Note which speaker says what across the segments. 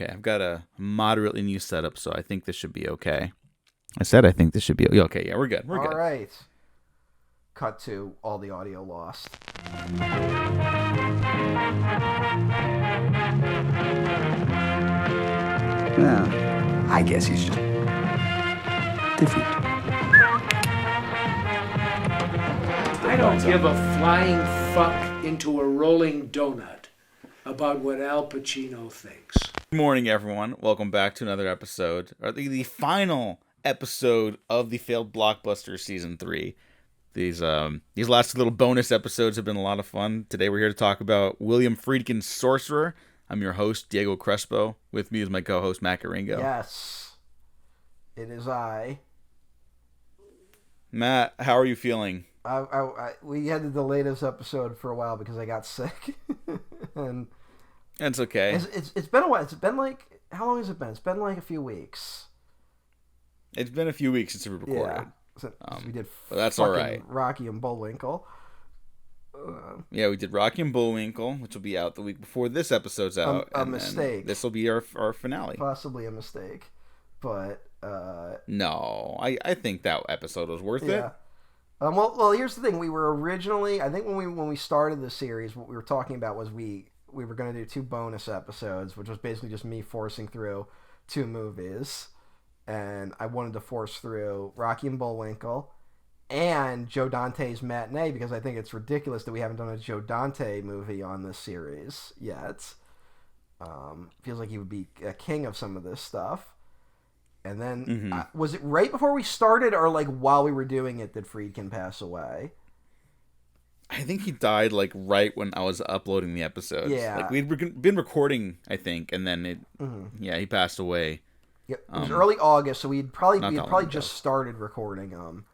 Speaker 1: Okay, I've got a moderately new setup, so I think this should be okay. I said I think this should be okay. Yeah, we're good. We're
Speaker 2: All
Speaker 1: good.
Speaker 2: right. Cut to all the audio lost.
Speaker 3: Well, I guess he's just different.
Speaker 4: I don't give a flying fuck into a rolling donut about what Al Pacino thinks.
Speaker 1: Good morning, everyone. Welcome back to another episode, or the final episode of the failed Blockbusters season 3. These last little bonus episodes have been a lot of fun. Today we're here to talk about William Friedkin's Sorcerer. I'm your host, Diego Crespo. With me is my co-host, Matt Garingo.
Speaker 2: Yes, it is I.
Speaker 1: Matt, how are you feeling?
Speaker 2: We had to delay this episode for a while because I got sick, and
Speaker 1: It's okay.
Speaker 2: it's been a while. It's been like, how long has it been? It's been like a few weeks.
Speaker 1: It's been a few weeks since we recorded.
Speaker 2: Yeah, since we did.
Speaker 1: But that's all right.
Speaker 2: Rocky and Bullwinkle.
Speaker 1: Yeah, we did Rocky and Bullwinkle, which will be out the week before this episode's out.
Speaker 2: A mistake.
Speaker 1: This will be our finale.
Speaker 2: Possibly a mistake, but
Speaker 1: No, I think that episode was worth it.
Speaker 2: Well, here's the thing. We were originally, I think when we started the series, what we were talking about was we were going to do 2 bonus episodes, which was basically just me forcing through 2 movies, and I wanted to force through Rocky and Bullwinkle and Joe Dante's Matinee because I think it's ridiculous that we haven't done a Joe Dante movie on this series yet. Feels like he would be a king of some of this stuff. And then, was it right before we started or like while we were doing it that Friedkin pass away?
Speaker 1: I think he died like right when I was uploading the episodes.
Speaker 2: Yeah.
Speaker 1: Like we'd been recording, I think, and then he passed away.
Speaker 2: Yeah, it was early August, so we'd probably
Speaker 1: ago.
Speaker 2: just started recording them,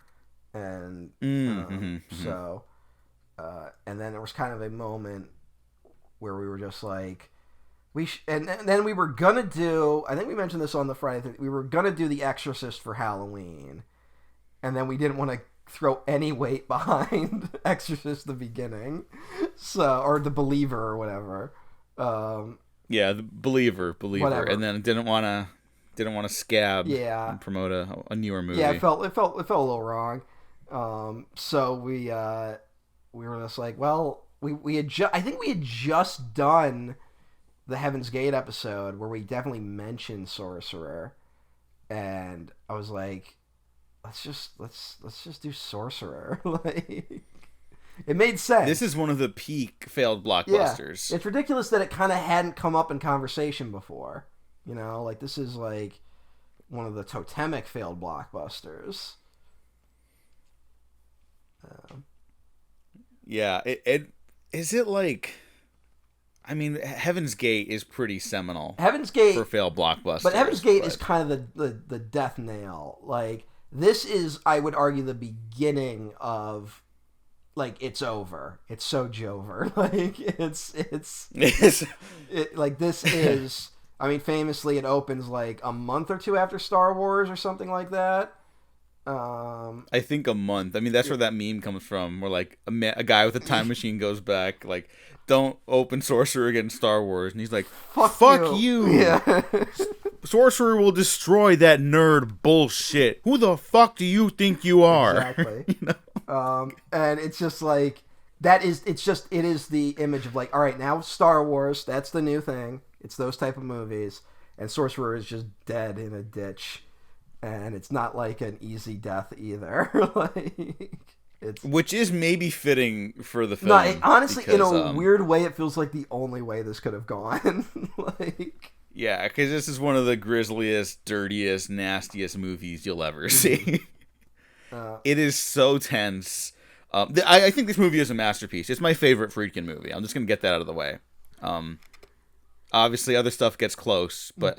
Speaker 2: and so, and then there was kind of a moment where we were just like, and then we were gonna do. I think we mentioned this on the Friday. We were gonna do The Exorcist for Halloween, and then we didn't want to throw any weight behind Exorcist the beginning, or The Believer or whatever.
Speaker 1: Yeah, the Believer,
Speaker 2: Whatever.
Speaker 1: And then didn't want to scab.
Speaker 2: Yeah.
Speaker 1: And promote a newer movie.
Speaker 2: Yeah, it felt a little wrong. So we were just like, well, I think we had just done the Heaven's Gate episode where we definitely mentioned Sorcerer, and I was like, let's just do Sorcerer. Like, it made sense.
Speaker 1: This is one of the peak failed blockbusters.
Speaker 2: Yeah, it's ridiculous that it kind of hadn't come up in conversation before. You know, like this is like one of the totemic failed blockbusters.
Speaker 1: Yeah, it is it like. I mean, Heaven's Gate is pretty seminal.
Speaker 2: Heaven's Gate
Speaker 1: for failed blockbusters,
Speaker 2: but Heaven's Gate is kind of the death nail. Like this is, I would argue, the beginning of like it's over. It's so Jover. Like like this is. I mean, famously, it opens like a month or 2 after Star Wars or something like that.
Speaker 1: I think a month. I mean, that's where that meme comes from, where like a guy with a time machine goes back, like, don't open Sorcerer against Star Wars, and he's like, fuck you.
Speaker 2: Yeah.
Speaker 1: Sorcerer will destroy that nerd bullshit. Who the fuck do you think you are?
Speaker 2: Exactly.
Speaker 1: You know?
Speaker 2: And it's just like it is the image of like, all right, now Star Wars, that's the new thing. It's those type of movies, and Sorcerer is just dead in a ditch, and it's not like an easy death either. Like
Speaker 1: which is maybe fitting for the film.
Speaker 2: No, honestly,
Speaker 1: because,
Speaker 2: in a weird way, it feels like the only way this could have gone. Like,
Speaker 1: yeah, because this is one of the grisliest, dirtiest, nastiest movies you'll ever see. It is so tense. I think this movie is a masterpiece. It's my favorite Friedkin movie. I'm just gonna get that out of the way. Obviously, other stuff gets close, but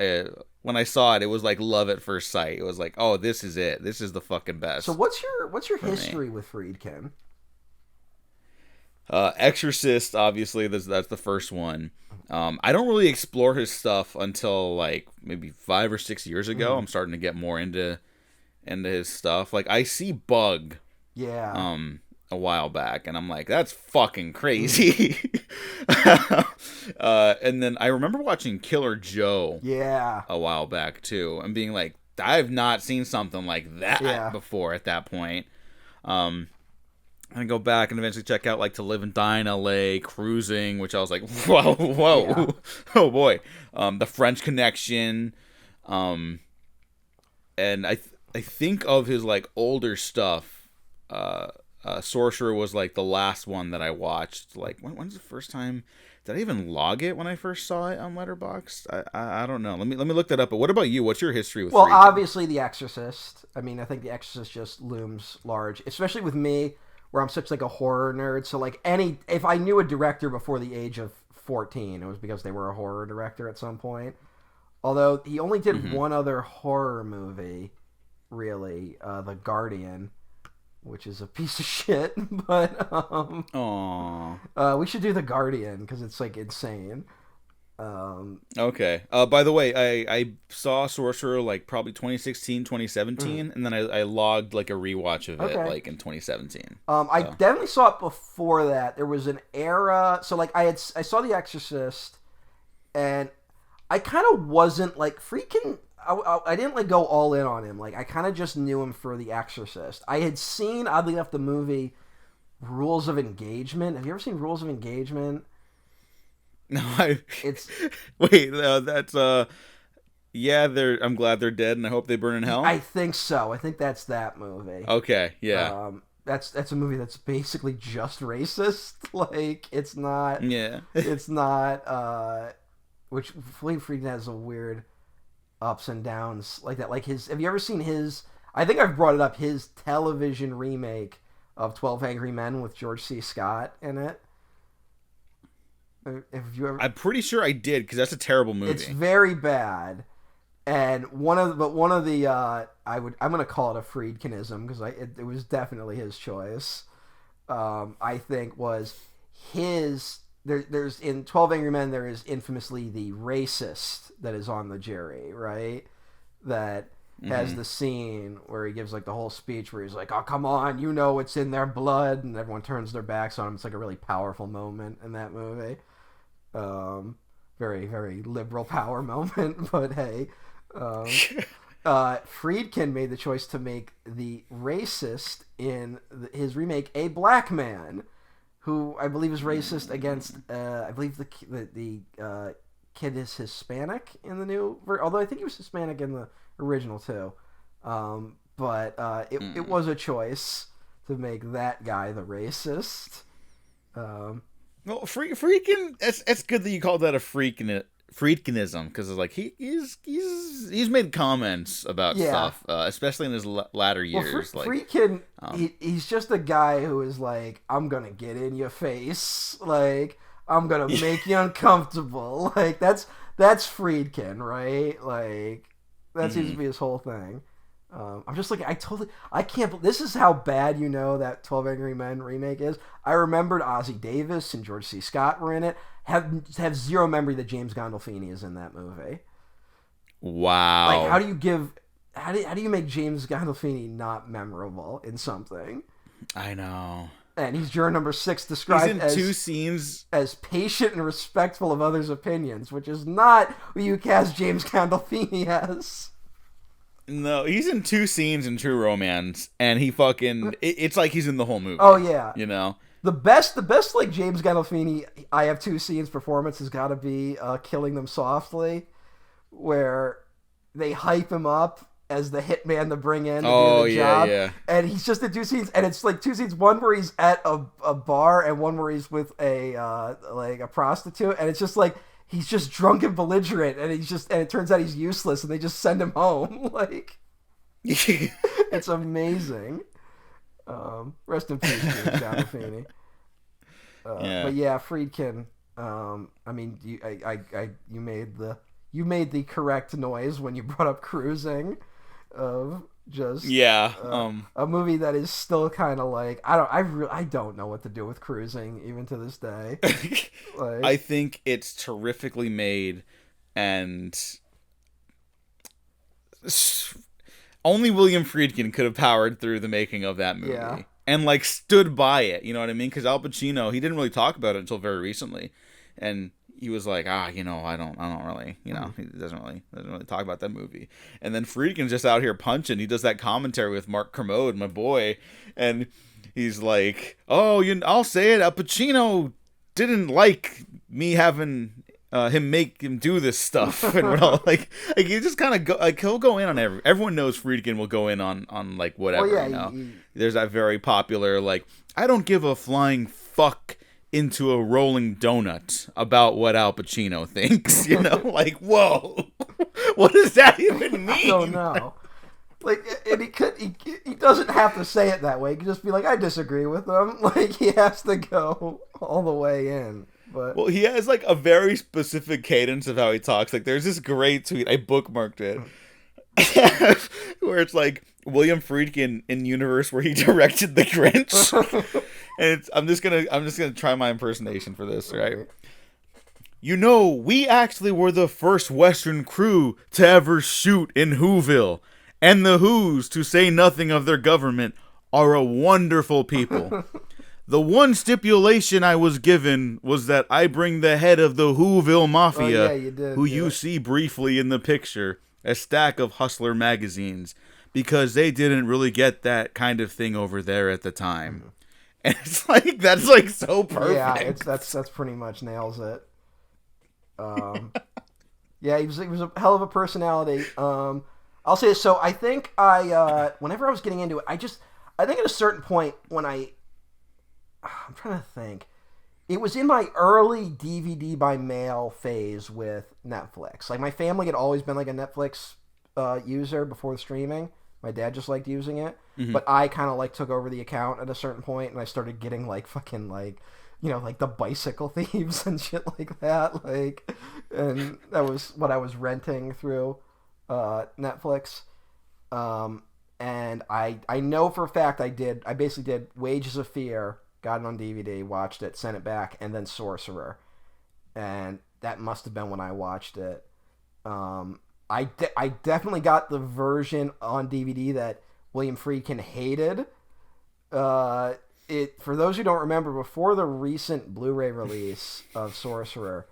Speaker 1: when I saw it, it was like love at first sight. It was like, oh, this is it. This is the fucking best.
Speaker 2: So what's your history with Friedkin?
Speaker 1: Exorcist, obviously, that's the first one. I don't really explore his stuff until like maybe 5 or 6 years ago. I'm starting to get more into his stuff. Like I see Bug.
Speaker 2: Yeah.
Speaker 1: a while back, and I'm like, that's fucking crazy. And then I remember watching Killer Joe
Speaker 2: Yeah.
Speaker 1: a while back too, and being like, I've not seen something like that before at that point. I go back and eventually check out like To Live and Die in LA, Cruising, which I was like, whoa, oh boy. The French Connection, and I think of his like older stuff. Sorcerer was like the last one that I watched. Like when's the first time? Did I even log it when I first saw it on Letterboxd? I don't know. Let me look that up. But what about you? What's your history with?
Speaker 2: Well,
Speaker 1: Friedkin?
Speaker 2: obviously The Exorcist. I mean, I think The Exorcist just looms large, especially with me, where I'm such like a horror nerd. So like if I knew a director before the age of 14, it was because they were a horror director at some point. Although he only did one other horror movie, really, The Guardian, which is a piece of shit. But we should do The Guardian because it's like insane.
Speaker 1: Okay. By the way, I saw Sorcerer like probably 2016, 2017, and then I logged like a rewatch of it like in 2017.
Speaker 2: I definitely saw it before that. There was an era, so like I saw The Exorcist, and I kind of wasn't like freaking. I didn't like go all in on him. Like I kind of just knew him for The Exorcist. I had seen, oddly enough, the movie Rules of Engagement. Have you ever seen Rules of Engagement?
Speaker 1: No,
Speaker 2: it's
Speaker 1: wait. That's yeah. I'm glad they're dead, and I hope they burn in hell.
Speaker 2: I think so. I think that's that movie.
Speaker 1: Okay, yeah.
Speaker 2: That's a movie that's basically just racist. Like it's not.
Speaker 1: Yeah.
Speaker 2: It's not. Which William Friedkin has a weird ups and downs like that. Like his. Have you ever seen his? I think I've brought it up. His television remake of 12 Angry Men with George C. Scott in it. If you ever,
Speaker 1: I'm pretty sure I did because that's a terrible movie.
Speaker 2: It's very bad, and one of the I'm gonna call it a Friedkinism because it was definitely his choice. I think was his. There's in 12 Angry Men there is infamously the racist that is on the jury, right? That has the scene where he gives like the whole speech where he's like, "Oh come on, you know it's in their blood," and everyone turns their backs on him. It's like a really powerful moment in that movie. Very, very liberal power moment, but hey, Friedkin made the choice to make the racist in his remake a black man, who I believe is racist against. I believe the kid is Hispanic in the new, although I think he was Hispanic in the original too. But it was a choice to make that guy the racist.
Speaker 1: Well, Friedkin. It's good that you called that a Friedkinism because it's like he's made comments about stuff, especially in his latter years.
Speaker 2: Well, Friedkin, he's just a guy who is like, I'm gonna get in your face, like I'm gonna make you uncomfortable. Like that's Friedkin, right? Like that seems to be his whole thing. I'm just like, I can't. This is how bad that 12 Angry Men remake is. I remembered Ozzie Davis and George C. Scott were in it. Have zero memory that James Gandolfini is in that movie.
Speaker 1: Wow.
Speaker 2: Like, how do you make James Gandolfini not memorable in something?
Speaker 1: I know.
Speaker 2: And he's juror number 6, described
Speaker 1: as 2 scenes
Speaker 2: as patient and respectful of others' opinions, which is not what you cast James Gandolfini as.
Speaker 1: No, he's in 2 scenes in True Romance, and he fucking... It's like he's in the whole movie.
Speaker 2: Oh, yeah.
Speaker 1: You know?
Speaker 2: The best like, James Gandolfini, I have 2 scenes performance has got to be Killing Them Softly, where they hype him up as the hitman to bring in to do the job. Yeah. And he's just in 2 scenes, and it's like 2 scenes, one where he's at a bar, and one where he's with a prostitute, and it's just like... He's just drunk and belligerent, and it turns out he's useless, and they just send him home. Like, it's amazing. Rest in peace, James Gandolfini. But yeah, Friedkin. I mean, you made the correct noise when you brought up Cruising. Just a movie that is still kind of like I don't know what to do with Cruising even to this day. Like,
Speaker 1: I think it's terrifically made, and only William Friedkin could have powered through the making of that movie. and like stood by it. You know what I mean? Because Al Pacino, he didn't really talk about it until very recently, and he was like, I don't really, he doesn't really talk about that movie. And then Friedkin's just out here punching. He does that commentary with Mark Kermode, my boy, and he's like, oh, I'll say it, Al Pacino didn't like me having him make him do this stuff, and we're all like he just kind of go, like, he'll go in on everyone knows Friedkin will go in on like whatever.
Speaker 2: Well, yeah,
Speaker 1: there's that very popular like, I don't give a flying fuck into a rolling donut about what Al Pacino thinks, like, whoa, what does that even mean?
Speaker 2: I don't know. Like, and he doesn't have to say it that way. He can just be like, I disagree with him. Like, he has to go all the way in. But
Speaker 1: well, he has like a very specific cadence of how he talks. Like, there's this great tweet, I bookmarked it, where it's like William Friedkin in universe where he directed The Grinch. And I'm just gonna try my impersonation for this, right? We actually were the first Western crew to ever shoot in Whoville. And the Who's, to say nothing of their government, are a wonderful people. The one stipulation I was given was that I bring the head of the Whoville Mafia, you see briefly in the picture, a stack of Hustler magazines, because they didn't really get that kind of thing over there at the time. And it's like, that's like so perfect.
Speaker 2: Yeah, that's pretty much nails it. Yeah, he was a hell of a personality. I'll say this. So I think whenever I was getting into it, I think at a certain point when I'm trying to think, it was in my early DVD by mail phase with Netflix. Like, my family had always been like a Netflix user before the streaming. My dad just liked using it, but I kind of like took over the account at a certain point, and I started getting like fucking like, like the Bicycle Thieves and shit like that. Like, and that was what I was renting through Netflix. And I know for a fact I basically did Wages of Fear, got it on DVD, watched it, sent it back, and then Sorcerer. And that must have been when I watched it. I definitely got the version on DVD that William Friedkin hated. For those who don't remember, before the recent Blu-ray release of Sorcerer,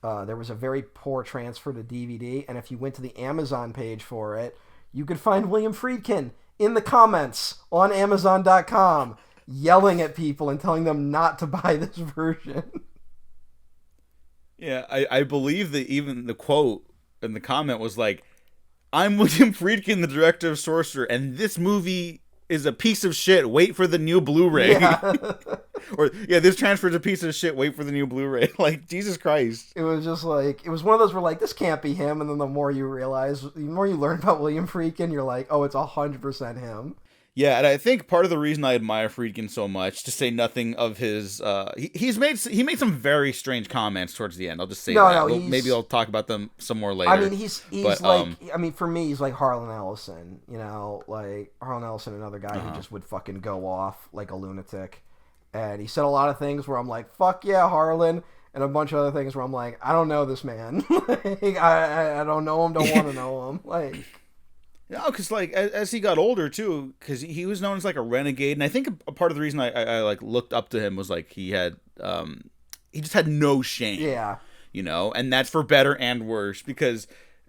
Speaker 2: there was a very poor transfer to DVD, and if you went to the Amazon page for it, you could find William Friedkin in the comments on Amazon.com yelling at people and telling them not to buy this version.
Speaker 1: Yeah, I believe that even the quote in the comment was like, I'm William Friedkin, the director of Sorcerer, and this movie is a piece of shit. Wait for the new Blu-ray.
Speaker 2: Yeah.
Speaker 1: Or, this transfer is a piece of shit. Wait for the new Blu-ray. Like, Jesus Christ.
Speaker 2: It was just like, it was one of those where like, this can't be him, and then the more you learn about William Friedkin, you're like, oh, it's 100% him.
Speaker 1: Yeah, and I think part of the reason I admire Friedkin so much, to say nothing of his, he made some very strange comments towards the end. I'll just say that. Maybe I'll talk about them some more later.
Speaker 2: I mean, he's like, for me, he's like Harlan Ellison. Like Harlan Ellison, another guy who just would fucking go off like a lunatic. And he said a lot of things where I'm like, fuck yeah, Harlan. And a bunch of other things where I'm like, I don't know this man. Like, I don't know him, don't want to know him. Like...
Speaker 1: No, because like as he got older too, because he was known as like a renegade, and I think a part of the reason I like looked up to him was like he just had no shame.
Speaker 2: Yeah.
Speaker 1: And that's for better and worse, because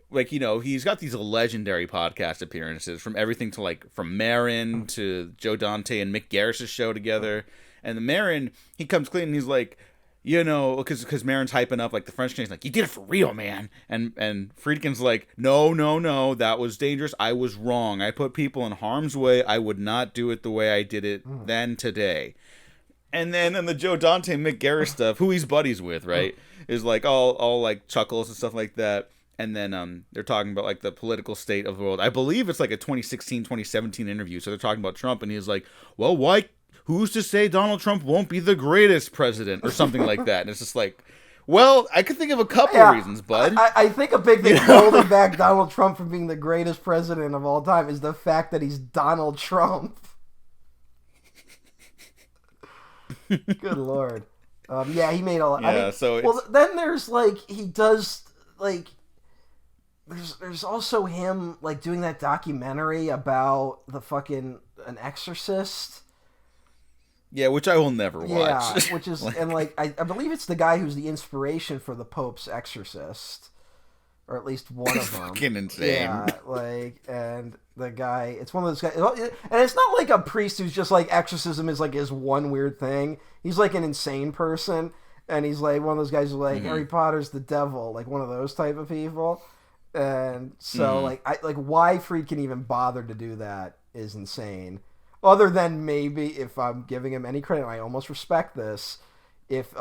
Speaker 1: like he's got these legendary podcast appearances from everything to like from Marin to Joe Dante and Mick Garris' show together, and the Marin, he comes clean and he's like, because Marin's hyping up like the French Canadian's like, you did it for real, man, and Friedkin's like, no, that was dangerous. I was wrong. I put people in harm's way. I would not do it the way I did it then today. And then in the Joe Dante Mick Garris stuff, who he's buddies with, right, is like all like chuckles and stuff like that. And then they're talking about like the political state of the world. I believe it's like a 2016, 2017 interview. So they're talking about Trump, and he's like, well, why? Who's to say Donald Trump won't be the greatest president or something like that? And it's just like, well, I could think of a couple of reasons, bud.
Speaker 2: I think a big thing holding back Donald Trump from being the greatest president of all time is the fact that he's Donald Trump. Good Lord. He made a lot.
Speaker 1: Yeah,
Speaker 2: then there's like, he does like, there's also him like doing that documentary about the fucking an exorcist.
Speaker 1: Yeah, which I will never watch.
Speaker 2: Yeah, which is and like I believe it's the guy who's the inspiration for the Pope's exorcist, or at least one of them.
Speaker 1: Fucking insane.
Speaker 2: Yeah, like and the guy, it's one of those guys, and it's not like a priest who's just like exorcism is like his one weird thing. He's like an insane person, and he's like one of those guys who's like Harry Potter's the devil, like one of those type of people. And so like why Friedkin even bothered to do that is insane. Other than maybe, if I'm giving him any credit, I almost respect this, if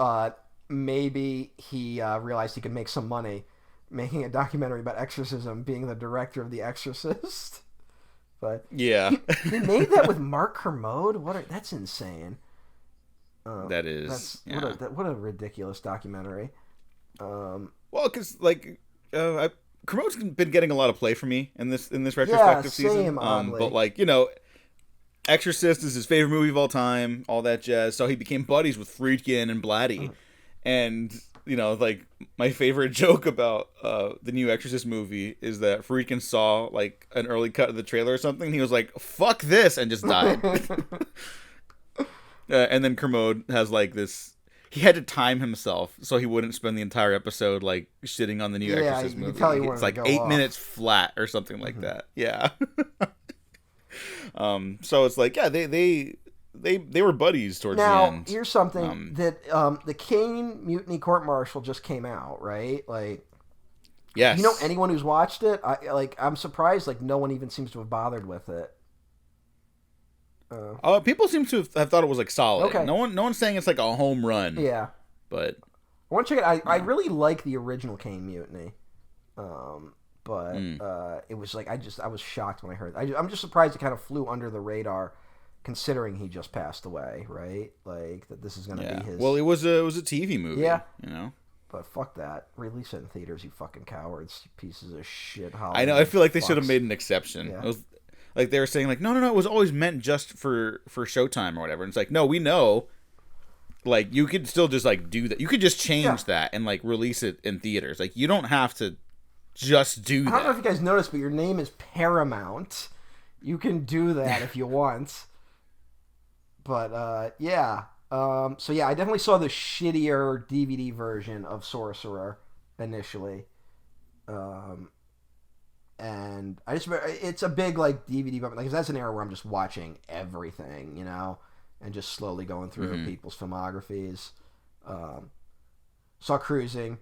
Speaker 2: maybe he realized he could make some money making a documentary about exorcism, being the director of The Exorcist. But
Speaker 1: yeah,
Speaker 2: he made that with Mark Kermode. That's insane.
Speaker 1: That is
Speaker 2: what a ridiculous documentary.
Speaker 1: Well, because like Kermode's been getting a lot of play for me in this retrospective season. But like Exorcist is his favorite movie of all time, all that jazz. So he became buddies with Friedkin and Blatty. And, like, my favorite joke about the new Exorcist movie is that Friedkin saw, like, an early cut of the trailer or something. And he was like, fuck this, and just died. And then Kermode has, like, this... He had to time himself so he wouldn't spend the entire episode, like, shitting on the new Exorcist movie. It's like 8 minutes flat or something like that. Yeah. So it's like, yeah, they were buddies towards the end.
Speaker 2: Now, here's something that the Kane Mutiny Court Martial just came out, right? Like,
Speaker 1: yes.
Speaker 2: You know anyone who's watched it? I'm surprised. Like, no one even seems to have bothered with it.
Speaker 1: People seem to have thought it was like solid.
Speaker 2: Okay.
Speaker 1: No one's saying it's like a home run.
Speaker 2: Yeah,
Speaker 1: but
Speaker 2: I want to check it. I really like the original Kane Mutiny. But it was like I was shocked when I heard it. I'm just surprised it kind of flew under the radar, considering he just passed away, right? Like that this is going to be his.
Speaker 1: Well, it was a TV movie.
Speaker 2: Yeah,
Speaker 1: But
Speaker 2: fuck that! Release it in theaters, you fucking cowards, you pieces of shit. Hollywood
Speaker 1: I know. I feel like they
Speaker 2: fucks.
Speaker 1: should have made an exception.
Speaker 2: Yeah.
Speaker 1: It was, like they were saying, like no, it was always meant just for Showtime or whatever. And it's like no, we know. Like you could still just like do that. You could just change that and like release it in theaters. Like you don't have to. Just do that.
Speaker 2: I don't know if you guys noticed, but your name is Paramount. You can do that if you want. But, yeah. So, yeah, I definitely saw the shittier DVD version of Sorcerer initially. And I just... It's a big, like, DVD... Like, that's an era where I'm just watching everything, and just slowly going through people's filmographies. Saw Cruising...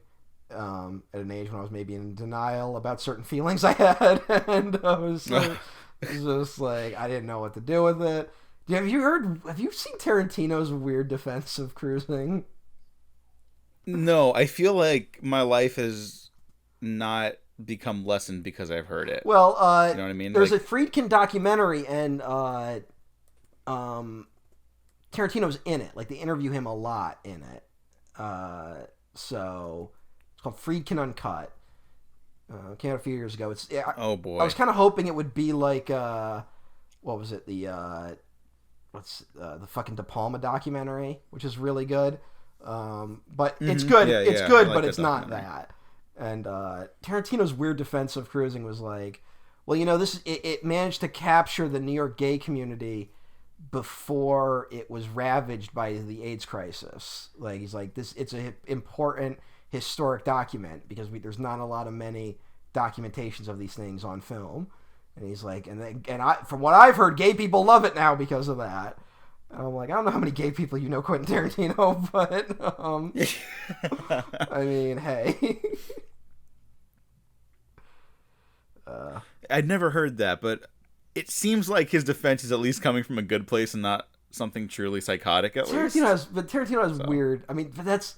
Speaker 2: at an age when I was maybe in denial about certain feelings I had, and I was just like, I didn't know what to do with it. Have you seen Tarantino's weird defense of Cruising?
Speaker 1: No, I feel like my life has not become lessened because I've heard it.
Speaker 2: Well,
Speaker 1: you know what I mean?
Speaker 2: There's a Friedkin documentary, and Tarantino's in it. Like, they interview him a lot in it. So... It's called Friedkin Uncut. Came out a few years ago.
Speaker 1: Oh boy!
Speaker 2: I was kind of hoping it would be like what was it? The fucking De Palma documentary, which is really good. But it's good.
Speaker 1: Yeah,
Speaker 2: it's good,
Speaker 1: like
Speaker 2: but it's not that. And Tarantino's weird defense of Cruising was like, well, it managed to capture the New York gay community before it was ravaged by the AIDS crisis. Like he's like it's an important historic document because there's not a lot of many documentations of these things on film, and he's like, from what I've heard, gay people love it now because of that. And I'm like, I don't know how many gay people Quentin Tarantino, but I mean, hey.
Speaker 1: I'd never hered that, but it seems like his defense is at least coming from a good place and not something truly psychotic.
Speaker 2: Tarantino has weird. I mean, but that's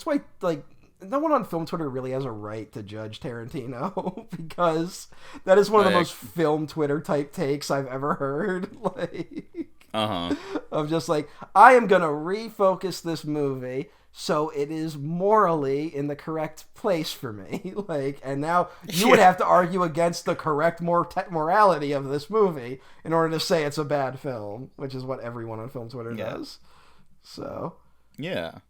Speaker 2: why like. No one on film Twitter really has a right to judge Tarantino because that is one of the most film Twitter type takes I've ever heard. Like, of just like, I am gonna refocus this movie so it is morally in the correct place for me. Like, and now you would have to argue against the correct morality of this movie in order to say it's a bad film, which is what everyone on film Twitter does. So,
Speaker 1: yeah.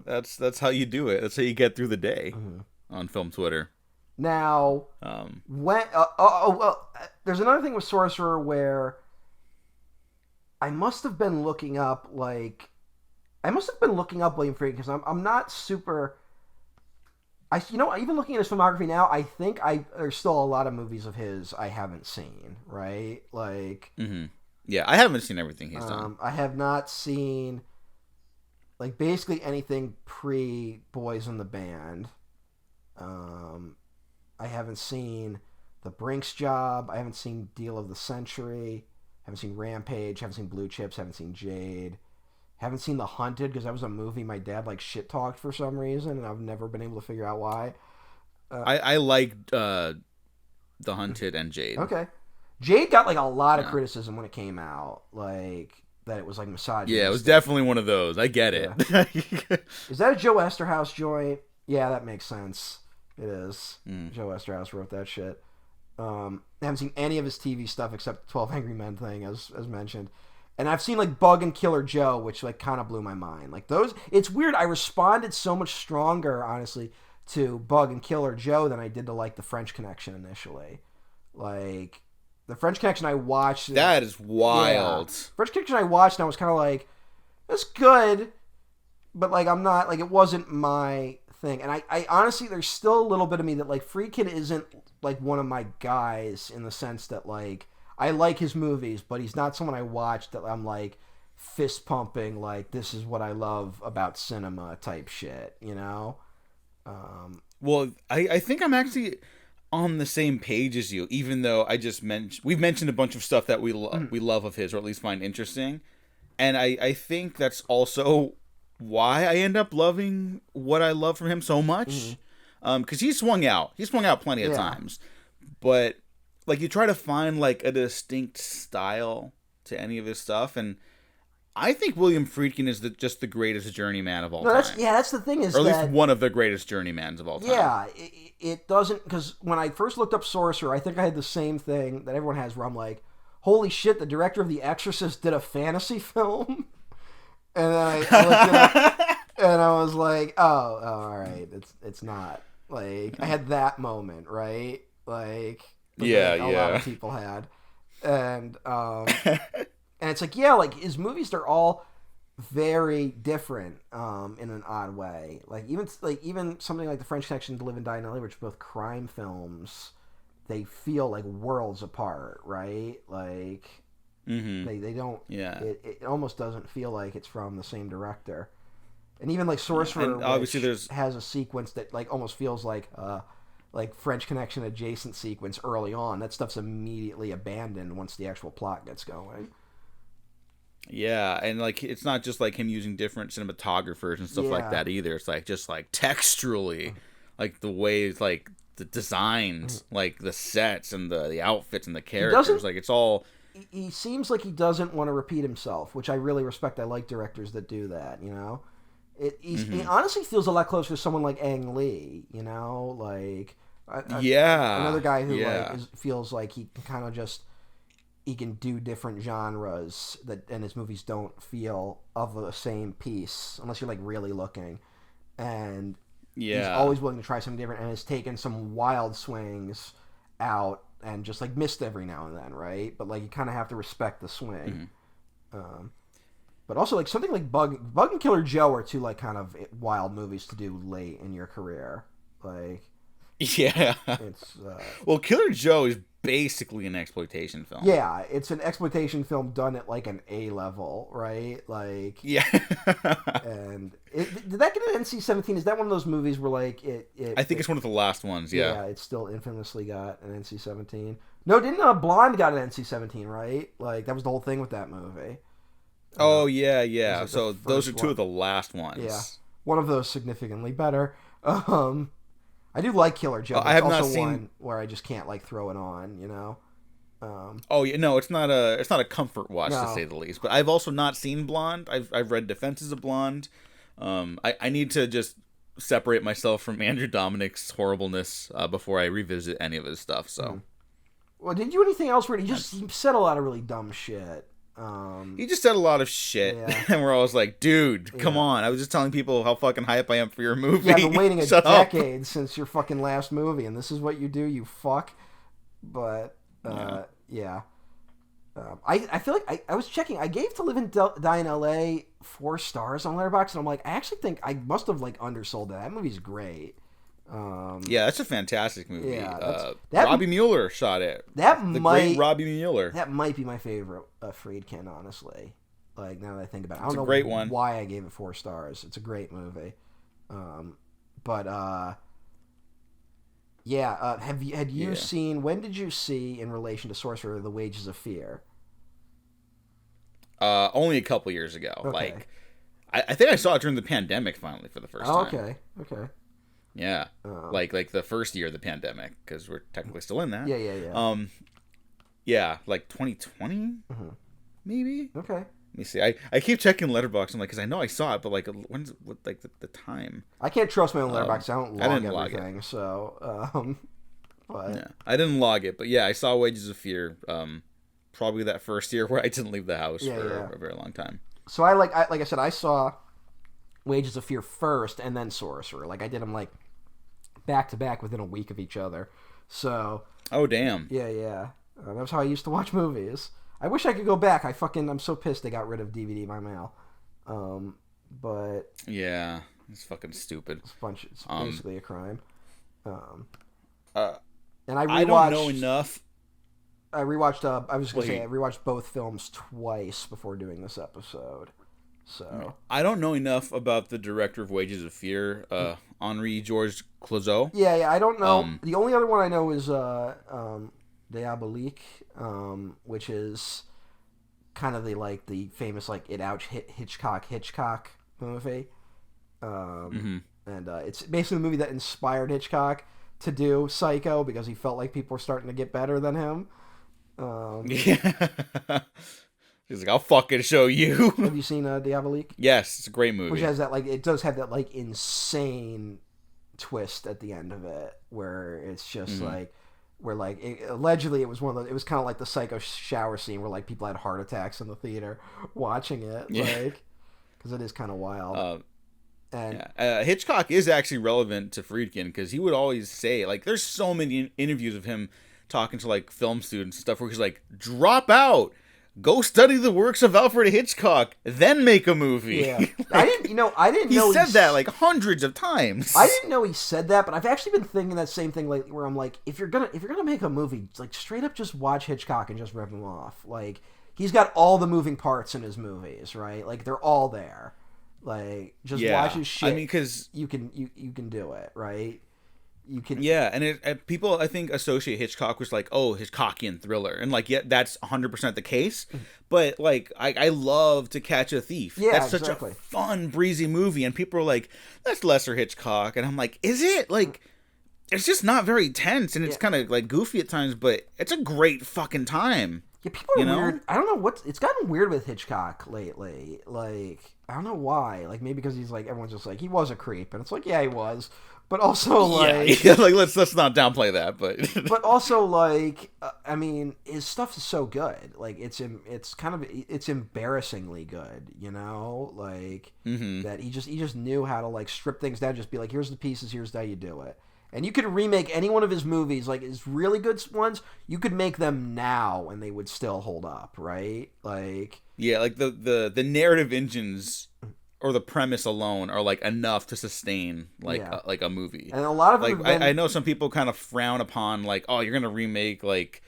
Speaker 1: That's how you do it. That's how you get through the day on film Twitter.
Speaker 2: Now, when there's another thing with Sorcerer where I must have been looking up William Friedkin because I'm not super. Even looking at his filmography now, I think there's still a lot of movies of his I haven't seen. Right, like.
Speaker 1: Mm-hmm. Yeah, I haven't seen everything he's done.
Speaker 2: I have not seen, like, basically anything pre Boys in the Band. I haven't seen The Brinks Job. I haven't seen Deal of the Century. Haven't seen Rampage. Haven't seen Blue Chips. Haven't seen Jade. Haven't seen The Hunted because that was a movie my dad like shit talked for some reason, and I've never been able to figure out why.
Speaker 1: I liked The Hunted and Jade.
Speaker 2: Okay, Jade got like a lot of criticism when it came out, like that it was like misogynistic.
Speaker 1: Yeah, it was definitely one of those. I get it.
Speaker 2: Is that a Joe Esterhaus joint? Yeah, that makes sense. It is. Joe Esterhaus wrote that shit. I haven't seen any of his TV stuff except the 12 Angry Men thing, as mentioned. And I've seen like Bug and Killer Joe, which like kind of blew my mind. Like those, it's weird. I responded so much stronger, honestly, to Bug and Killer Joe than I did to like The French Connection initially. Like The French Connection, I watched.
Speaker 1: That is wild.
Speaker 2: Yeah. French Connection, I watched, and I was kind of like, "It's good," but like I'm not like it wasn't my thing. And I honestly, there's still a little bit of me that like Friedkin isn't like one of my guys in the sense that like. I like his movies, but he's not someone I watch that I'm like fist pumping like this is what I love about cinema type shit, you know?
Speaker 1: Well, I think I'm actually on the same page as you, even though we've mentioned a bunch of stuff that we love of his, or at least find interesting. And I think that's also why I end up loving what I love from him so much. Because he swung out plenty of times. But like you try to find like a distinct style to any of his stuff, and I think William Friedkin is just the greatest journeyman of all time.
Speaker 2: That's the thing is,
Speaker 1: or at least one of the greatest journeymans of all time.
Speaker 2: Yeah, it doesn't, because when I first looked up Sorcerer, I think I had the same thing that everyone has, where I'm like, holy shit, the director of The Exorcist did a fantasy film, and then I looked it up, and I was like, oh, all right, it's not like I had that moment, right, like.
Speaker 1: Yeah,
Speaker 2: a lot of people had, and it's like like his movies, they're all very different in an odd way. Like even something like The French Connection, To Live and Die in LA, which are both crime films, they feel like worlds apart, right? Like they don't. Yeah, it almost doesn't feel like it's from the same director. And even like Sorcerer,
Speaker 1: and obviously
Speaker 2: has a sequence that like almost feels like French Connection adjacent sequence early on. That stuff's immediately abandoned once the actual plot gets going.
Speaker 1: Yeah, and like it's not just like him using different cinematographers and stuff like that either. It's like just like texturally, like the ways, like the designs, like the sets and the outfits and the characters. Like it's all.
Speaker 2: He seems like he doesn't want to repeat himself, which I really respect. I like directors that do that. You know. He honestly feels a lot closer to someone like Ang Lee, you know, like another guy who feels like he can kind of just he can do different genres and his movies don't feel of the same piece unless you're like really looking, and he's always willing to try something different and has taken some wild swings out and just like missed every now and then, right? But like you kind of have to respect the swing. But also, like, something like Bug and Killer Joe are two, like, kind of wild movies to do late in your career. Like...
Speaker 1: Yeah.
Speaker 2: It's...
Speaker 1: well, Killer Joe is basically an exploitation film.
Speaker 2: Yeah, it's an exploitation film done at, like, an A level, right? Like...
Speaker 1: Yeah.
Speaker 2: And... did that get an NC-17? Is that one of those movies where, like,
Speaker 1: I think it's one of the last ones, yeah.
Speaker 2: Yeah, it still infamously got an NC-17. No, didn't Blonde got an NC-17, right? Like, that was the whole thing with that movie.
Speaker 1: Oh, yeah. So those are two of the last ones.
Speaker 2: Yeah. One of those significantly better. I do like Killer Joe.
Speaker 1: I have
Speaker 2: also
Speaker 1: not seen
Speaker 2: one where I just can't like throw it on, you know.
Speaker 1: Oh yeah, no, it's not a comfort watch to say the least. But I've also not seen Blonde. I've read Defenses of Blonde. I need to just separate myself from Andrew Dominik's horribleness before I revisit any of his stuff. So.
Speaker 2: Well, did you do anything else where he said a lot of really dumb shit?
Speaker 1: He just said a lot of shit, and we're always like, dude, come on. I was just telling people how fucking hype I am for your movie.
Speaker 2: Yeah, I've been waiting a decade since your fucking last movie, and this is what you do, you fuck. But, yeah. I feel like I was checking. I gave To Live and Die in L.A. 4 stars on Letterboxd, and I'm like, I actually think I must have like undersold that. That movie's great.
Speaker 1: Yeah, that's a fantastic movie.
Speaker 2: Yeah,
Speaker 1: Robbie Mueller shot it. Great Robbie Mueller.
Speaker 2: That might be my favorite Friedkin, honestly. Like, now that I think about it, I don't know
Speaker 1: great one.
Speaker 2: why I gave it 4 stars. It's a great movie. Had you seen? When did you see, in relation to Sorcerer, The Wages of Fear?
Speaker 1: Only a couple years ago.
Speaker 2: Okay.
Speaker 1: Like, I think I saw it during the pandemic finally for the first time.
Speaker 2: Okay.
Speaker 1: Yeah, like the first year of the pandemic, because we're technically still in that.
Speaker 2: Yeah.
Speaker 1: Yeah, like 2020, maybe.
Speaker 2: Okay.
Speaker 1: Let me see. I keep checking Letterboxd. I'm like, because I know I saw it, but like, when's like the time?
Speaker 2: I can't trust my own Letterboxd. I don't log everything.
Speaker 1: It.
Speaker 2: So, but
Speaker 1: yeah, I didn't log it, but yeah, I saw Wages of Fear. Probably that first year where I didn't leave the house for a very long time.
Speaker 2: So like I said, I saw Wages of Fear first, and then Sorcerer. Like, I did them like back to back within a week of each other. So.
Speaker 1: Oh damn.
Speaker 2: Yeah. That was how I used to watch movies. I wish I could go back. I'm so pissed they got rid of DVD by mail. But
Speaker 1: yeah, it's fucking stupid.
Speaker 2: It's basically a crime. And
Speaker 1: I don't know enough.
Speaker 2: I rewatched. I was gonna say I rewatched both films twice before doing this episode. So
Speaker 1: I don't know enough about the director of Wages of Fear, Henri Georges Clouzot.
Speaker 2: Yeah. I don't know. The only other one I know is Diabolique, which is kind of the famous like Hitchcock movie. And it's basically a movie that inspired Hitchcock to do Psycho, because he felt like people were starting to get better than him.
Speaker 1: Yeah. He's like, I'll fucking show you.
Speaker 2: Have you seen Diabolique?
Speaker 1: Yes, it's a great movie.
Speaker 2: Which has that it does have that like insane twist at the end of it, where it's just allegedly it was it was kind of like the Psycho shower scene where like people had heart attacks in the theater watching it, because it is kind of wild.
Speaker 1: Hitchcock is actually relevant to Friedkin, because he would always say, like, there's so many interviews of him talking to like film students and stuff where he's like, drop out, go study the works of Alfred Hitchcock, then make a movie.
Speaker 2: Yeah. I didn't know
Speaker 1: he said that like hundreds of times.
Speaker 2: I didn't know he said that, but I've actually been thinking that same thing lately, where I'm like, if you're gonna make a movie, like, straight up just watch Hitchcock and just rip him off. Like, he's got all the moving parts in his movies, right? Like, they're all there. Like, just watch his shit.
Speaker 1: I mean, because
Speaker 2: you can do it, right? You can.
Speaker 1: Yeah, and people, I think, associate Hitchcock with like, oh, Hitchcockian thriller, and like, yeah, that's 100% the case. But like, I love To Catch a Thief.
Speaker 2: Yeah,
Speaker 1: that's such a fun, breezy movie, and people are like, that's lesser Hitchcock, and I'm like, is it? Like, it's just not very tense, and it's kind of like goofy at times, but it's a great fucking time.
Speaker 2: Yeah, people are weird. I don't know it's gotten weird with Hitchcock lately. Like, I don't know why. Like, maybe because he's like, everyone's just like, he was a creep, and it's like, yeah, he was. But also, like...
Speaker 1: Yeah, like, let's not downplay that, but...
Speaker 2: But also, like, I mean, his stuff is so good. Like, it's embarrassingly good, you know? Like, that he just knew how to, like, strip things down, just be like, here's the pieces, here's how you do it. And you could remake any one of his movies, like his really good ones, you could make them now and they would still hold up, right? Like...
Speaker 1: Yeah, like, the narrative engines... or the premise alone are like enough to sustain like a movie.
Speaker 2: And a lot of
Speaker 1: like I know some people kind of frown upon like, oh, you're gonna remake like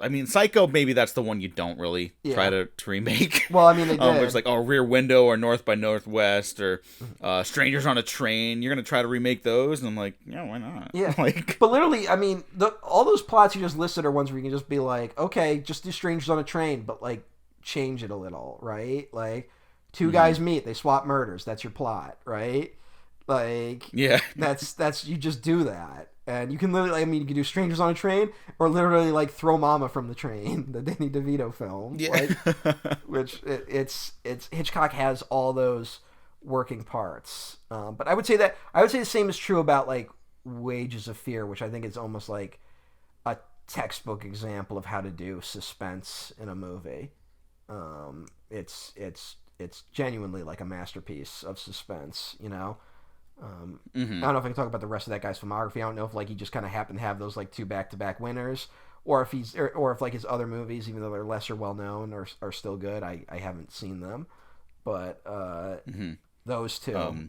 Speaker 1: I mean, Psycho, maybe that's the one you don't really try to remake.
Speaker 2: Well, I mean, they did.
Speaker 1: It's like, oh, Rear Window or North by Northwest or Strangers on a Train. You're gonna try to remake those, and I'm like, yeah, why not?
Speaker 2: Yeah,
Speaker 1: like,
Speaker 2: but literally, I mean, all those plots you just listed are ones where you can just be like, okay, just do Strangers on a Train, but like, change it a little, right? Like, two guys meet, they swap murders, that's your plot, right? Like,
Speaker 1: yeah,
Speaker 2: that's you just do that. And you can literally, I mean, you can do Strangers on a Train, or literally like Throw Mama from the Train, the Danny DeVito film.
Speaker 1: Yeah.
Speaker 2: Like, which it's Hitchcock has all those working parts. But I would say the same is true about like Wages of Fear, which I think is almost like a textbook example of how to do suspense in a movie. It's genuinely like a masterpiece of suspense, you know. I don't know if I can talk about the rest of that guy's filmography. I don't know if like he just kind of happened to have those like 2 back-to-back winners, or if or if like his other movies, even though they're lesser well known, are still good. I haven't seen them, but those two.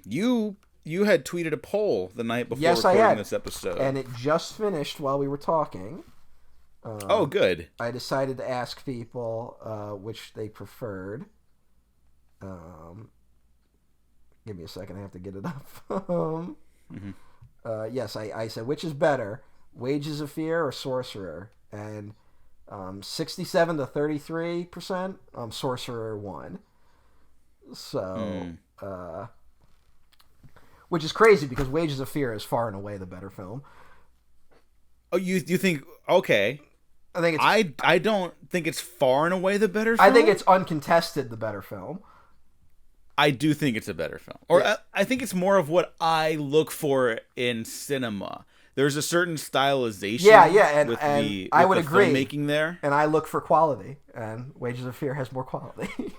Speaker 1: You had tweeted a poll the night before
Speaker 2: Yes,
Speaker 1: recording this episode,
Speaker 2: and it just finished while we were talking.
Speaker 1: Oh, good.
Speaker 2: I decided to ask people which they preferred. Give me a second. I have to get it up. Yes, I said, which is better, Wages of Fear or Sorcerer? And 67 to 33%, Sorcerer won. So, which is crazy because Wages of Fear is far and away the better film.
Speaker 1: Oh, you think? Okay.
Speaker 2: I think it's.
Speaker 1: I don't think it's far and away the better film.
Speaker 2: I think it's uncontested the better film.
Speaker 1: I do think it's a better film. Or
Speaker 2: Yeah.
Speaker 1: I think it's more of what I look for in cinema. There's a certain stylization
Speaker 2: And
Speaker 1: with
Speaker 2: I would
Speaker 1: the
Speaker 2: agree.
Speaker 1: filmmaking there.
Speaker 2: And I look for quality, and Wages of Fear has more quality.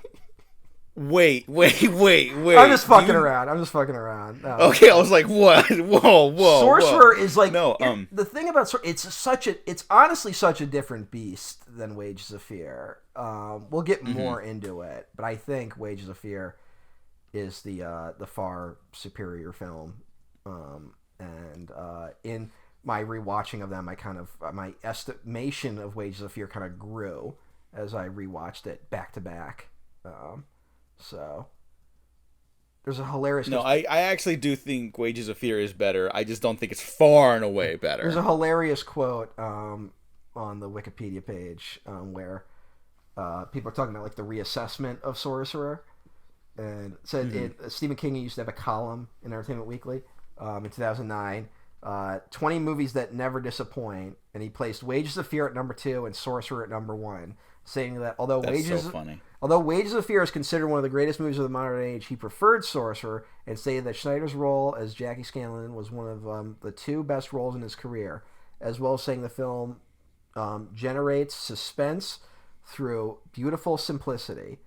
Speaker 1: Wait.
Speaker 2: I'm just fucking around. No.
Speaker 1: Okay, I was like, what? Whoa.
Speaker 2: Sorcerer is like
Speaker 1: no.
Speaker 2: The thing about it's honestly such a different beast than Wages of Fear. We'll get more into it, but I think Wages of Fear is the far superior film. And in my rewatching of them, my estimation of Wages of Fear kind of grew as I rewatched it back to back. So there's a hilarious.
Speaker 1: No, I actually do think Wages of Fear is better. I just don't think it's far and away better.
Speaker 2: There's a hilarious quote on the Wikipedia page where people are talking about like the reassessment of Sorcerer, and it said Stephen King used to have a column in Entertainment Weekly in 2009. 20 movies that never disappoint, and he placed Wages of Fear at number 2 and Sorcerer at number 1, saying that although Wages of Fear is considered one of the greatest movies of the modern age, he preferred Sorcerer, and stated that Schneider's role as Jackie Scanlon was one of the 2 best roles in his career, as well as saying the film generates suspense through beautiful simplicity.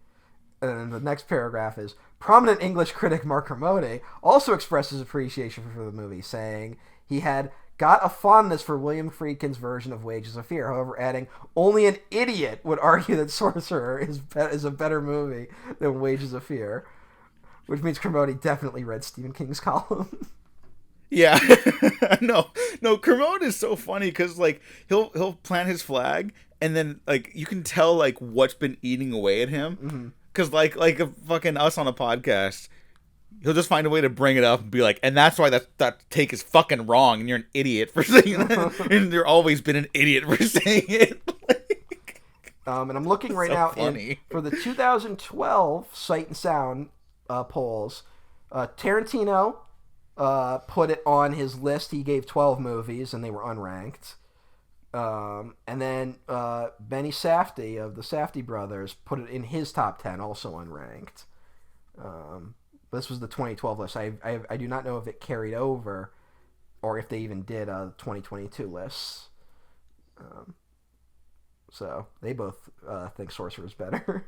Speaker 2: And then the next paragraph is, prominent English critic Mark Kermode also expressed his appreciation for the movie, saying he had got a fondness for William Friedkin's version of Wages of Fear, however adding, only an idiot would argue that Sorcerer is a better movie than Wages of Fear, which means Kermode definitely read Stephen King's column.
Speaker 1: Yeah. no, Kermode is so funny because like he'll plant his flag and then like you can tell like what's been eating away at him. Because like a fucking us on a podcast, he'll just find a way to bring it up and be like, and that's why that take is fucking wrong, and you're an idiot for saying that, and you've always been an idiot for saying it.
Speaker 2: And I'm looking right now for the 2012 Sight and Sound polls. Tarantino put it on his list. He gave 12 movies, and they were unranked. And then Benny Safdie of the Safdie brothers put it in his top 10, also unranked. This was the 2012 list. I do not know if it carried over or if they even did 2022 lists. So they both think Sorcerer is better.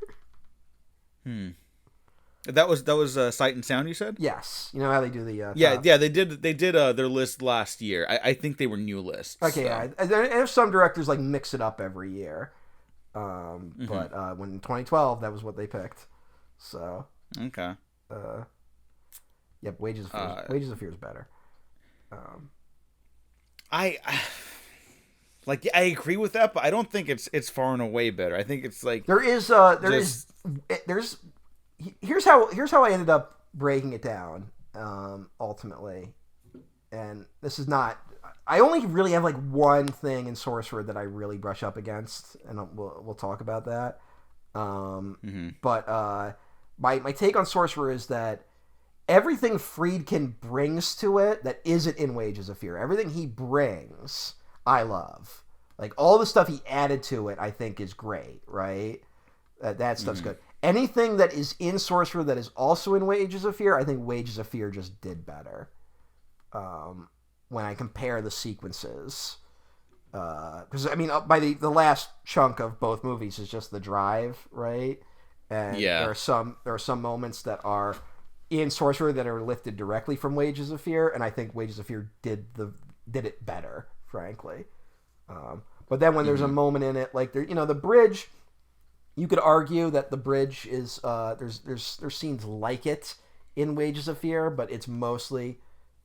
Speaker 1: That was Sight and Sound, you said?
Speaker 2: Yes. You know how they do the
Speaker 1: yeah they did their list last year. I think they were new lists.
Speaker 2: Okay, so. Yeah. And some directors like mix it up every year. But when in 2012 that was what they picked. So
Speaker 1: okay.
Speaker 2: Yep, Wages of Fear is better.
Speaker 1: I agree with that, but I don't think it's far and away better. I think it's like
Speaker 2: here's how I ended up breaking it down ultimately. And this is not, I only really have like one thing in Sorcerer that I really brush up against, and we'll talk about that. But my take on Sorcerer is that everything Friedkin brings to it that isn't in Wages of Fear, everything he brings, I love. Like all the stuff he added to it, I think is great, right? That stuff's good. Anything that is in Sorcerer that is also in Wages of Fear, I think Wages of Fear just did better. When I compare the sequences. Because, I mean, by the last chunk of both movies is just the drive, right? And there are some moments that are in Sorcerer that are lifted directly from Wages of Fear, and I think Wages of Fear did it better, frankly. But then when there's a moment in it, like the bridge, you could argue that the bridge is there's scenes like it in Wages of Fear, but it's mostly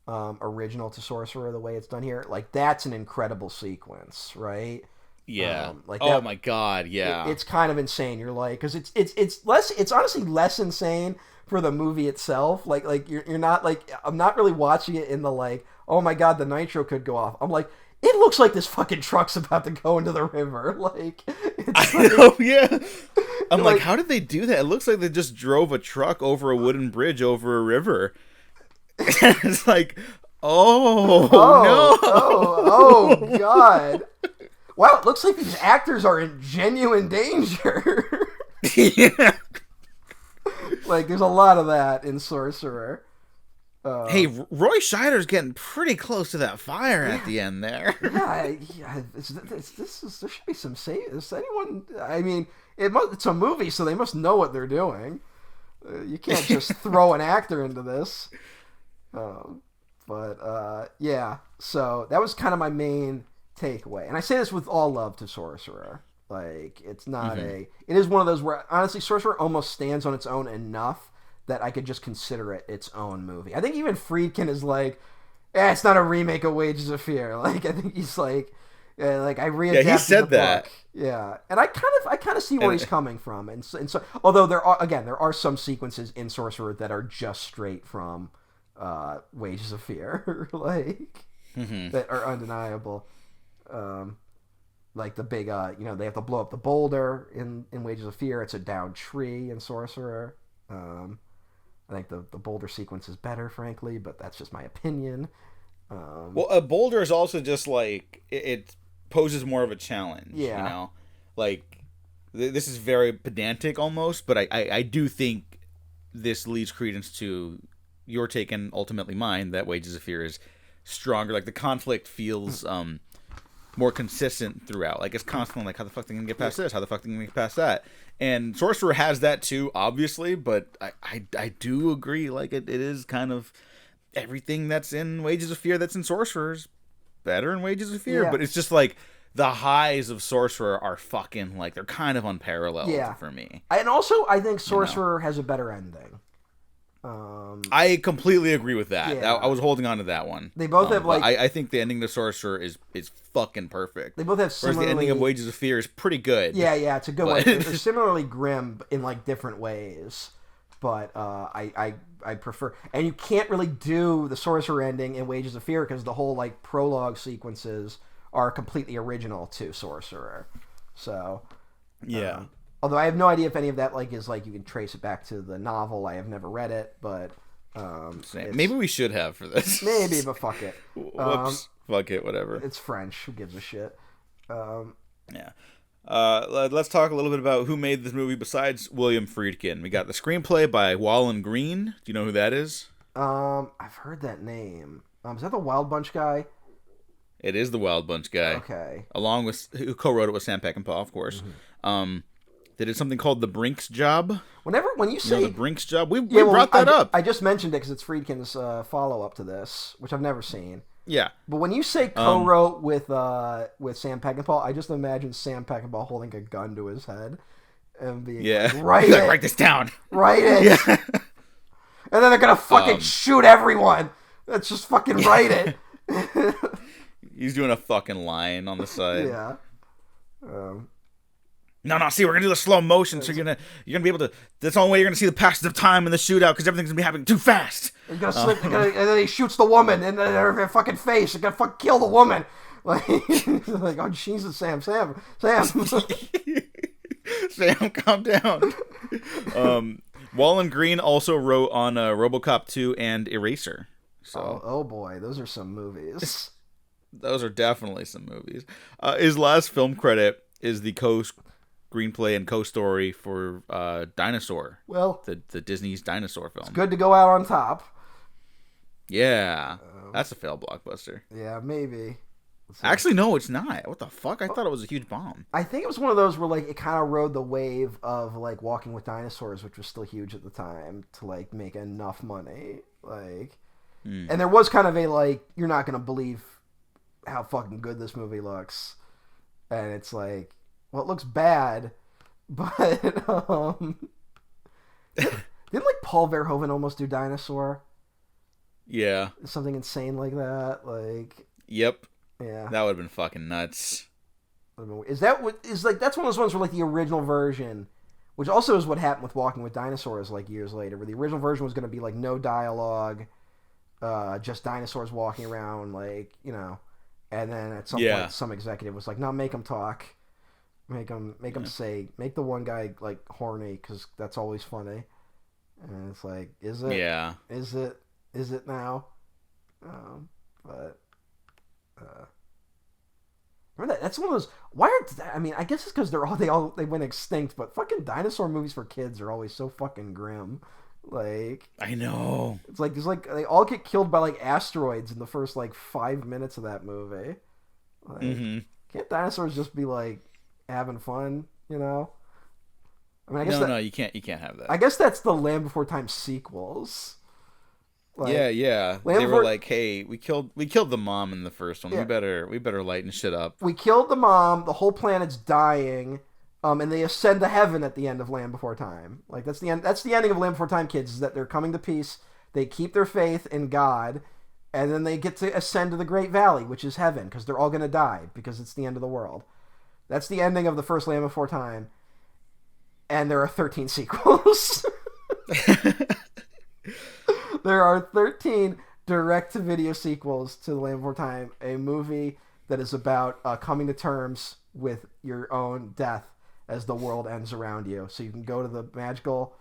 Speaker 2: original to Sorcerer the way it's done here. Like that's an incredible sequence, right?
Speaker 1: Yeah.
Speaker 2: Like
Speaker 1: oh
Speaker 2: that,
Speaker 1: my god, yeah.
Speaker 2: It's kind of insane. You're like, because it's honestly less insane for the movie itself. Like you're not like, I'm not really watching it in the like, oh my god, the nitro could go off. I'm like, it looks like this fucking truck's about to go into the river. Like,
Speaker 1: I know, yeah. I'm like, how did they do that? It looks like they just drove a truck over a wooden bridge over a river. It's like, no.
Speaker 2: Oh god. Wow, it looks like these actors are in genuine danger.
Speaker 1: Yeah.
Speaker 2: Like, there's a lot of that in Sorcerer.
Speaker 1: Hey, Roy Scheider's getting pretty close to that fire at the end there.
Speaker 2: Yeah. There should be some save. Is anyone? I mean, it's a movie, so they must know what they're doing. You can't just throw an actor into this. Yeah. So that was kind of my main takeaway, and I say this with all love to Sorcerer. Like, it's not it is one of those where honestly Sorcerer almost stands on its own enough that I could just consider it its own movie. I think even Friedkin is like, it's not a remake of Wages of Fear. Like, I think he's like I readapted
Speaker 1: he said
Speaker 2: the
Speaker 1: that.
Speaker 2: book. Yeah, and I kind of see where he's coming from, and so although there are some sequences in Sorcerer that are just straight from Wages of Fear, like that are undeniable. Like the big, they have to blow up the boulder in Wages of Fear. It's a downed tree in Sorcerer. I think the boulder sequence is better, frankly, but that's just my opinion.
Speaker 1: Well, a boulder is also just like, it poses more of a challenge.
Speaker 2: Yeah.
Speaker 1: You know? Like, this is very pedantic almost, but I do think this leads credence to your take and ultimately mine, that Wages of Fear is stronger. Like, the conflict feels more consistent throughout. Like, it's constantly like, how the fuck are they gonna get past this? How the fuck are they gonna get past that? And Sorcerer has that too, obviously, but I do agree, like, it is kind of everything that's in Wages of Fear that's in Sorcerer's better in Wages of Fear, but it's just like the highs of Sorcerer are fucking, like, they're kind of unparalleled for me.
Speaker 2: And also, I think Sorcerer has a better ending.
Speaker 1: I completely agree with that.
Speaker 2: Yeah.
Speaker 1: I was holding on to that one.
Speaker 2: They both have, like,
Speaker 1: I think the ending to Sorcerer is fucking perfect.
Speaker 2: They both have similarly...
Speaker 1: Whereas the ending of Wages of Fear is pretty good.
Speaker 2: Yeah, it's a good one. They're similarly grim in, like, different ways. But I prefer... And you can't really do the Sorcerer ending in Wages of Fear because the whole, like, prologue sequences are completely original to Sorcerer. So...
Speaker 1: Yeah.
Speaker 2: Although I have no idea if any of that, like, is, like, you can trace it back to the novel. I have never read it, but...
Speaker 1: maybe we should have for this.
Speaker 2: Maybe, but fuck it.
Speaker 1: Whoops. Fuck it, whatever.
Speaker 2: It's French. Who gives a shit?
Speaker 1: Yeah. Let's talk a little bit about who made this movie besides William Friedkin. We got the screenplay by Wallen Green. Do you know who that is?
Speaker 2: I've heard that name. Is that the Wild Bunch guy?
Speaker 1: It is the Wild Bunch guy.
Speaker 2: Okay.
Speaker 1: Along with, who co-wrote it with Sam Peckinpah, of course. They did something called The Brinks Job.
Speaker 2: When you say...
Speaker 1: The Brinks Job, we brought that up.
Speaker 2: I just mentioned it because it's Friedkin's follow-up to this, which I've never seen.
Speaker 1: Yeah.
Speaker 2: But when you say co-wrote with Sam Peckinpah, I just imagine Sam Peckinpah holding a gun to his head and being like,
Speaker 1: write this down.
Speaker 2: Write it. Yeah. And then they're going to fucking shoot everyone. Let's just fucking write it.
Speaker 1: He's doing a fucking line on the side.
Speaker 2: Yeah.
Speaker 1: No, see, we're gonna do the slow motion, so you're gonna be able to. That's the only way you're gonna see the passage of time in the shootout, because everything's gonna be happening too fast.
Speaker 2: And then he shoots the woman in her fucking face. He's gonna fucking kill the woman. Like, oh Jesus, Sam, Sam,
Speaker 1: calm down. Wallen Green also wrote on RoboCop 2 and Eraser. So,
Speaker 2: oh boy, those are some movies.
Speaker 1: Those are definitely some movies. His last film credit is the screenplay and co-story for Dinosaur.
Speaker 2: Well,
Speaker 1: the Disney's Dinosaur film.
Speaker 2: It's good to go out on top.
Speaker 1: Yeah, that's a failed blockbuster.
Speaker 2: Yeah, maybe.
Speaker 1: Actually, no, it's not. What the fuck? I thought it was a huge bomb.
Speaker 2: I think it was one of those where, like, it kind of rode the wave of, like, Walking with Dinosaurs, which was still huge at the time, to, like, make enough money. Like, and there was kind of a, like, you're not gonna believe how fucking good this movie looks. and it's like, well, it looks bad, but didn't like Paul Verhoeven almost do Dinosaur?
Speaker 1: Yeah.
Speaker 2: Something insane like that, like.
Speaker 1: Yep.
Speaker 2: Yeah.
Speaker 1: That would have been fucking nuts.
Speaker 2: Is that what is like? That's one of those ones where like the original version, which also is what happened with Walking with Dinosaurs like years later, where the original version was going to be like no dialogue, just dinosaurs walking around, like, you know, and then at some point some executive was like, no, make them talk, make them say, make the one guy like horny because that's always funny, and it's like, is it?
Speaker 1: Yeah.
Speaker 2: Is it now? But. Remember that? That's one of those. Why aren't? I mean, I guess it's because they went extinct. But fucking dinosaur movies for kids are always so fucking grim. Like,
Speaker 1: I know.
Speaker 2: It's like they all get killed by like asteroids in the first like 5 minutes of that movie. Like, can't dinosaurs just be like having fun? You know. I mean, I guess
Speaker 1: no, you can't have that.
Speaker 2: I guess that's the Land Before Time sequels.
Speaker 1: Like, yeah. They were like, "Hey, we killed the mom in the first one. Yeah. We better lighten shit up.
Speaker 2: We killed the mom. The whole planet's dying, and they ascend to heaven at the end of Land Before Time. Like that's the end. That's the ending of Land Before Time, kids. Is that they're coming to peace. They keep their faith in God, and then they get to ascend to the Great Valley, which is heaven, because they're all gonna die because it's the end of the world. That's the ending of the first Land Before Time, and there are 13 sequels." There are 13 direct-to-video sequels to The Land Before Time, a movie that is about coming to terms with your own death as the world ends around you. So you can go to the magical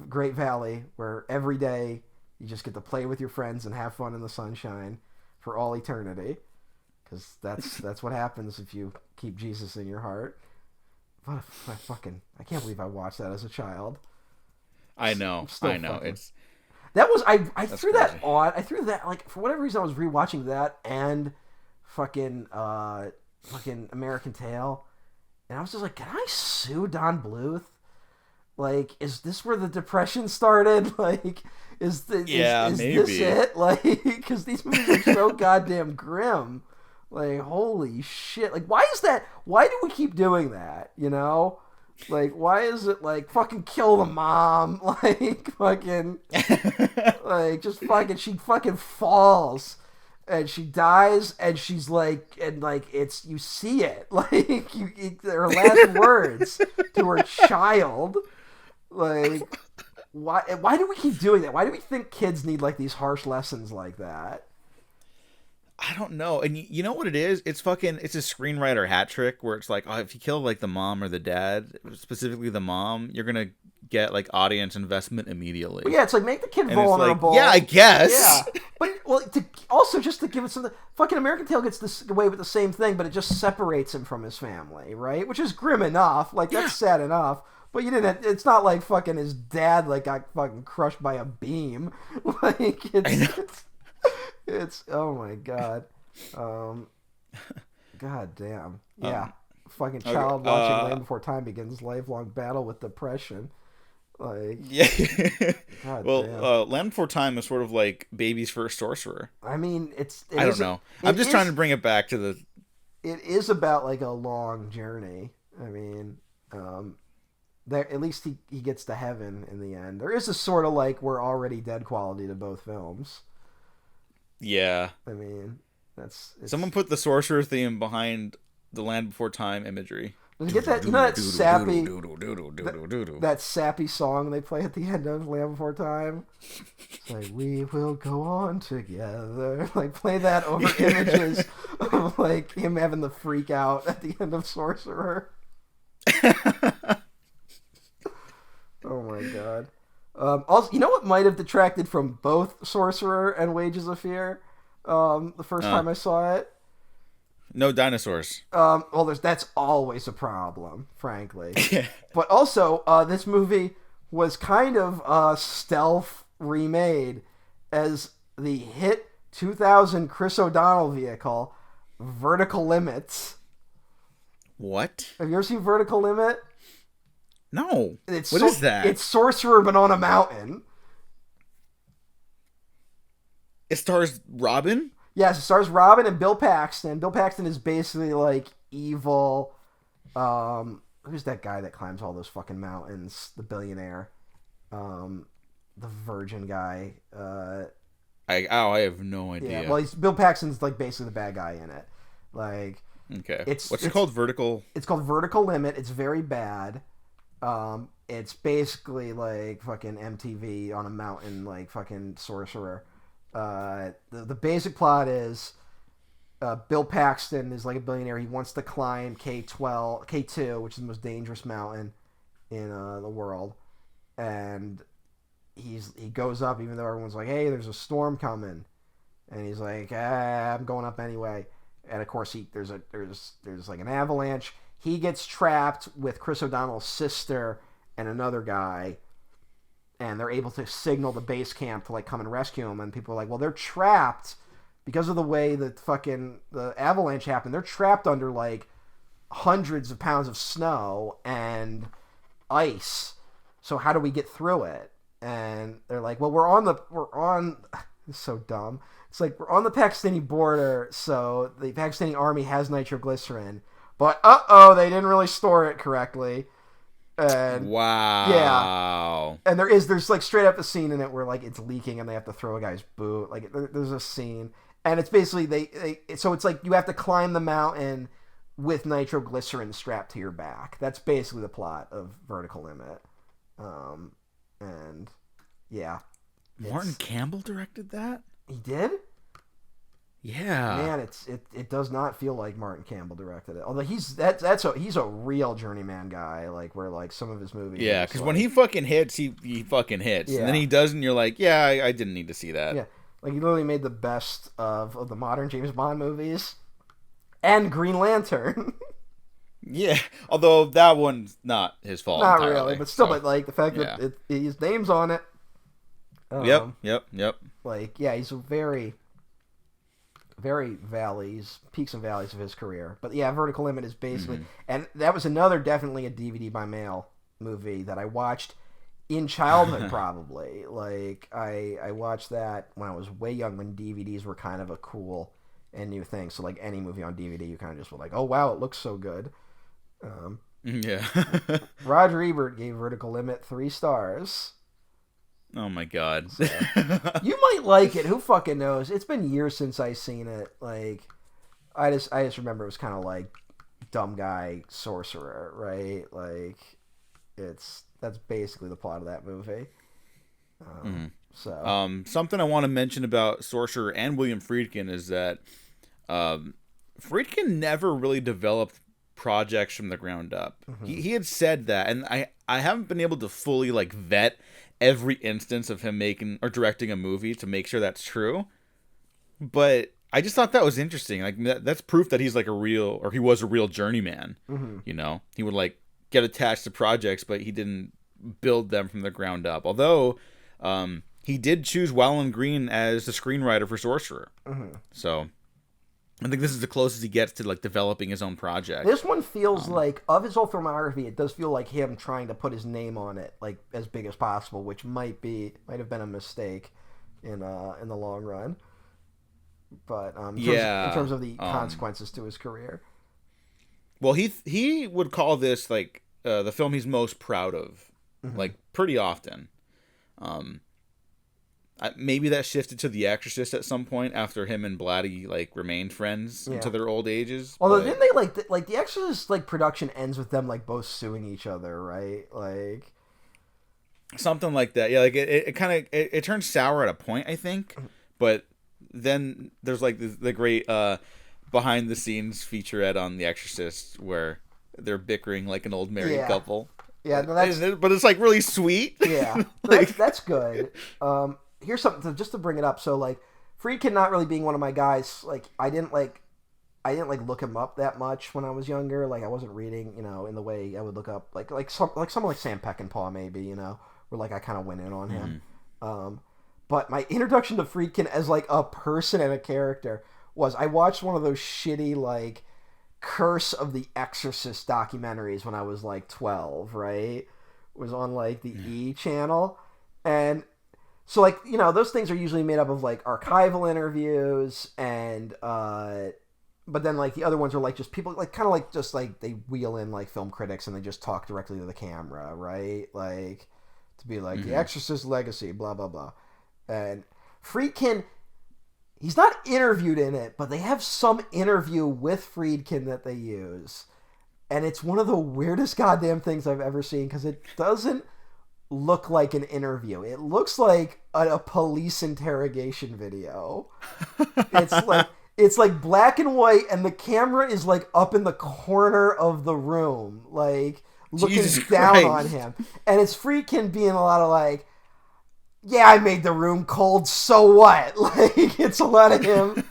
Speaker 2: Great Valley where every day you just get to play with your friends and have fun in the sunshine for all eternity. Because that's what happens if you keep Jesus in your heart. I can't believe I watched that as a child.
Speaker 1: I know. It's...
Speaker 2: That was I threw crazy. That on. I threw that like for whatever reason I was rewatching that and fucking American Tail, and I was just like, can I sue Don Bluth? Like, is this where the Depression started? Like, is this it? Like, because these movies are so goddamn grim. Like, holy shit! Like, why is that? Why do we keep doing that? You know? Like, why is it like fucking kill the mom? Like, fucking, like, just fucking, she fucking falls and she dies and she's like, and like, it's, you see it, like, her last words to her child. Like, why do we keep doing that? Why do we think kids need like these harsh lessons like that?
Speaker 1: I don't know. And you know what it is? It's a screenwriter hat trick where it's like, oh, if you kill like the mom or the dad, specifically the mom, you're going to get like audience investment immediately.
Speaker 2: Well, yeah, it's like make the kid vulnerable.
Speaker 1: Like, yeah, I guess.
Speaker 2: Yeah. But well, also just to give it something, fucking American Tail gets away with the same thing, but it just separates him from his family, right? Which is grim enough. Like, that's sad enough. But it's not like fucking his dad like got fucking crushed by a beam. Like, it's oh my god, god damn, yeah, fucking child watching Land Before Time begins lifelong battle with depression, like
Speaker 1: yeah.
Speaker 2: God
Speaker 1: well,
Speaker 2: damn.
Speaker 1: Land Before Time is sort of like baby's first Sorcerer.
Speaker 2: I mean,
Speaker 1: I don't know. I'm just trying to bring it back to the.
Speaker 2: It is about like a long journey. I mean, there at least he gets to heaven in the end. There is a sort of like we're already dead quality to both films.
Speaker 1: Yeah.
Speaker 2: I mean,
Speaker 1: someone put the Sorcerer theme behind the Land Before Time imagery.
Speaker 2: Did you get that? You know that sappy, that sappy song they play at the end of Land Before Time? It's like, we will go on together. Like, play that over images of like him having the freak out at the end of Sorcerer. Oh my god. Also, you know what might have detracted from both Sorcerer and Wages of Fear? The first time I saw it.
Speaker 1: No dinosaurs.
Speaker 2: Well, that's always a problem, frankly. But also, this movie was kind of stealth remade as the hit 2000 Chris O'Donnell vehicle, Vertical Limits.
Speaker 1: What?
Speaker 2: Have you ever seen Vertical Limit?
Speaker 1: No. What is that?
Speaker 2: It's Sorcerer, but on a mountain.
Speaker 1: It stars Robin?
Speaker 2: Yes, it stars Robin and Bill Paxton. Bill Paxton is basically like evil. Who's that guy that climbs all those fucking mountains? The billionaire, the virgin guy.
Speaker 1: I have no idea.
Speaker 2: Yeah, well, Bill Paxton's like basically the bad guy in it. Like,
Speaker 1: okay, what's it called? Vertical.
Speaker 2: It's called Vertical Limit. It's very bad. It's basically like fucking MTV on a mountain, like fucking Sorcerer. The basic plot is Bill Paxton is like a billionaire. He wants to climb K2, which is the most dangerous mountain in the world, and he goes up even though everyone's like, "Hey, there's a storm coming," and he's like, "I'm going up anyway." And of course, there's like an avalanche. He gets trapped with Chris O'Donnell's sister and another guy, and they're able to signal the base camp to like come and rescue him. And people are like, "Well, they're trapped because of the way that the avalanche happened. They're trapped under like hundreds of pounds of snow and ice. So how do we get through it?" And they're like, "Well, we're on." It's so dumb. It's like we're on the Pakistani border, so the Pakistani army has nitroglycerin, but they didn't really store it correctly. And
Speaker 1: wow.
Speaker 2: Yeah. And there's like straight up a scene in it where like it's leaking and they have to throw a guy's boot. Like there's a scene, and it's basically so it's like you have to climb the mountain with nitroglycerin strapped to your back. That's basically the plot of Vertical Limit. And yeah.
Speaker 1: Martin Campbell directed that?
Speaker 2: He did?
Speaker 1: Yeah.
Speaker 2: Man, it does not feel like Martin Campbell directed it. Although he's a real journeyman guy, like where like some of his movies.
Speaker 1: Yeah, because when he fucking hits, he fucking hits. Yeah. And then he doesn't, you're like, yeah, I didn't need to see that.
Speaker 2: Yeah. Like he literally made the best of the modern James Bond movies. And Green Lantern.
Speaker 1: Yeah, although that one's not his fault.
Speaker 2: Not
Speaker 1: entirely,
Speaker 2: really, but still, but like the fact that his name's on it.
Speaker 1: Yep.
Speaker 2: Like, yeah, he's a very, very peaks and valleys of his career. But yeah, Vertical Limit is basically, and that was definitely a DVD by mail movie that I watched in childhood probably. Like, I watched that when I was way young, when DVDs were kind of a cool and new thing. So like any movie on DVD, you kind of just were like, oh wow, it looks so good.
Speaker 1: Yeah.
Speaker 2: Roger Ebert gave Vertical Limit 3 stars.
Speaker 1: Oh my god.
Speaker 2: So, you might like it. Who fucking knows? It's been years since I seen it. Like, I just remember it was kind of like dumb guy sorcerer, right? Like, that's basically the plot of that movie. So
Speaker 1: something I want to mention about Sorcerer and William Friedkin is that Friedkin never really developed projects from the ground up. He had said that, and I haven't been able to fully like vet every instance of him making or directing a movie to make sure that's true. But I just thought that was interesting. Like that's proof that he's like he was a real journeyman. You know, he would like get attached to projects, but he didn't build them from the ground up. Although he did choose Wallen Green as the screenwriter for Sorcerer. So I think this is the closest he gets to like developing his own project.
Speaker 2: This one feels like, of his whole filmography, it does feel like him trying to put his name on it, like as big as possible, which might have been a mistake in the long run. But in terms of the consequences to his career.
Speaker 1: Well, he would call this like the film he's most proud of, like pretty often. Maybe that shifted to The Exorcist at some point after him and Blatty like remained friends into their old ages.
Speaker 2: Although didn't they like The Exorcist like production ends with them like both suing each other, right? Like
Speaker 1: something like that. Yeah, like it kind of turns sour at a point, I think. But then there's like the great behind the scenes featurette on The Exorcist where they're bickering like an old married couple.
Speaker 2: Yeah, no,
Speaker 1: but it's like really sweet.
Speaker 2: Yeah, that's good. Here's something just to bring it up. So like Friedkin not really being one of my guys, like I didn't look him up that much when I was younger. Like I wasn't reading, in the way I would look up like someone like Sam Peckinpah maybe, where like I kind of went in on him. But my introduction to Friedkin as like a person and a character was I watched one of those shitty like Curse of the Exorcist documentaries when I was like 12, right? It was on like the E channel. And so like, those things are usually made up of like archival interviews and but then like the other ones are like just people like kind of like just like they wheel in like film critics and they just talk directly to the camera, right? Like to be like The Exorcist legacy, blah blah blah. And Friedkin, he's not interviewed in it, but they have some interview with Friedkin that they use. And it's one of the weirdest goddamn things I've ever seen because it doesn't look like an interview. It looks like a police interrogation video. It's like black and white, and the camera is like up in the corner of the room, like looking
Speaker 1: Jesus
Speaker 2: down
Speaker 1: Christ.
Speaker 2: on him. And it's Friedkin being a lot of like, yeah, I made the room cold, so what? Like, it's a lot of him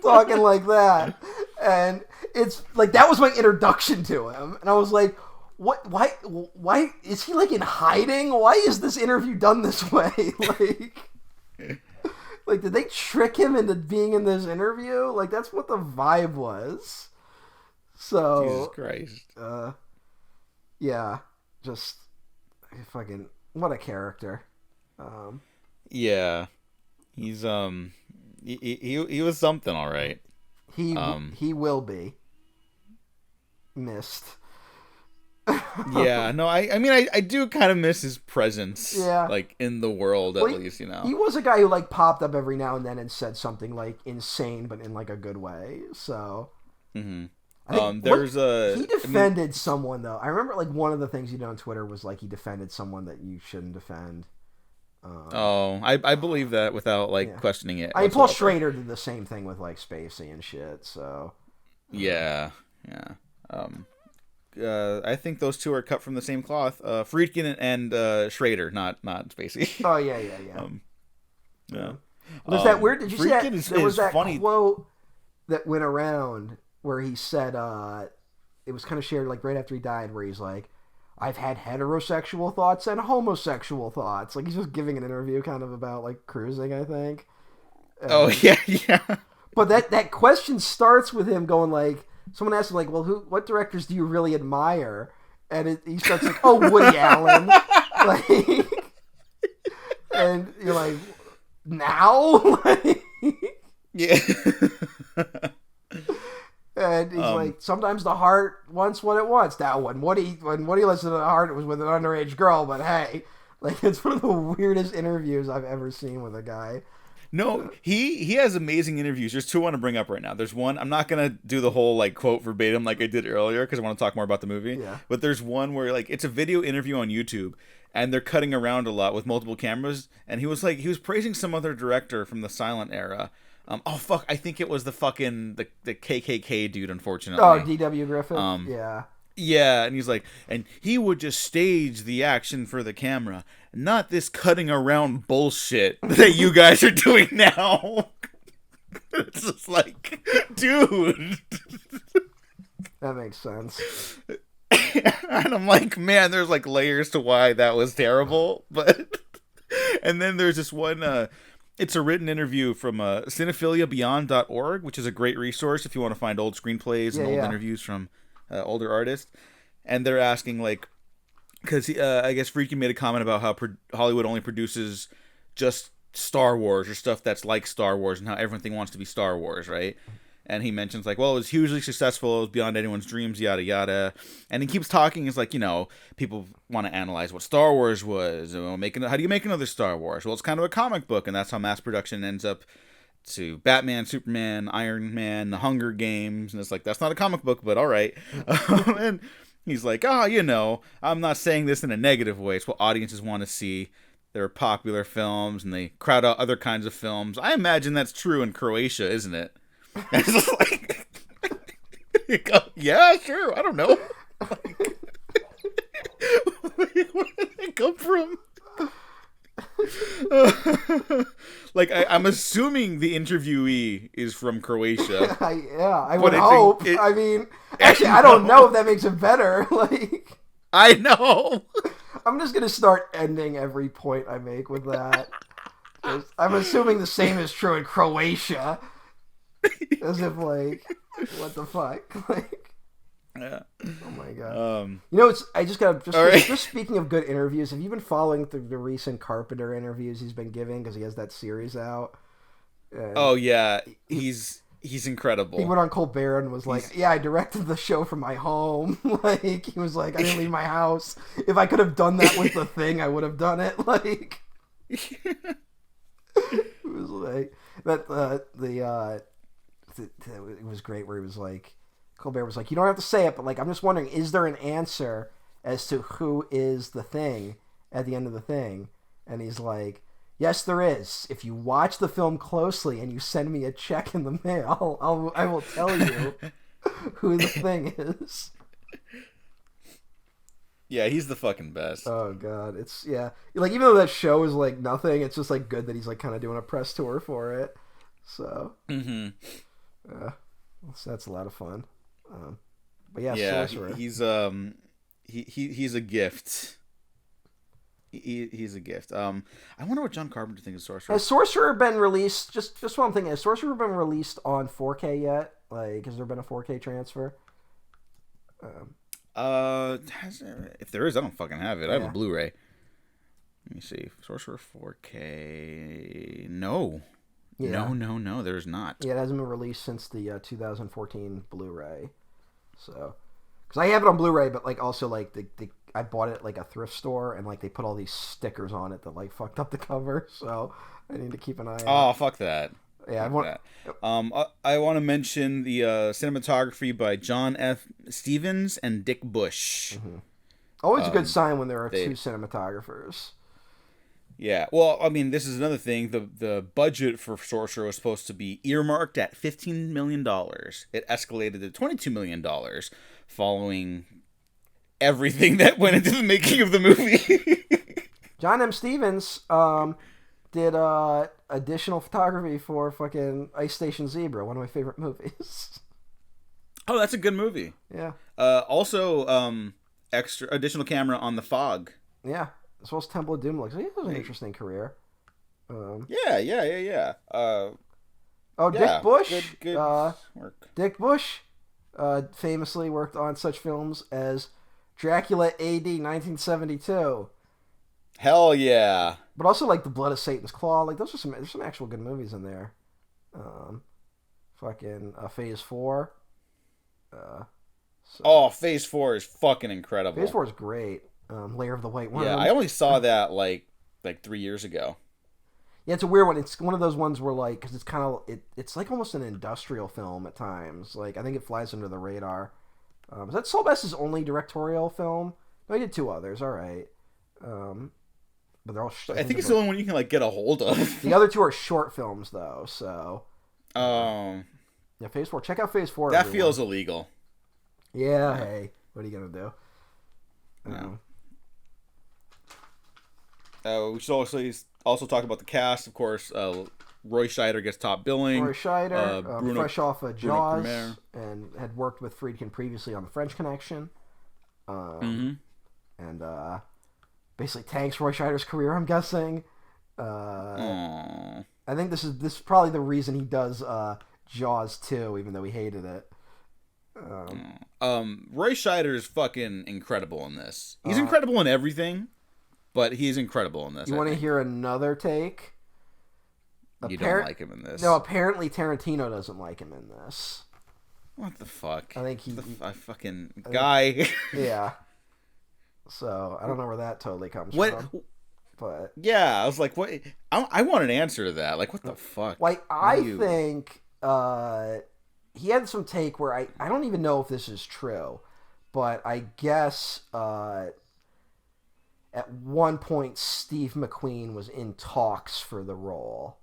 Speaker 2: talking like that. And it's like, that was my introduction to him. And I was like, what, why is he like in hiding? Why is this interview done this way? Like, did they trick him into being in this interview? Like, that's what the vibe was. So,
Speaker 1: Jesus Christ.
Speaker 2: Yeah, just fucking, what a character.
Speaker 1: Yeah, he's he was something, all right.
Speaker 2: He will be missed.
Speaker 1: Yeah, no, I mean I do kind of miss his presence, like in the world at least, you know.
Speaker 2: He was a guy who like popped up every now and then and said something like insane, but in like a good way. So,
Speaker 1: he
Speaker 2: defended someone though. I remember like one of the things he did on Twitter was like he defended someone that you shouldn't defend.
Speaker 1: I believe that without like questioning it.
Speaker 2: I mean, Paul Schrader did the same thing with like Spacey and shit. So,
Speaker 1: yeah. I think those two are cut from the same cloth. Friedkin and Schrader, not Spacey.
Speaker 2: Oh yeah.
Speaker 1: Yeah.
Speaker 2: There's that weird. Did you see that?
Speaker 1: Friedkin
Speaker 2: There was that
Speaker 1: funny
Speaker 2: quote that went around where he said, it was kind of shared like right after he died, where he's like, "I've had heterosexual thoughts and homosexual thoughts." Like he's just giving an interview kind of about like cruising, I think.
Speaker 1: Yeah.
Speaker 2: But that question starts with him going like, someone asks him like, "Well, what directors do you really admire?" And he starts like, "Oh, Woody Allen." Like, and you're like, now?
Speaker 1: Yeah.
Speaker 2: And he's like, sometimes the heart wants what it wants. Now, when Woody listened to the heart, it was with an underage girl. But hey, like it's one of the weirdest interviews I've ever seen with a guy.
Speaker 1: No, he has amazing interviews. There's two I want to bring up right now. There's one, I'm not going to do the whole like quote verbatim like I did earlier because I want to talk more about the movie.
Speaker 2: Yeah. But
Speaker 1: there's one where like it's a video interview on YouTube and they're cutting around a lot with multiple cameras. And he was praising some other director from the silent era. I think it was the KKK dude, unfortunately.
Speaker 2: Oh, D.W. Griffith? Yeah.
Speaker 1: Yeah, and he's like, and he would just stage the action for the camera, not this cutting around bullshit that you guys are doing now. It's just like, dude.
Speaker 2: That makes sense.
Speaker 1: And I'm like, man, there's like layers to why that was terrible. But, and then there's this one, it's a written interview from cinephiliabeyond.org, which is a great resource if you want to find old screenplays and old interviews from older artists. And they're asking, like, because I guess Friedkin made a comment about how Hollywood only produces just Star Wars or stuff that's like Star Wars and how everything wants to be Star Wars, right? And he mentions, like, well, it was hugely successful, it was beyond anyone's dreams, yada, yada. And he keeps talking, it's like, you know, people want to analyze what Star Wars was. How do you make another Star Wars? Well, it's kind of a comic book, and that's how mass production ends up to Batman, Superman, Iron Man, The Hunger Games. And it's like, that's not a comic book, but all right. And he's like, you know, I'm not saying this in a negative way. It's what audiences want to see. There are popular films, and they crowd out other kinds of films. I imagine that's true in Croatia, isn't it? And it's just like, you go, yeah, sure, I don't know. Like, where did they come from? Like, I'm assuming the interviewee is from Croatia.
Speaker 2: I would hope. I mean, actually, I don't know if that makes it better. Like,
Speaker 1: I know.
Speaker 2: I'm just gonna start ending every point I make with that. I'm assuming the same is true in Croatia. As if, like, what the fuck? Like,
Speaker 1: yeah.
Speaker 2: Oh my god. You know, just speaking of good interviews, have you been following through the recent Carpenter interviews he's been giving? Because he has that series out.
Speaker 1: Oh yeah, he's He's incredible.
Speaker 2: He went on Colbert and was like, "Yeah, I directed the show from my home." Like he was like, "I didn't leave my house. If I could have done that with The Thing, I would have done it." Like it was like that. It was great where he was like, Colbert was like, "You don't have to say it, but like, I'm just wondering, is there an answer as to who is the Thing at the end of The Thing?" And he's like, "Yes, there is. If you watch the film closely and you send me a check in the mail, I will tell you who the Thing is."
Speaker 1: Yeah, he's the fucking best.
Speaker 2: Oh god, it's like even though that show is like nothing, it's just like good that he's like kind of doing a press tour for it. So, that's a lot of fun. But yeah, Sorcerer.
Speaker 1: He's he's a gift. He's a gift. I wonder what John Carpenter thinks of Sorcerer.
Speaker 2: Has Sorcerer been released? Just what I'm thinking. Has Sorcerer been released on 4K yet? Like, has there been a 4K transfer?
Speaker 1: If there is, I don't fucking have it. I have a Blu-ray. Let me see. Sorcerer 4K. No.
Speaker 2: Yeah.
Speaker 1: No. There's not.
Speaker 2: Yeah, it hasn't been released since the 2014 Blu-ray. So, because I have it on Blu-ray, but like also like I bought it at like a thrift store, and like they put all these stickers on it that like fucked up the cover. So I need to keep an eye out.
Speaker 1: Oh, fuck that.
Speaker 2: Yeah,
Speaker 1: I want to mention the cinematography by John F. Stevens and Dick Bush.
Speaker 2: Mm-hmm. Always a good sign when there are two cinematographers.
Speaker 1: Yeah, well, I mean, this is another thing. The budget for Sorcerer was supposed to be earmarked at $15 million. It escalated to $22 million following everything that went into the making of the movie.
Speaker 2: John M. Stevens did additional photography for fucking Ice Station Zebra, one of my favorite movies.
Speaker 1: Oh, that's a good movie.
Speaker 2: Yeah.
Speaker 1: Also, extra additional camera on The Fog.
Speaker 2: Yeah. As well as Temple of Doom looks. He has an interesting career.
Speaker 1: Yeah.
Speaker 2: Dick Bush.
Speaker 1: Good work.
Speaker 2: Dick Bush famously worked on such films as Dracula AD 1972.
Speaker 1: Hell yeah.
Speaker 2: But also like The Blood of Satan's Claw. Like there's some actual good movies in there. Phase 4.
Speaker 1: Phase 4 is fucking incredible.
Speaker 2: Phase 4 is great. Lair of the White Worm.
Speaker 1: Yeah, I only saw that like 3 years ago.
Speaker 2: Yeah, it's a weird one. It's one of those ones where like, because it's kind of it's like almost an industrial film at times. Like I think it flies under the radar. Is that Solbest's only directorial film? No, he did 2 others. All right, but they're all.
Speaker 1: I think it's the only one you can like get a hold of.
Speaker 2: The other 2 are short films though. So. Yeah, Phase 4. Check out Phase 4.
Speaker 1: That feels illegal.
Speaker 2: Yeah. Hey, what are you gonna do?
Speaker 1: No. We should also talk about the cast, of course. Roy Scheider gets top billing.
Speaker 2: Roy Scheider, fresh off of Jaws,
Speaker 1: Premier.
Speaker 2: and had worked with Friedkin previously on The French Connection. And basically tanks Roy Scheider's career, I'm guessing. I think this is probably the reason he does Jaws 2, even though he hated it.
Speaker 1: Roy Scheider is fucking incredible in this. He's incredible in everything, but he's incredible in this.
Speaker 2: You want to hear another take?
Speaker 1: You don't like him in this.
Speaker 2: No, apparently Tarantino doesn't like him in this.
Speaker 1: What the fuck?
Speaker 2: I think
Speaker 1: guy.
Speaker 2: Yeah. So I don't know where that totally comes from. But
Speaker 1: yeah, I was like, what? I want an answer to that. Like, what the fuck?
Speaker 2: Like, I think he had some take where I don't even know if this is true, but I guess at one point Steve McQueen was in talks for the role.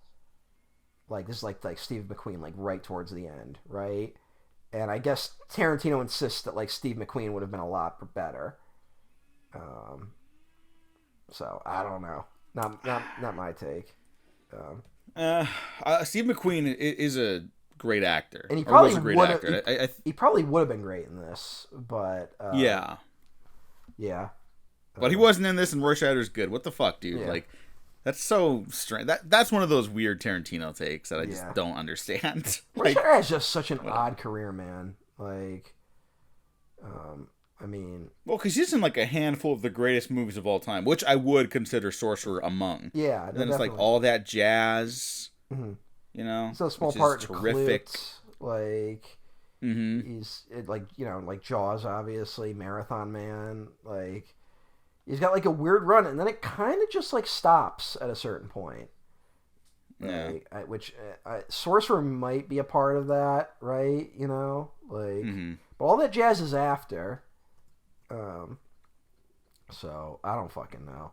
Speaker 2: Like this is like Steve McQueen like right towards the end, right? And I guess Tarantino insists that like Steve McQueen would have been a lot better. So I don't know. Not my take.
Speaker 1: Steve McQueen is a great actor,
Speaker 2: and he probably
Speaker 1: was a great actor.
Speaker 2: He probably would have been great in this, but
Speaker 1: yeah. But he wasn't in this, and Roy Scheider's good. What the fuck, dude? Yeah. Like, that's so strange. That's one of those weird Tarantino takes that I just don't understand.
Speaker 2: Roy Scheider has just such an odd career, man. Like, I mean...
Speaker 1: Well, because he's in, like, a handful of the greatest movies of all time, which I would consider Sorcerer among.
Speaker 2: Yeah,
Speaker 1: and then it's, like, all that jazz, you know?
Speaker 2: It's a small part
Speaker 1: terrific.
Speaker 2: Like,
Speaker 1: Mm-hmm.
Speaker 2: he's like, like Jaws, obviously, Marathon Man. Like, he's got like a weird run, and then it kind of just like stops at a certain point.
Speaker 1: Yeah.
Speaker 2: Sorcerer might be a part of that, right? Like,
Speaker 1: Mm-hmm.
Speaker 2: but all that jazz is after. So I don't fucking know.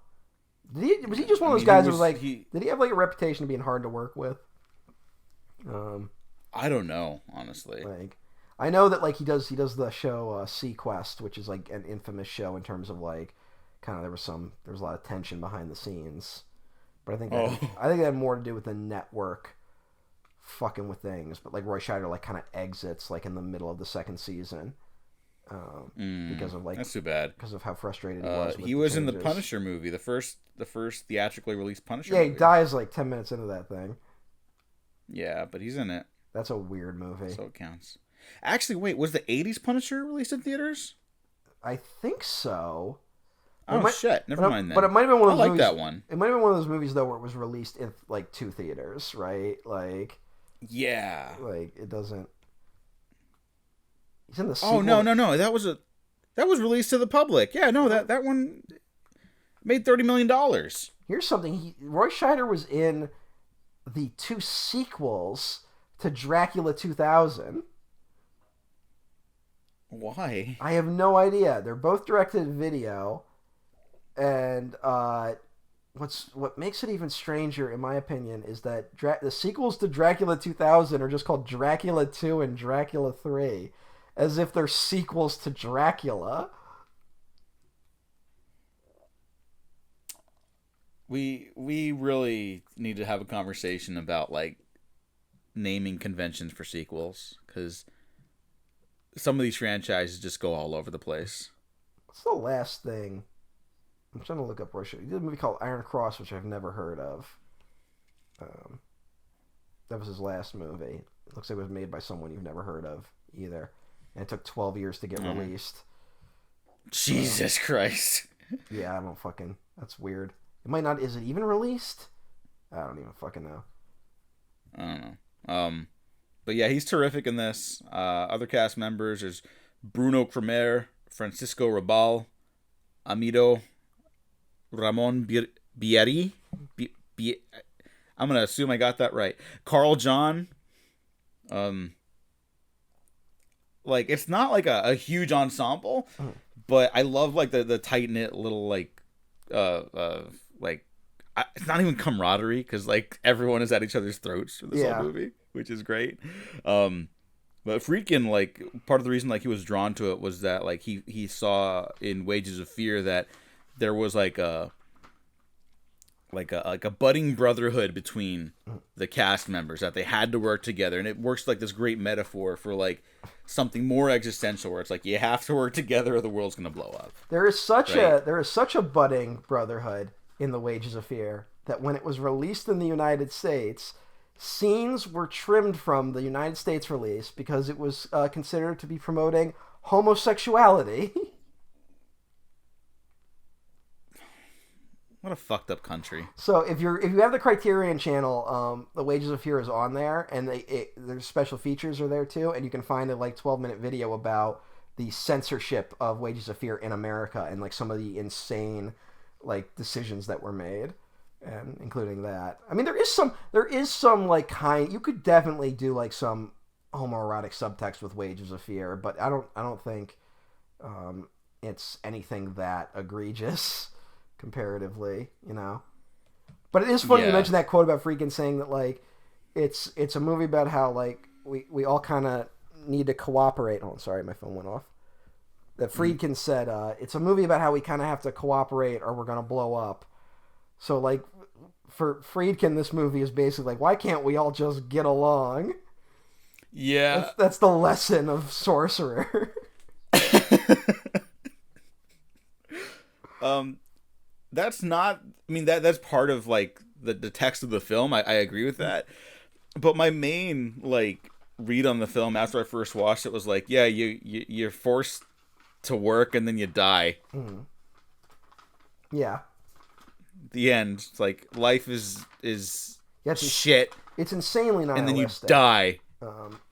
Speaker 2: Was he just one of those guys that was like? Did he have like a reputation of being hard to work with?
Speaker 1: I don't know, honestly.
Speaker 2: Like, I know that like he does the show Sequest, which is like an infamous show in terms of like, kind of there was a lot of tension behind the scenes, but I think that had more to do with the network fucking with things. But like Roy Scheider like kind of exits like in the middle of the second season. Because of like
Speaker 1: that's too bad.
Speaker 2: Because of how frustrated he was.
Speaker 1: He was in the Punisher movie, the first theatrically released Punisher.
Speaker 2: Yeah,
Speaker 1: movie.
Speaker 2: He dies like 10 minutes into that thing.
Speaker 1: Yeah, but he's in it.
Speaker 2: That's a weird movie.
Speaker 1: So it counts. Actually, wait, was the '80s Punisher released in theaters?
Speaker 2: I think so.
Speaker 1: Shit! Never mind then.
Speaker 2: But it might have been one of those movies.
Speaker 1: That one.
Speaker 2: It might have been one of those movies though where it was released in like 2 theaters, right? Like.
Speaker 1: Yeah.
Speaker 2: Like it doesn't. He's in the sequel.
Speaker 1: Oh no! That was released to the public. Yeah, no, that one made $30 million.
Speaker 2: Here's something. Roy Scheider was in the 2 sequels to Dracula 2000.
Speaker 1: Why?
Speaker 2: I have no idea. They're both directed video, and what makes it even stranger, in my opinion, is that the sequels to Dracula 2000 are just called Dracula 2 and Dracula 3. As if they're sequels to Dracula.
Speaker 1: We really need to have a conversation about like naming conventions for sequels, because some of these franchises just go all over the place.
Speaker 2: What's the last thing? I'm trying to look up Roy Scheider. He did a movie called Iron Cross, which I've never heard of. That was his last movie. It looks like it was made by someone you've never heard of either. And it took 12 years to get released.
Speaker 1: Jesus Christ.
Speaker 2: Yeah, I don't fucking... That's weird. It might not... Is it even released? I don't even fucking know.
Speaker 1: I don't know. But yeah, he's terrific in this. Other cast members, there's Bruno Cremer, Francisco Rabal, Amido, Ramon Bieri. I'm going to assume I got that right. Carl John. Like, it's not like a huge ensemble, but I love like the tight knit little like it's not even camaraderie, because like everyone is at each other's throats for this whole movie, which is great. But Friedkin, like, part of the reason like he was drawn to it was that like he saw in Wages of Fear that there was like a budding brotherhood between the cast members, that they had to work together, and it works like this great metaphor for like something more existential, where it's like you have to work together or the world's gonna blow up.
Speaker 2: There is such a budding brotherhood in The Wages of Fear that when it was released in the United States, scenes were trimmed from the United States release because it was considered to be promoting homosexuality.
Speaker 1: What a fucked up country.
Speaker 2: So if you have the Criterion channel, The Wages of Fear is on there, and there's special features are there too, and you can find a like 12-minute video about the censorship of Wages of Fear in America and like some of the insane like decisions that were made, and including that. I mean, there is some like you could definitely do like some homoerotic subtext with Wages of Fear, but I don't think it's anything that egregious comparatively, But it is funny you mentioned that quote about Friedkin saying that like it's a movie about how like we all kind of need to cooperate. Oh, sorry, my phone went off. That Friedkin said it's a movie about how we kind of have to cooperate or we're gonna blow up. So like for Friedkin, this movie is basically like, why can't we all just get along?
Speaker 1: Yeah,
Speaker 2: that's the lesson of Sorcerer.
Speaker 1: That's not. I mean, that's part of like the text of the film. I agree with that. But my main like read on the film after I first watched it was like, yeah, you're forced to work and then you die.
Speaker 2: Mm. Yeah.
Speaker 1: The end. It's like life is shit.
Speaker 2: It's insanely nihilistic.
Speaker 1: And then you die.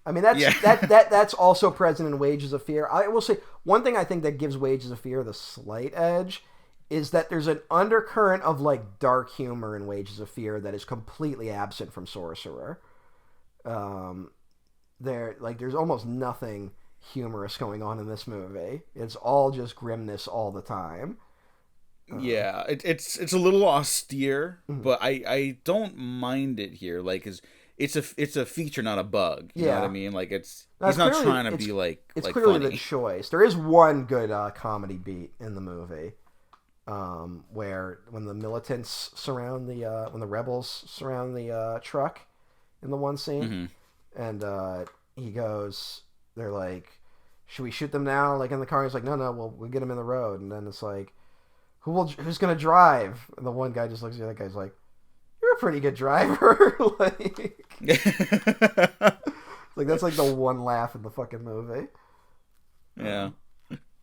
Speaker 2: I mean, that's also present in Wages of Fear. I will say one thing I think that gives Wages of Fear the slight edge is that there's an undercurrent of like dark humor in Wages of Fear that is completely absent from Sorcerer. There's almost nothing humorous going on in this movie. It's all just grimness all the time.
Speaker 1: Yeah, it's a little austere, but I don't mind it here. Like, it's a feature, not a bug. You know what I mean? Like, he's not trying to be like
Speaker 2: it's
Speaker 1: like
Speaker 2: clearly
Speaker 1: funny.
Speaker 2: the choice. There is one good comedy beat in the movie, where when the militants surround when the rebels surround the truck in the one scene, and he goes, they're like, "Should we shoot them now?" Like in the car, he's like, "No, we'll get them in the road," and then it's like, who's gonna drive? And the one guy just looks at the other guy's like, "You're a pretty good driver." like that's like the one laugh in the fucking movie.
Speaker 1: Yeah.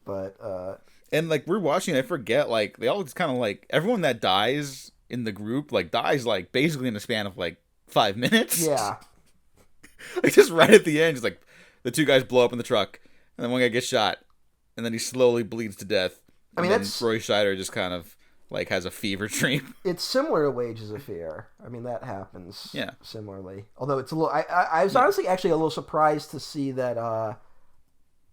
Speaker 2: But
Speaker 1: and like we're watching, I forget, like they all just kind of like everyone that dies in the group like dies like basically in the span of like 5 minutes.
Speaker 2: Yeah.
Speaker 1: Like just right at the end, it's like the two guys blow up in the truck, and then one guy gets shot, and then he slowly bleeds to death. I mean, that's Roy Scheider just kind of like has a fever dream.
Speaker 2: It's similar to Wages of Fear. I mean, that happens.
Speaker 1: Yeah.
Speaker 2: Similarly, although it's a little. I was honestly actually a little surprised to see that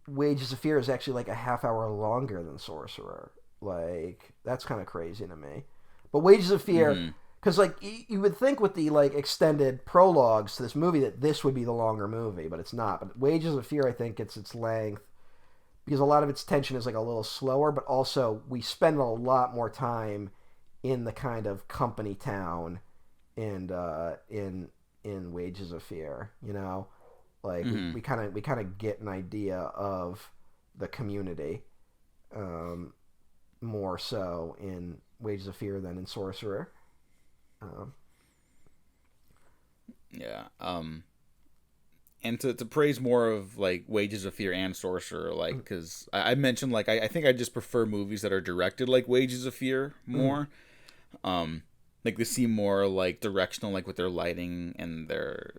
Speaker 2: Wages of Fear is actually like a half hour longer than Sorcerer. Like that's kind of crazy to me. But Wages of Fear, because like you would think with the like extended prologues to this movie that this would be the longer movie, but it's not. But Wages of Fear, I think it's its length. Because a lot of its tension is like a little slower, but also we spend a lot more time in the kind of company town and in Wages of Fear, you know, like we kind of get an idea of the community, more so in Wages of Fear than in Sorcerer.
Speaker 1: Yeah. And to praise more of like Wages of Fear and Sorcerer, like because I mentioned like I think I just prefer movies that are directed like Wages of Fear more. Like they seem more like directional, like with their lighting and their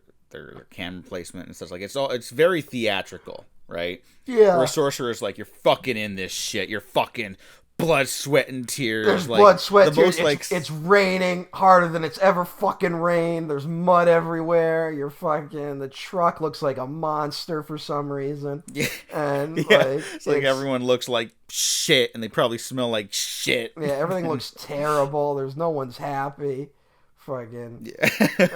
Speaker 1: camera placement and stuff. Like it's very theatrical, right?
Speaker 2: Yeah.
Speaker 1: Where Sorcerer is like you're fucking in this shit. You're fucking blood, sweat, and tears.
Speaker 2: There's
Speaker 1: like,
Speaker 2: blood, sweat, tears.
Speaker 1: Like,
Speaker 2: it's raining harder than it's ever fucking rained. There's mud everywhere. The truck looks like a monster for some reason.
Speaker 1: Yeah.
Speaker 2: And
Speaker 1: it's like everyone looks like shit and they probably smell like shit.
Speaker 2: Yeah, everything looks terrible. There's no one's happy. Fucking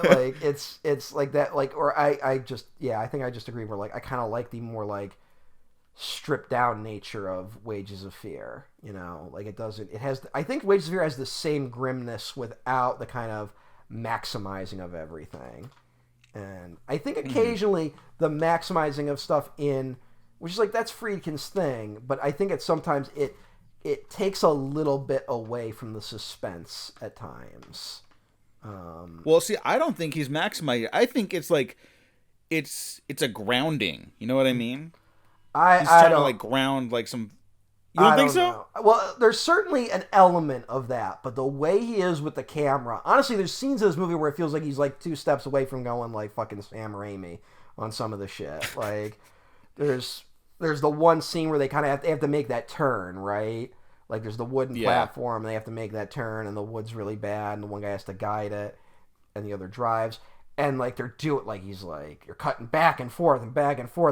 Speaker 2: like it's like that, like, or I think I just agree. Where like I kind of like the more like stripped down nature of Wages of Fear, you know, like I think Wages of Fear has the same grimness without the kind of maximizing of everything. And I think occasionally the maximizing of stuff which is like, that's Friedkin's thing, but I think sometimes it takes a little bit away from the suspense at times.
Speaker 1: Well, see, I don't think he's maximizing. I think it's like, it's a grounding. You know what I mean? He's trying to like ground like some. You don't think so?
Speaker 2: Know. Well, there's certainly an element of that, but the way he is with the camera, honestly, there's scenes in this movie where it feels like he's like 2 steps away from going like fucking Sam Raimi on some of the shit. Like, there's the one scene where they kind of have to make that turn, right? Like, there's the wooden platform, and they have to make that turn, and the wood's really bad, and the one guy has to guide it, and the other drives. And, like, they're doing, like, he's, like, you're cutting back and forth, and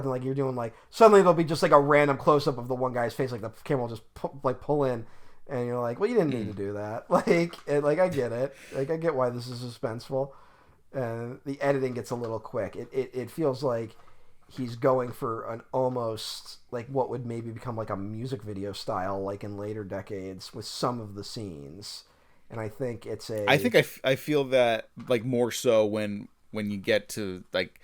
Speaker 2: like, you're doing, like, suddenly there'll be just, like, a random close-up of the one guy's face, like, the camera will just, pull in, and you're like, well, you didn't need to do that. Like, I get it. Like, I get why this is suspenseful. And the editing gets a little quick. It feels like he's going for an almost, like, what would maybe become, like, a music video style, like, in later decades with some of the scenes. And I think it's
Speaker 1: I feel that, like, more so when you get to like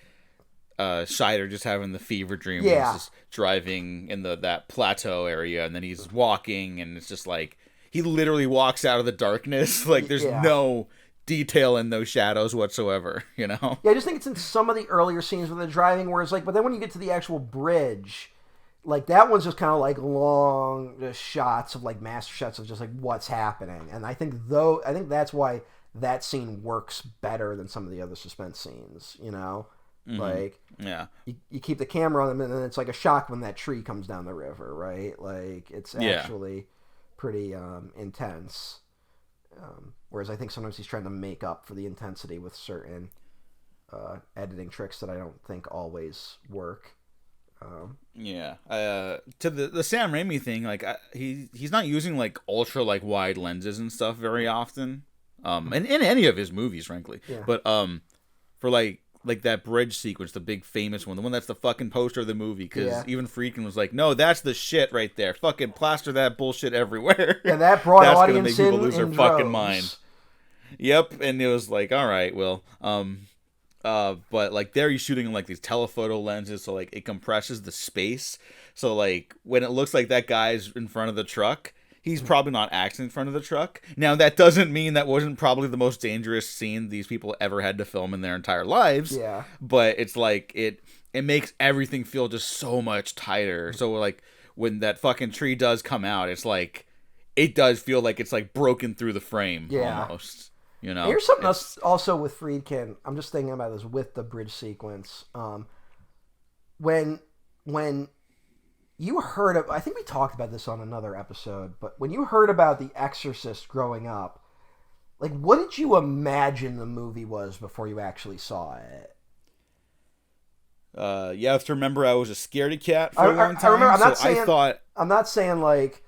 Speaker 1: Scheider just having the fever dream,
Speaker 2: yeah,
Speaker 1: he's just driving in that plateau area, and then he's walking, and it's just like he literally walks out of the darkness. Like there's no detail in those shadows whatsoever, you know?
Speaker 2: Yeah, I just think it's in some of the earlier scenes with the driving where it's like, but then when you get to the actual bridge, like that one's just kind of like long just shots of like master shots of just like what's happening. And I think that's why that scene works better than some of the other suspense scenes, you know? Like,
Speaker 1: yeah,
Speaker 2: you keep the camera on them, and then it's like a shock when that tree comes down the river, right? Like, it's actually pretty intense. Whereas I think sometimes he's trying to make up for the intensity with certain editing tricks that I don't think always work.
Speaker 1: To the Sam Raimi thing, like he's not using like ultra like wide lenses and stuff very often. In any of his movies, frankly.
Speaker 2: Yeah.
Speaker 1: But for like that bridge sequence, the big famous one, the one that's the fucking poster of the movie, because even Friedkin was like, no, that's the shit right there. Fucking plaster that bullshit everywhere.
Speaker 2: Yeah, that brought
Speaker 1: that's
Speaker 2: audience
Speaker 1: gonna make people lose their
Speaker 2: in
Speaker 1: fucking
Speaker 2: droves.
Speaker 1: mind. Yep, and it was like, all right, well, but like there you're shooting like these telephoto lenses, so like it compresses the space. So like when it looks like that guy's in front of the truck, he's probably not acting in front of the truck. Now that doesn't mean that wasn't probably the most dangerous scene these people ever had to film in their entire lives.
Speaker 2: Yeah.
Speaker 1: But it's like it makes everything feel just so much tighter. So like when that fucking tree does come out, it's like it does feel like it's like broken through the frame almost. You know,
Speaker 2: here's something else also with Friedkin. I'm just thinking about this with the bridge sequence. When you heard of, I think we talked about this on another episode, but when you heard about The Exorcist growing up, like, what did you imagine the movie was before you actually saw it?
Speaker 1: You have to remember I was a scaredy cat for a long time.
Speaker 2: I remember. I'm not saying like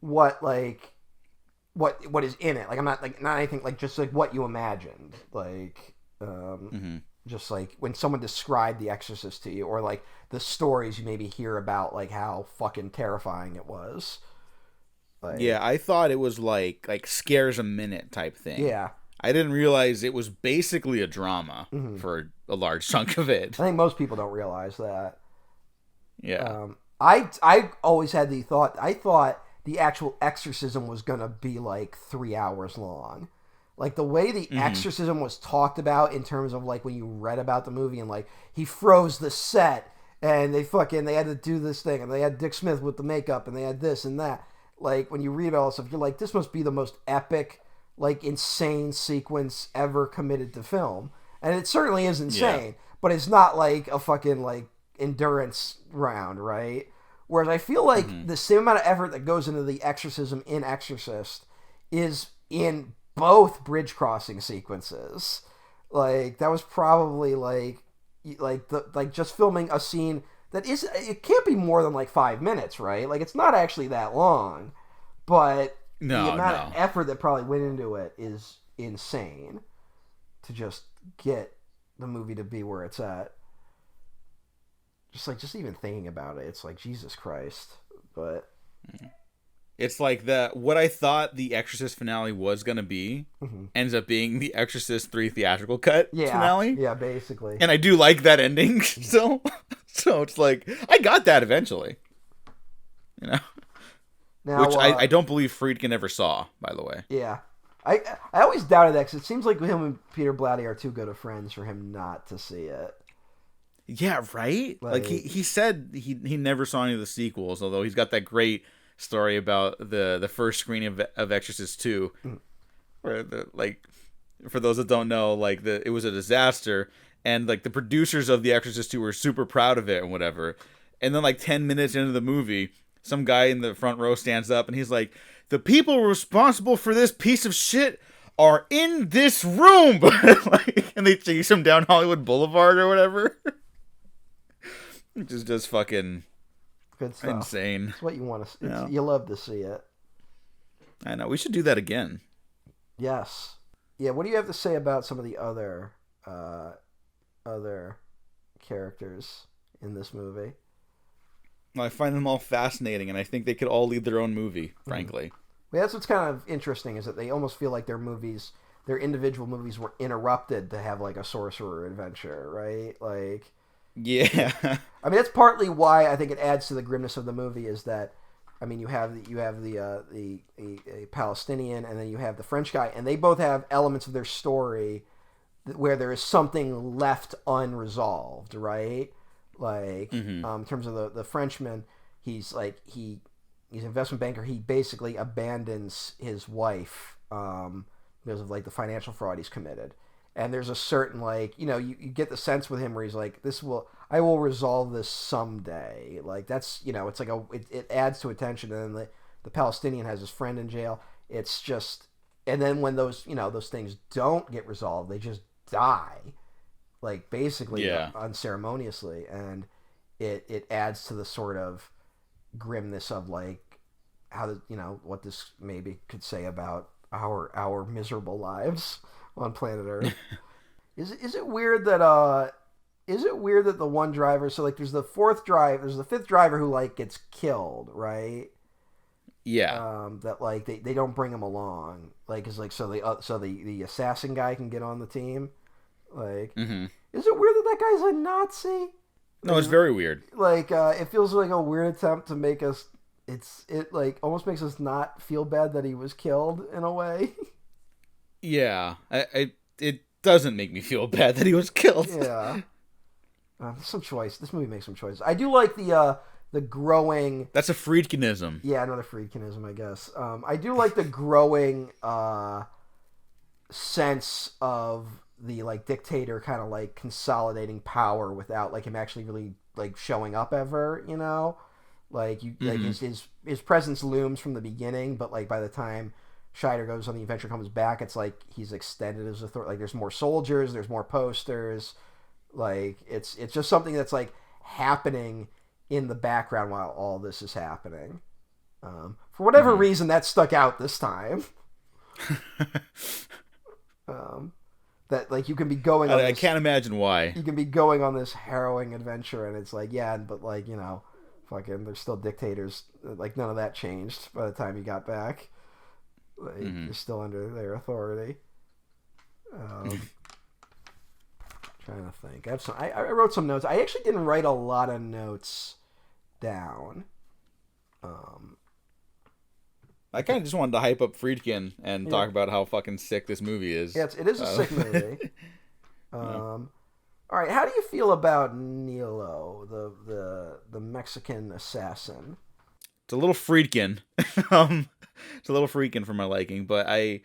Speaker 2: what is in it. Like, I'm not anything, like, just like what you imagined. Like, just like when someone described The Exorcist to you, or like the stories you maybe hear about, like how fucking terrifying it was. Like,
Speaker 1: yeah, I thought it was like scares a minute type thing.
Speaker 2: Yeah.
Speaker 1: I didn't realize it was basically a drama for a large chunk of it.
Speaker 2: I think most people don't realize that.
Speaker 1: Yeah.
Speaker 2: I always had the thought, I thought the actual exorcism was going to be like 3 hours long. Like the way the exorcism was talked about in terms of like when you read about the movie, and like he froze the set and they had to do this thing, and they had Dick Smith with the makeup, and they had this and that. Like when you read about all this stuff, you're like, this must be the most epic, like insane sequence ever committed to film. And it certainly is insane, but it's not like a fucking like endurance round, right? Whereas I feel like the same amount of effort that goes into the exorcism in Exorcist is in both bridge crossing sequences. Like that was probably like just filming a scene that it can't be more than like 5 minutes, right? Like it's not actually that long, but the amount of effort that probably went into it is insane to just get the movie to be where it's at. Just even thinking about it, it's like Jesus Christ. But
Speaker 1: it's like what I thought the Exorcist finale was gonna be ends up being the Exorcist 3 theatrical cut finale.
Speaker 2: Yeah, basically.
Speaker 1: And I do like that ending still. So it's like I got that eventually. You know?
Speaker 2: Now,
Speaker 1: which I don't believe Friedkin ever saw, by the way.
Speaker 2: Yeah. I always doubted that, because it seems like him and Peter Blatty are too good of friends for him not to see it.
Speaker 1: Yeah, right? Like he said he never saw any of the sequels, although he's got that great story about the first screening of Exorcist 2. Where for those that don't know, like it was a disaster, and like the producers of The Exorcist 2 were super proud of it and whatever. And then like 10 minutes into the movie, some guy in the front row stands up and he's like, "The people responsible for this piece of shit are in this room." And they chase him down Hollywood Boulevard or whatever. Which is just fucking
Speaker 2: good stuff.
Speaker 1: Insane.
Speaker 2: It's what you want to see. Yeah. You love to see it.
Speaker 1: I know. We should do that again.
Speaker 2: Yes. Yeah, what do you have to say about some of the other characters in this movie?
Speaker 1: Well, I find them all fascinating, and I think they could all lead their own movie, frankly.
Speaker 2: Well, that's what's kind of interesting, is that they almost feel like their individual movies were interrupted to have like a Sorcerer adventure, right? Like,
Speaker 1: yeah.
Speaker 2: I mean, that's partly why I think it adds to the grimness of the movie, is that, I mean, you have the Palestinian, and then you have the French guy, and they both have elements of their story where there is something left unresolved, right? Like, in terms of the Frenchman, he's an investment banker. He basically abandons his wife because of like the financial fraud he's committed, and there's a certain like you get the sense with him where he's like I will resolve this someday. Like that's it's like it adds to attention, and then the Palestinian has his friend in jail. It's just, and then when those those things don't get resolved, they just die, like basically unceremoniously, and it adds to the sort of grimness of like how what this maybe could say about our miserable lives on planet Earth. Is it weird that the one driver, so like there's the fifth driver who like gets killed, right?
Speaker 1: Yeah.
Speaker 2: That like they don't bring him along, like is like so the assassin guy can get on the team. Like, is it weird that guy's a Nazi?
Speaker 1: No, it's very weird.
Speaker 2: Like, it feels like a weird attempt to make us. It like almost makes us not feel bad that he was killed in a way.
Speaker 1: Yeah, it doesn't make me feel bad that he was killed.
Speaker 2: Yeah, some choice. This movie makes some choices. I do like the growing.
Speaker 1: That's a Friedkinism.
Speaker 2: Yeah, another Friedkinism, I guess. I do like the growing sense of the like dictator kind of like consolidating power without like him actually really like showing up ever, like like his presence looms from the beginning, but like by the time Scheider goes on the adventure, comes back, it's like he's extended his authority. Like there's more soldiers, there's more posters, like it's just something that's like happening in the background while all this is happening. For whatever reason, that stuck out this time. That like you can be going on
Speaker 1: I can't imagine why.
Speaker 2: You can be going on this harrowing adventure and it's like, yeah, but like, fucking there's still dictators. Like none of that changed by the time you got back. Like you're still under their authority. Trying to think. I wrote some notes. I actually didn't write a lot of notes down.
Speaker 1: I kind of just wanted to hype up Friedkin and talk about how fucking sick this movie is.
Speaker 2: Yeah, it is a sick movie. All right, how do you feel about Nilo, the Mexican assassin?
Speaker 1: It's a little Friedkin. It's a little Friedkin for my liking, but I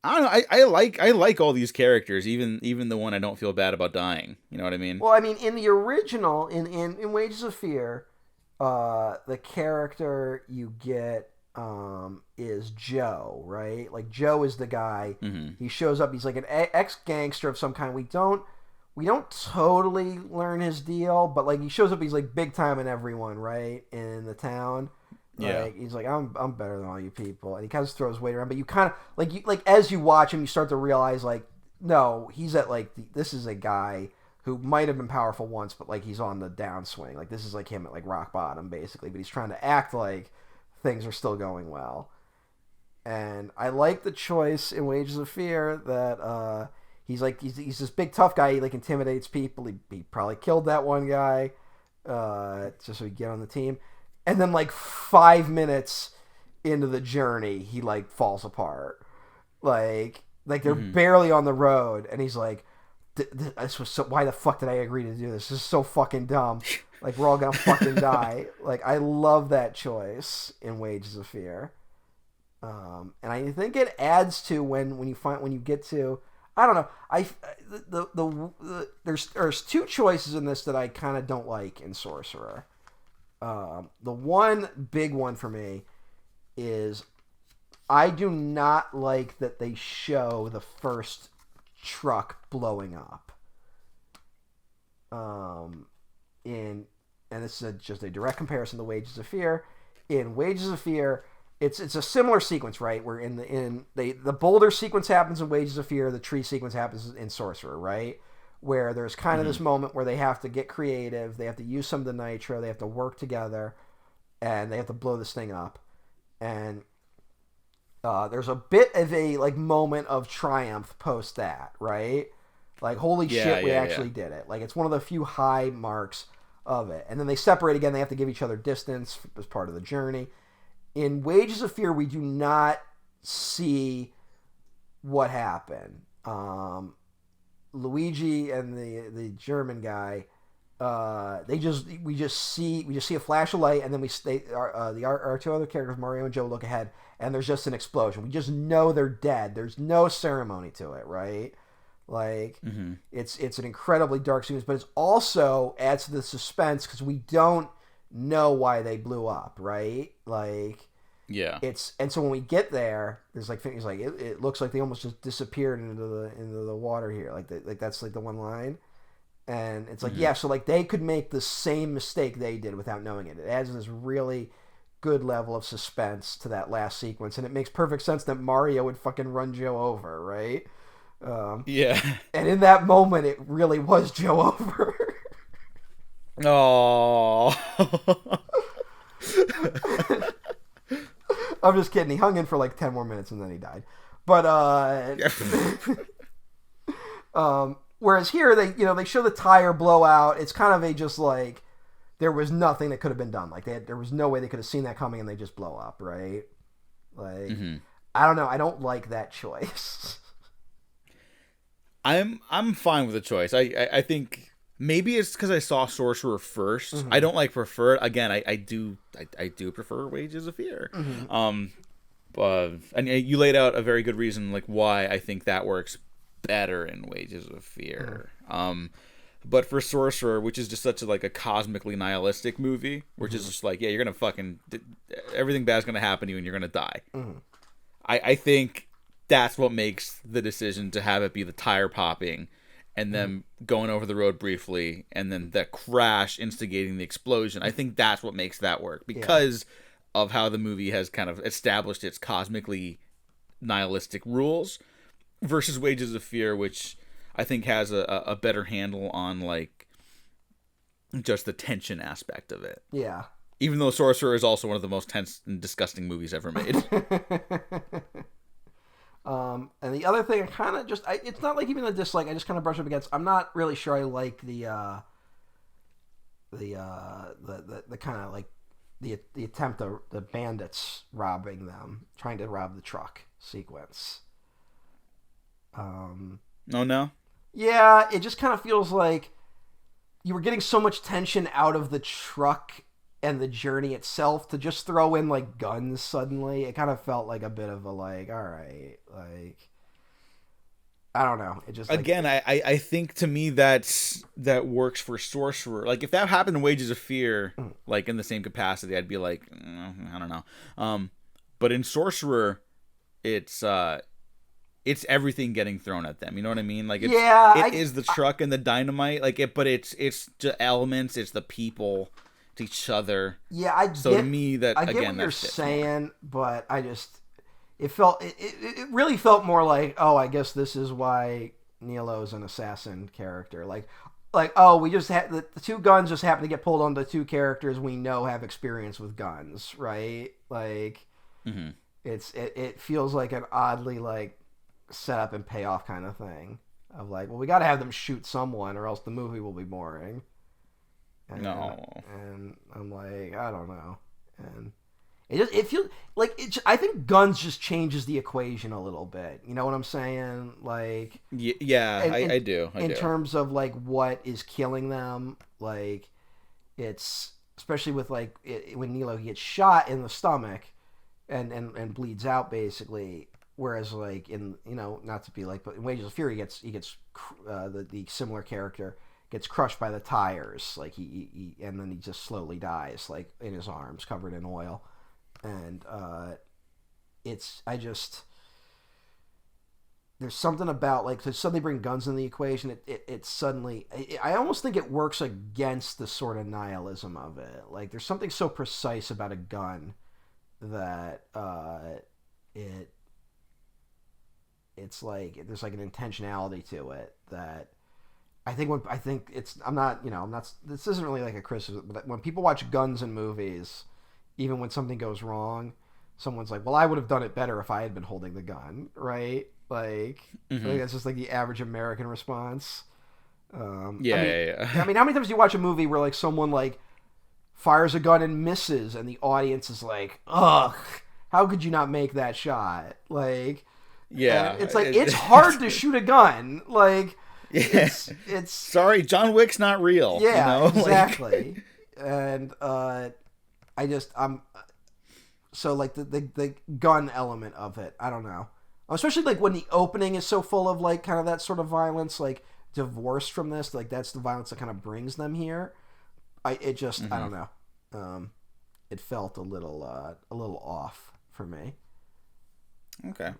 Speaker 1: don't know. I like all these characters, even the one I don't feel bad about dying. You know what I mean?
Speaker 2: Well, I mean, in the original, in Wages of Fear, the character you get is Joe, right? Like Joe is the guy. He shows up. He's like an ex-gangster of some kind. We don't totally learn his deal, but like he shows up. He's like big time in everyone, right, in the town.
Speaker 1: Yeah.
Speaker 2: Like, he's like, I'm better than all you people, and he kind of throws weight around. But you kind of like as you watch him, you start to realize like, no, he's at like this is a guy who might have been powerful once, but like he's on the downswing. Like this is like him at like rock bottom basically, but he's trying to act like things are still going well. And I like the choice in Wages of Fear that he's this big tough guy. He like intimidates people. He probably killed that one guy just so he could get on the team. And then like 5 minutes into the journey, he like falls apart. Like they're barely on the road, and he's like, "This was so. Why the fuck did I agree to do this? This is so fucking dumb. Like we're all gonna fucking die." Like I love that choice in Wages of Fear, and I think it adds to when you get to, I don't know. There's two choices in this that I kind of don't like in Sorcerer. The one big one for me is I do not like that they show the first truck blowing up. And this is just a direct comparison to Wages of Fear. In Wages of Fear, it's a similar sequence, right? Where the boulder sequence happens in Wages of Fear, the tree sequence happens in Sorcerer, right? Where there's kind of this moment where they have to get creative, they have to use some of the nitro, they have to work together, and they have to blow this thing up. And there's a bit of a like moment of triumph post that, right? Like, holy shit, we actually did it. Like, it's one of the few high marks of it. And then they separate again, they have to give each other distance as part of the journey. In Wages of Fear, we do not see what happened. Luigi and the German guy, we just see a flash of light, and then our two other characters, Mario and Joe, look ahead, and there's just an explosion. We just know they're dead. There's no ceremony to it, right? Like,
Speaker 1: Mm-hmm.
Speaker 2: it's an incredibly dark sequence, but it's also adds to the suspense because we don't know why they blew up, right? Like,
Speaker 1: Yeah.
Speaker 2: and so when we get there, there's like things like it looks like they almost just disappeared into the water here, like that's like the one line, and it's like
Speaker 1: Mm-hmm.
Speaker 2: yeah, so like they could make the same mistake they did without knowing it. It adds this really good level of suspense to that last sequence, and it makes perfect sense that Mario would fucking run Joe over, right?
Speaker 1: Yeah.
Speaker 2: And in that moment, it really was Joe over.
Speaker 1: Oh.
Speaker 2: I'm just kidding. He hung in for like 10 more minutes and then he died. But whereas here they show the tire blowout. It's kind of a just like there was nothing that could have been done. Like there was no way they could have seen that coming and they just blow up, right? Like I don't know. I don't like that choice.
Speaker 1: I'm fine with the choice. I think maybe it's because I saw Sorcerer 1st. I don't like prefer it. Again, I do prefer Wages of Fear. And you laid out a very good reason like why I think that works better in Wages of Fear. But for Sorcerer, which is just such a cosmically nihilistic movie, which is just like, yeah, you're gonna fucking everything bad's gonna happen to you and you're gonna die. I think that's what makes the decision to have it be the tire popping and then going over the road briefly and then the crash instigating the explosion. I think that's what makes that work because of how the movie has kind of established its cosmically nihilistic rules versus Wages of Fear, which I think has a better handle on like just the tension aspect of it.
Speaker 2: Yeah.
Speaker 1: Even though Sorcerer is also one of the most tense and disgusting movies ever made.
Speaker 2: And the other thing, I kind of just, it's not like even a dislike. I just kind of brush up against. I'm not really sure I like the kind of like the attempt of the bandits robbing them, trying to rob the truck sequence.
Speaker 1: No.
Speaker 2: Yeah, it just kind of feels like you were getting so much tension out of the truck and the journey itself to just throw in like guns suddenly. It kind of felt like a bit of a like, all right, like I don't know. It just
Speaker 1: again, I think to me that works for Sorcerer. Like if that happened in Wages of Fear, like in the same capacity, I'd be like, I don't know. But in Sorcerer, it's everything getting thrown at them. You know what I mean? Like it is the truck and the dynamite. Like it, but it's the elements. It's the people. Each other.
Speaker 2: Yeah, I
Speaker 1: to me that
Speaker 2: I get
Speaker 1: again
Speaker 2: what you're
Speaker 1: fits
Speaker 2: saying,
Speaker 1: more.
Speaker 2: but I just it really felt more like, oh, I guess this is why Nilo's an assassin character. Like oh, we just had the two guns just happen to get pulled on the two characters we know have experience with guns, right? Like it feels like an oddly like set up and payoff kind of thing of like, well, we got to have them shoot someone or else the movie will be boring. And I'm like, I don't know, and it feels like I think guns just changes the equation a little bit. You know what I'm saying? Like,
Speaker 1: I do.
Speaker 2: In terms of like what is killing them, like it's especially with like when Nilo gets shot in the stomach and bleeds out basically. Whereas like in not to be like, but in Wages of Fear he gets the similar character gets crushed by the tires, like he and then he just slowly dies, like in his arms, covered in oil, and there's something about like to suddenly bring guns in the equation. It suddenly, I almost think it works against the sort of nihilism of it. Like there's something so precise about a gun that it's like there's like an intentionality to it that. This isn't really like a criticism, but when people watch guns in movies, even when something goes wrong, someone's like, well, I would have done it better if I had been holding the gun, right? Like, I think that's just like the average American response.
Speaker 1: Yeah.
Speaker 2: I mean, how many times do you watch a movie where like someone like fires a gun and misses and the audience is like, ugh, how could you not make that shot? Like,
Speaker 1: yeah,
Speaker 2: it's like, it's hard to shoot a gun. Like,
Speaker 1: yeah.
Speaker 2: It's
Speaker 1: sorry, John Wick's not real.
Speaker 2: Yeah, exactly. And I'm so like the gun element of it. I don't know. Especially like when the opening is so full of like kind of that sort of violence, like divorced from this, like that's the violence that kind of brings them here. I don't know. It felt a little off for me.
Speaker 1: Okay.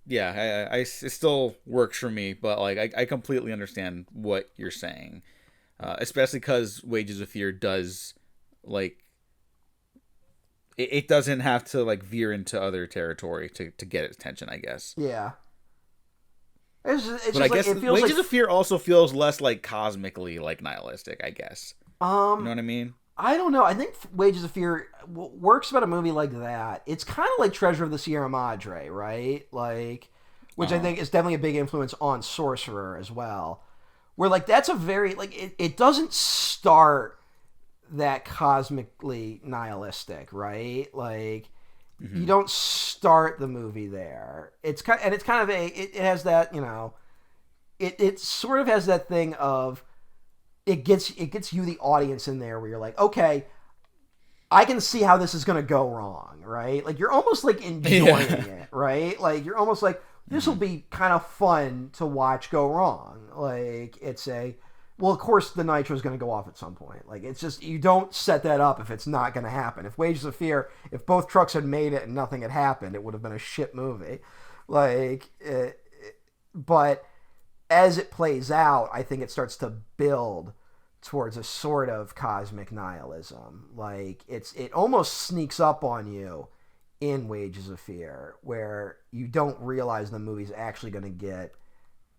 Speaker 1: It still works for me, but like I completely understand what you're saying, especially because Wages of Fear does like it doesn't have to like veer into other territory to get its attention, I guess.
Speaker 2: Yeah. It's
Speaker 1: But
Speaker 2: just
Speaker 1: I
Speaker 2: like,
Speaker 1: guess
Speaker 2: it feels
Speaker 1: Wages
Speaker 2: like,
Speaker 1: of Fear also feels less like cosmically like nihilistic, I guess. You know what I mean?
Speaker 2: I don't know. I think Wages of Fear works about a movie like that. It's kind of like Treasure of the Sierra Madre, right? Like, which I think is definitely a big influence on Sorcerer as well. Where like that's a very like it doesn't start that cosmically nihilistic, right? Like you don't start the movie there. It's kind of it has that, you know, it sort of has that thing of it gets you, the audience, in there where you're like, okay, I can see how this is going to go wrong, right? Like you're almost like enjoying it, right? Like you're almost like, this will be kind of fun to watch go wrong. Like well, of course the nitro is going to go off at some point. Like it's just, you don't set that up if it's not going to happen. If Wages of Fear, if both trucks had made it and nothing had happened, it would have been a shit movie. But as it plays out, I think it starts to build towards a sort of cosmic nihilism. Like it almost sneaks up on you in Wages of Fear, where you don't realize the movie's actually going to get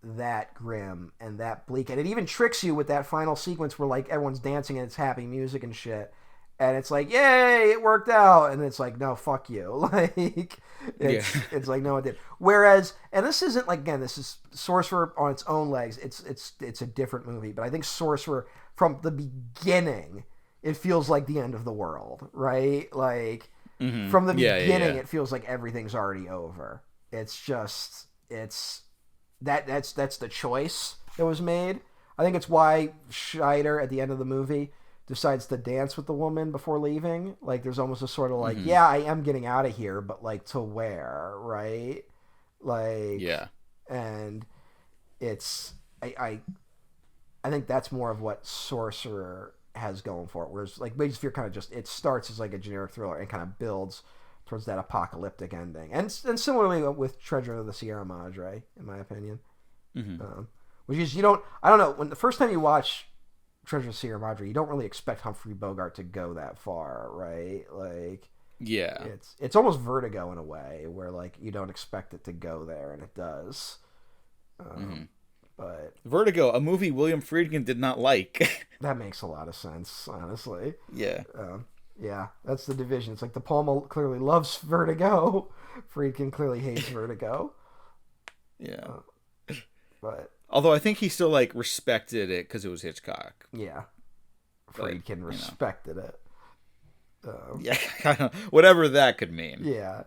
Speaker 2: that grim and that bleak. And it even tricks you with that final sequence where like everyone's dancing and it's happy music and shit. And it's like, yay, it worked out. And it's like, no, fuck you. Like, it's like, no, it did. Whereas, and this isn't like, again, this is Sorcerer on its own legs. It's a different movie. But I think Sorcerer, from the beginning, it feels like the end of the world, right? Like, from the beginning, it feels like everything's already over. It's just, that's the choice that was made. I think it's why Scheider at the end of the movie decides to dance with the woman before leaving. Like there's almost a sort of like, yeah, I am getting out of here, but like to where, right? Like, yeah. And it's I think that's more of what Sorcerer has going for it. Whereas like Wages of Fear kind of just, it starts as like a generic thriller and kind of builds towards that apocalyptic ending. And similarly with Treasure of the Sierra Madre, in my opinion. Which is, I don't know, when the first time you watch Treasure of the Sierra Madre, you don't really expect Humphrey Bogart to go that far, right? Like, yeah, it's almost Vertigo in a way, where like you don't expect it to go there, and it does. But
Speaker 1: Vertigo, a movie William Friedkin did not like.
Speaker 2: That makes a lot of sense, honestly.
Speaker 1: Yeah.
Speaker 2: Yeah, that's the division. It's like De Palma clearly loves Vertigo. Friedkin clearly hates Vertigo.
Speaker 1: Yeah.
Speaker 2: But
Speaker 1: although I think he still like respected it because it was Hitchcock.
Speaker 2: Yeah. Friedkin respected it.
Speaker 1: Yeah, kind of, whatever that could mean.
Speaker 2: Yeah.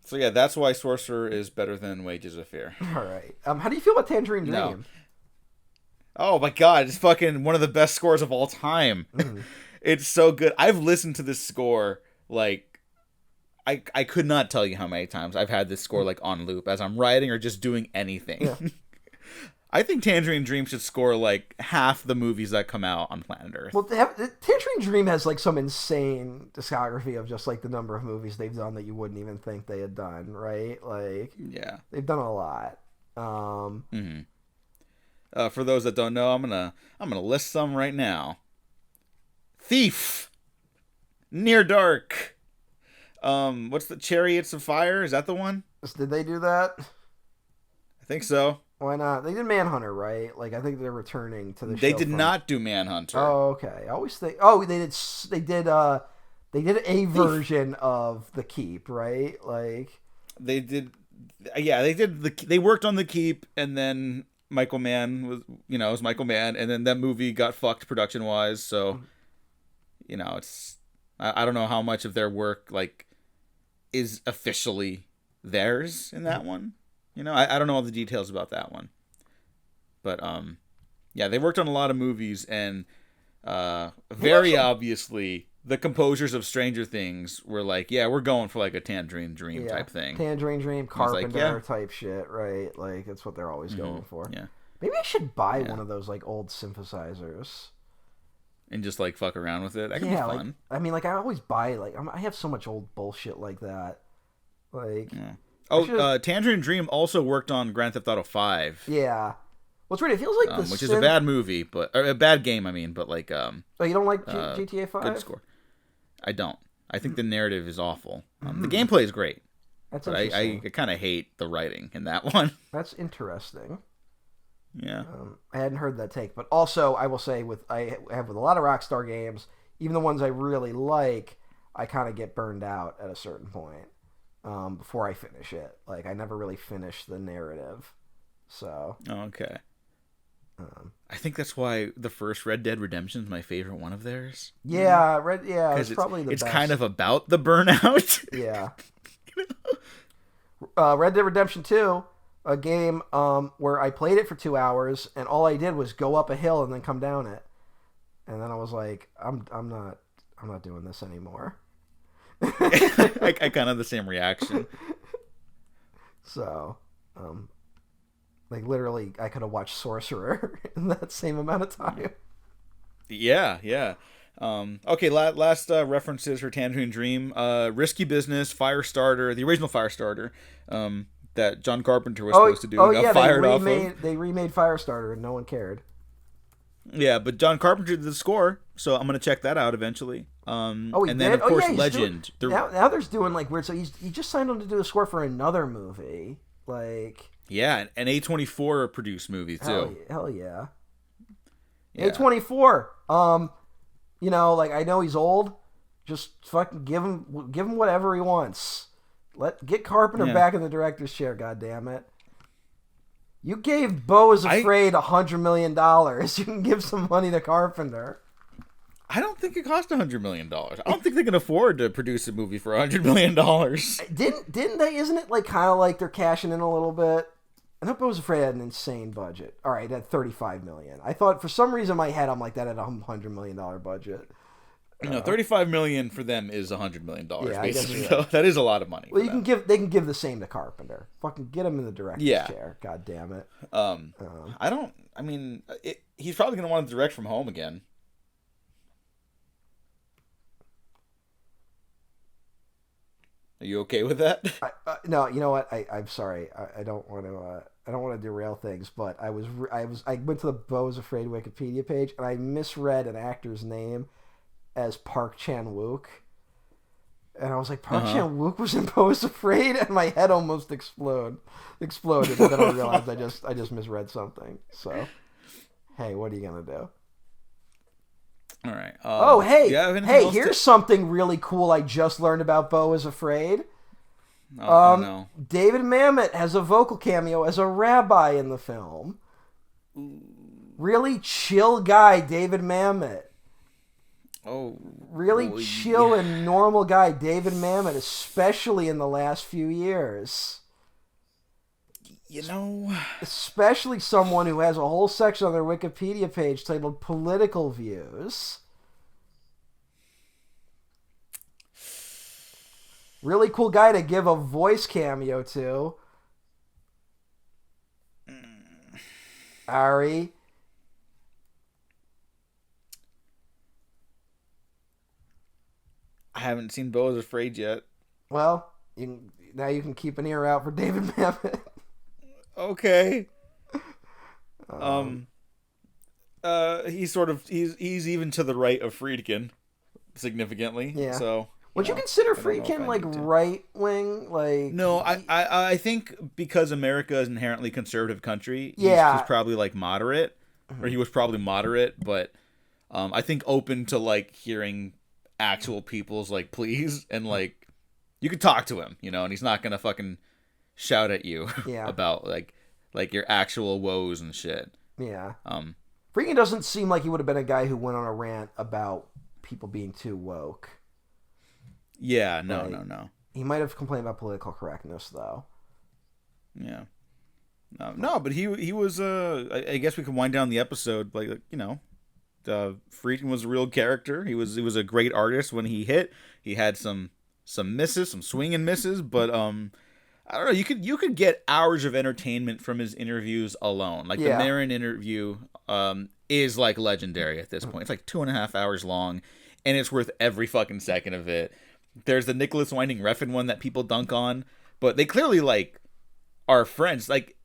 Speaker 1: So yeah, that's why Sorcerer is better than Wages of Fear.
Speaker 2: All right. How do you feel about Tangerine Dream?
Speaker 1: No. Oh my god, it's fucking one of the best scores of all time. It's so good. I've listened to this score like I could not tell you how many times I've had this score like on loop as I'm writing or just doing anything. Yeah. I think Tangerine Dream should score like half the movies that come out on planet Earth.
Speaker 2: Well, Tangerine Dream has like some insane discography of just like the number of movies they've done that you wouldn't even think they had done, right? Like, yeah, they've done a lot.
Speaker 1: For those that don't know, I'm gonna list some right now. Thief, Near Dark. What's the Chariots of Fire? Is that the one?
Speaker 2: Did they do that?
Speaker 1: I think so.
Speaker 2: Why not? They did Manhunter, right? Like I think they're returning to the show.
Speaker 1: They did not do Manhunter.
Speaker 2: Oh, okay. I always think. Oh, they did a version of The Keep, right? Like
Speaker 1: they did. Yeah, they did they worked on The Keep, and then Michael Mann was, it was Michael Mann, and then that movie got fucked production wise. So, it's I don't know how much of their work like is officially theirs in that one. I don't know all the details about that one. But yeah, they worked on a lot of movies, and very obviously the composers of Stranger Things were like, yeah, we're going for like a Tangerine Dream type thing.
Speaker 2: Tangerine Dream, Carpenter
Speaker 1: like, yeah.
Speaker 2: type shit, right? Like that's what they're always going for.
Speaker 1: Yeah.
Speaker 2: Maybe I should buy one of those like old synthesizers
Speaker 1: and just like fuck around with it. That could be fun.
Speaker 2: Like, I mean, like I always buy like I have so much old bullshit like that. Like,
Speaker 1: Tangerine Dream also worked on Grand Theft Auto 5.
Speaker 2: Yeah. What's weird? It feels like
Speaker 1: which is a bad movie, or a bad game. I mean, but like
Speaker 2: Oh, you don't like GTA 5?
Speaker 1: Good score. I don't. I think the narrative is awful. The gameplay is great.
Speaker 2: That's
Speaker 1: but
Speaker 2: interesting.
Speaker 1: I kind of hate the writing in that one.
Speaker 2: That's interesting.
Speaker 1: Yeah.
Speaker 2: I hadn't heard that take, but also I will say I have with a lot of Rockstar games, even the ones I really like, I kind of get burned out at a certain point before I finish it. Like I never really finish the narrative. So.
Speaker 1: Okay. I think that's why the first Red Dead Redemption is my favorite one of theirs.
Speaker 2: Yeah, it's probably the best.
Speaker 1: It's kind of about the burnout.
Speaker 2: Yeah. Red Dead Redemption 2, a game where I played it for 2 hours and all I did was go up a hill and then come down it, and then I was like, I'm not doing this anymore.
Speaker 1: I kind of have the same reaction.
Speaker 2: So, like literally, I could have watched Sorcerer in that same amount of time.
Speaker 1: Yeah. Okay, last references for Tangerine Dream. Risky Business, Firestarter, the original Firestarter, that John Carpenter was supposed to do.
Speaker 2: They remade Firestarter and no one cared.
Speaker 1: Yeah, but John Carpenter did the score, so I'm gonna check that out eventually.
Speaker 2: Then of
Speaker 1: course
Speaker 2: yeah,
Speaker 1: Legend.
Speaker 2: Now there's doing like weird. So he just signed on to do a score for another movie, like.
Speaker 1: Yeah, an A24 produced movie too.
Speaker 2: Hell yeah. A24. You know, like I know he's old. Just fucking give him whatever he wants. Get Carpenter back in the director's chair. God damn it. You gave Beau is Afraid $100 million. You can give some money to Carpenter.
Speaker 1: I don't think it cost $100 million. I don't think they can afford to produce a movie for $100 million.
Speaker 2: Didn't they? Isn't it like kind of like they're cashing in a little bit? I hope I was afraid had an insane budget. All right, at $35 million. I thought for some reason in my head I'm like that at $100 million budget.
Speaker 1: No, $35 million for them is $100 million.
Speaker 2: Yeah,
Speaker 1: basically. So that is a lot of money.
Speaker 2: Well, they can give the same to Carpenter. Fucking get him in the director's chair. God damn it.
Speaker 1: He's probably gonna want to direct from home again. Are you okay with that?
Speaker 2: No, you know what? I'm sorry. I don't want to. I don't want to derail things, but I went to the Beau is Afraid Wikipedia page and I misread an actor's name as Park Chan-wook, and I was like, Park Chan-wook was in Beau is Afraid, and my head almost exploded. And then I realized I just misread something. So, hey, what are you gonna do?
Speaker 1: All right.
Speaker 2: Hey, here's something really cool I just learned about Beau is Afraid.
Speaker 1: No.
Speaker 2: David Mamet has a vocal cameo as a rabbi in the film. Really chill guy, David Mamet.
Speaker 1: Oh.
Speaker 2: Really chill and normal guy, David Mamet, especially in the last few years.
Speaker 1: You know,
Speaker 2: especially someone who has a whole section on their Wikipedia page titled Political Views. Really cool guy to give a voice cameo to. Ari.
Speaker 1: I haven't seen Beau is Afraid yet.
Speaker 2: Well, now you can keep an ear out for David Mamet.
Speaker 1: Okay. He's even to the right of Friedkin, significantly. Yeah. So
Speaker 2: would you consider Friedkin like right wing? Like
Speaker 1: no, I think because America is an inherently conservative country. He's probably like moderate, or he was probably moderate, but I think open to like hearing actual people's like pleas, and like you can talk to him, and he's not gonna fucking shout at you about like your actual woes and shit.
Speaker 2: Yeah. Friedkin doesn't seem like he would have been a guy who went on a rant about people being too woke.
Speaker 1: Yeah, no.
Speaker 2: He might have complained about political correctness though.
Speaker 1: Yeah. No, but he was I guess we can wind down the episode like Friedkin was a real character. He was a great artist when he hit. He had some misses, some swing and misses, but I don't know. You could get hours of entertainment from his interviews alone. Like the Maron interview is like legendary at this point. It's like 2.5 hours long, and it's worth every fucking second of it. There's the Nicholas Winding Refn one that people dunk on, but they clearly like are friends. Like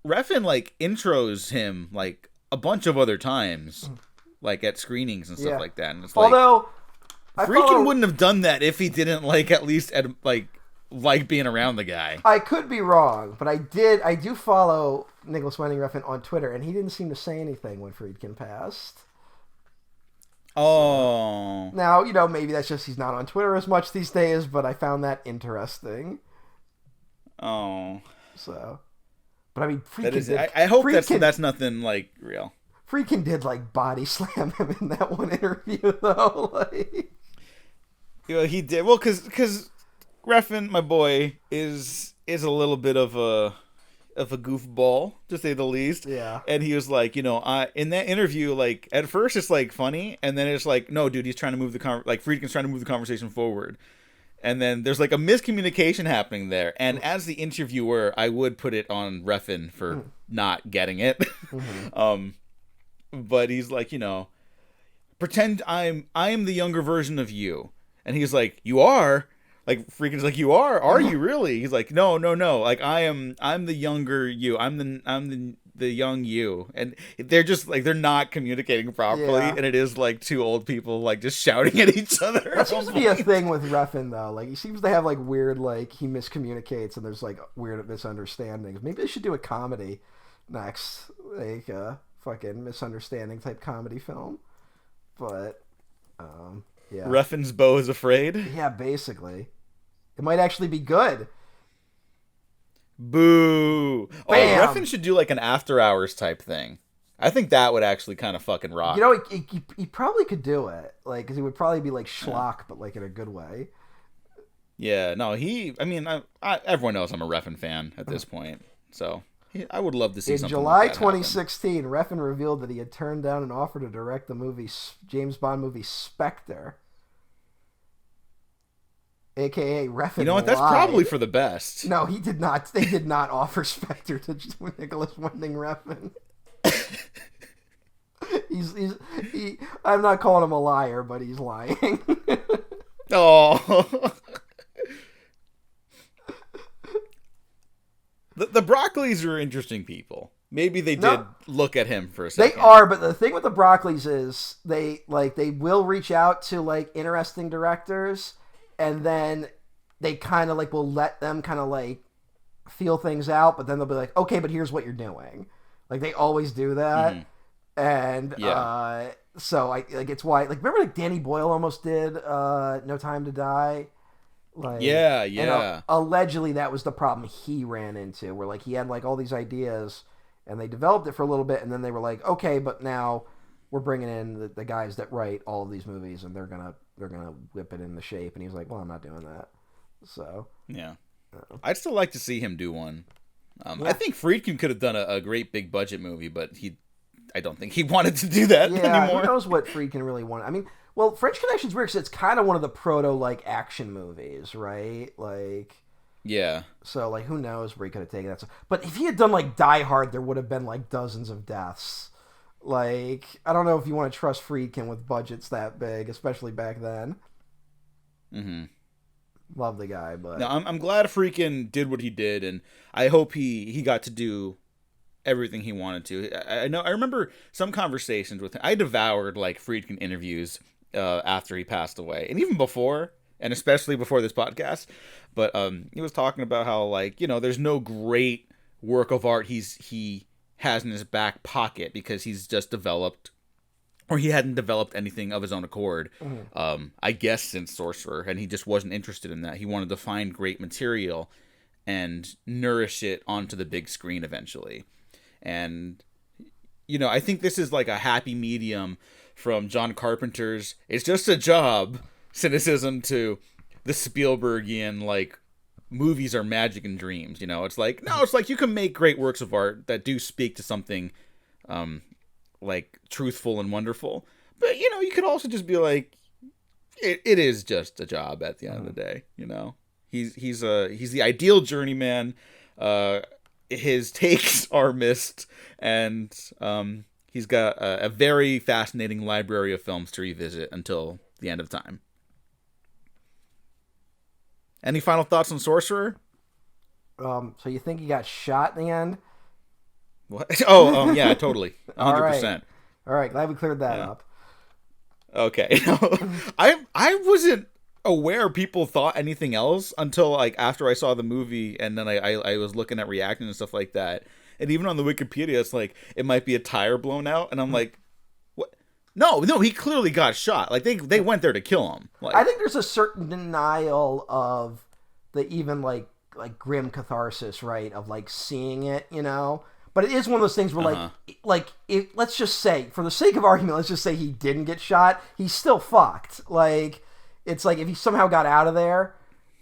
Speaker 1: Refn like intros him like a bunch of other times, like at screenings and stuff like that. And it's
Speaker 2: although
Speaker 1: Friedkin wouldn't have done that if he didn't like at least like being around the guy.
Speaker 2: I could be wrong, but I do follow Nicholas Winding Refn on Twitter, and he didn't seem to say anything when Friedkin passed.
Speaker 1: Oh.
Speaker 2: So, now, you know, maybe that's just he's not on Twitter as much these days, but I found that interesting.
Speaker 1: Oh.
Speaker 2: So, but I mean, Friedkin
Speaker 1: I hope that's nothing like real.
Speaker 2: Friedkin did like body slam him in that one interview though. Like,
Speaker 1: you know, he did well because Refn, my boy, is a little bit of a goofball, to say the least.
Speaker 2: Yeah.
Speaker 1: And he was like, you know, in that interview, like at first it's like funny, and then it's like, no, dude, he's trying to move Friedkin's trying to move the conversation forward. And then there's like a miscommunication happening there. And as the interviewer, I would put it on Refn for not getting it. But he's like, you know, pretend I am the younger version of you. And he's like, you are? Like Friedkin's like, you are? Are you really? He's like, no. Like I'm the younger you. I'm the young you. And they're just like, they're not communicating properly.
Speaker 2: Yeah.
Speaker 1: And it is like two old people like just shouting at each other.
Speaker 2: That seems to be a thing with Refn though. Like he seems to have like weird, like he miscommunicates and there's like weird misunderstandings. Maybe they should do a comedy next, like fucking misunderstanding type comedy film. But yeah.
Speaker 1: Refn's Beau is Afraid?
Speaker 2: Yeah, basically. It might actually be good.
Speaker 1: Boo.
Speaker 2: Bam.
Speaker 1: Oh, Refn should do like an after hours type thing. I think that would actually kind of fucking rock.
Speaker 2: You know, he probably could do it. Like, because he would probably be like schlock, but like in a good way.
Speaker 1: Yeah, no, everyone knows I'm a Refn fan at this point. So I would love to see something
Speaker 2: July
Speaker 1: like that
Speaker 2: 2016, Refn revealed that he had turned down an offer to direct the James Bond movie Spectre. AKA Refn.
Speaker 1: You know what? That's probably for the best.
Speaker 2: No, he did not. They did not offer Spectre to Nicholas Winding Refn. I'm not calling him a liar, but he's lying.
Speaker 1: Oh. The Broccoli's are interesting people. Maybe they did look at him for a second.
Speaker 2: They are, but the thing with the Broccoli's is they will reach out to like interesting directors, and then they kind of like will let them kind of like feel things out, but then they'll be like, okay, but here's what you're doing. Like they always do that, and so I like it's why like remember like Danny Boyle almost did No Time to Die. Like,
Speaker 1: yeah.
Speaker 2: And, allegedly that was the problem he ran into, where like he had like all these ideas and they developed it for a little bit, and then they were like, okay, but now we're bringing in the guys that write all of these movies, and they're gonna whip it into shape. And he's like, well, I'm not doing that. So
Speaker 1: yeah, I'd still like to see him do one. I think Friedkin could have done a great big budget movie, but I don't think he wanted to do that anymore.
Speaker 2: Who knows what Friedkin really wanted? I mean, well, French Connection's weird because it's kind of one of the proto like action movies, right? Like,
Speaker 1: yeah.
Speaker 2: So like, who knows where he could have taken that? So, but if he had done like Die Hard, there would have been like dozens of deaths. Like, I don't know if you want to trust Friedkin with budgets that big, especially back then.
Speaker 1: Mm-hmm.
Speaker 2: Love the guy, but
Speaker 1: no, I'm glad Friedkin did what he did, and I hope he got to do everything he wanted to. I remember some conversations with him. I devoured like Friedkin interviews after he passed away, and even before, and especially before this podcast. But he was talking about how like, you know, there's no great work of art he has in his back pocket because he's just developed, or he hadn't developed anything of his own accord. I guess since Sorcerer, and he just wasn't interested in that. He wanted to find great material and nourish it onto the big screen eventually. And, you know, I think this is like a happy medium from John Carpenter's "it's just a job" cynicism to the Spielbergian, like, movies are magic and dreams. You know, it's like, no, it's like you can make great works of art that do speak to something like truthful and wonderful. But you could also just be like, it is just a job at the end of the day. He's the ideal journeyman. His takes are missed, and he's got a very fascinating library of films to revisit until the end of time. Any final thoughts on Sorcerer?
Speaker 2: So you think he got shot in the end?
Speaker 1: What? Oh, yeah, totally, 100%.
Speaker 2: All right, glad we cleared that up.
Speaker 1: Okay, I wasn't aware people thought anything else until like after I saw the movie, and then I was looking at reacting and stuff like that, and even on the Wikipedia, it's like it might be a tire blown out, and I'm like, what? No, he clearly got shot. Like they went there to kill him. Like,
Speaker 2: I think there's a certain denial of the even like grim catharsis, right? Of like seeing it, But it is one of those things where, let's just say, for the sake of argument, let's just say he didn't get shot. He's still fucked. Like, it's like if he somehow got out of there,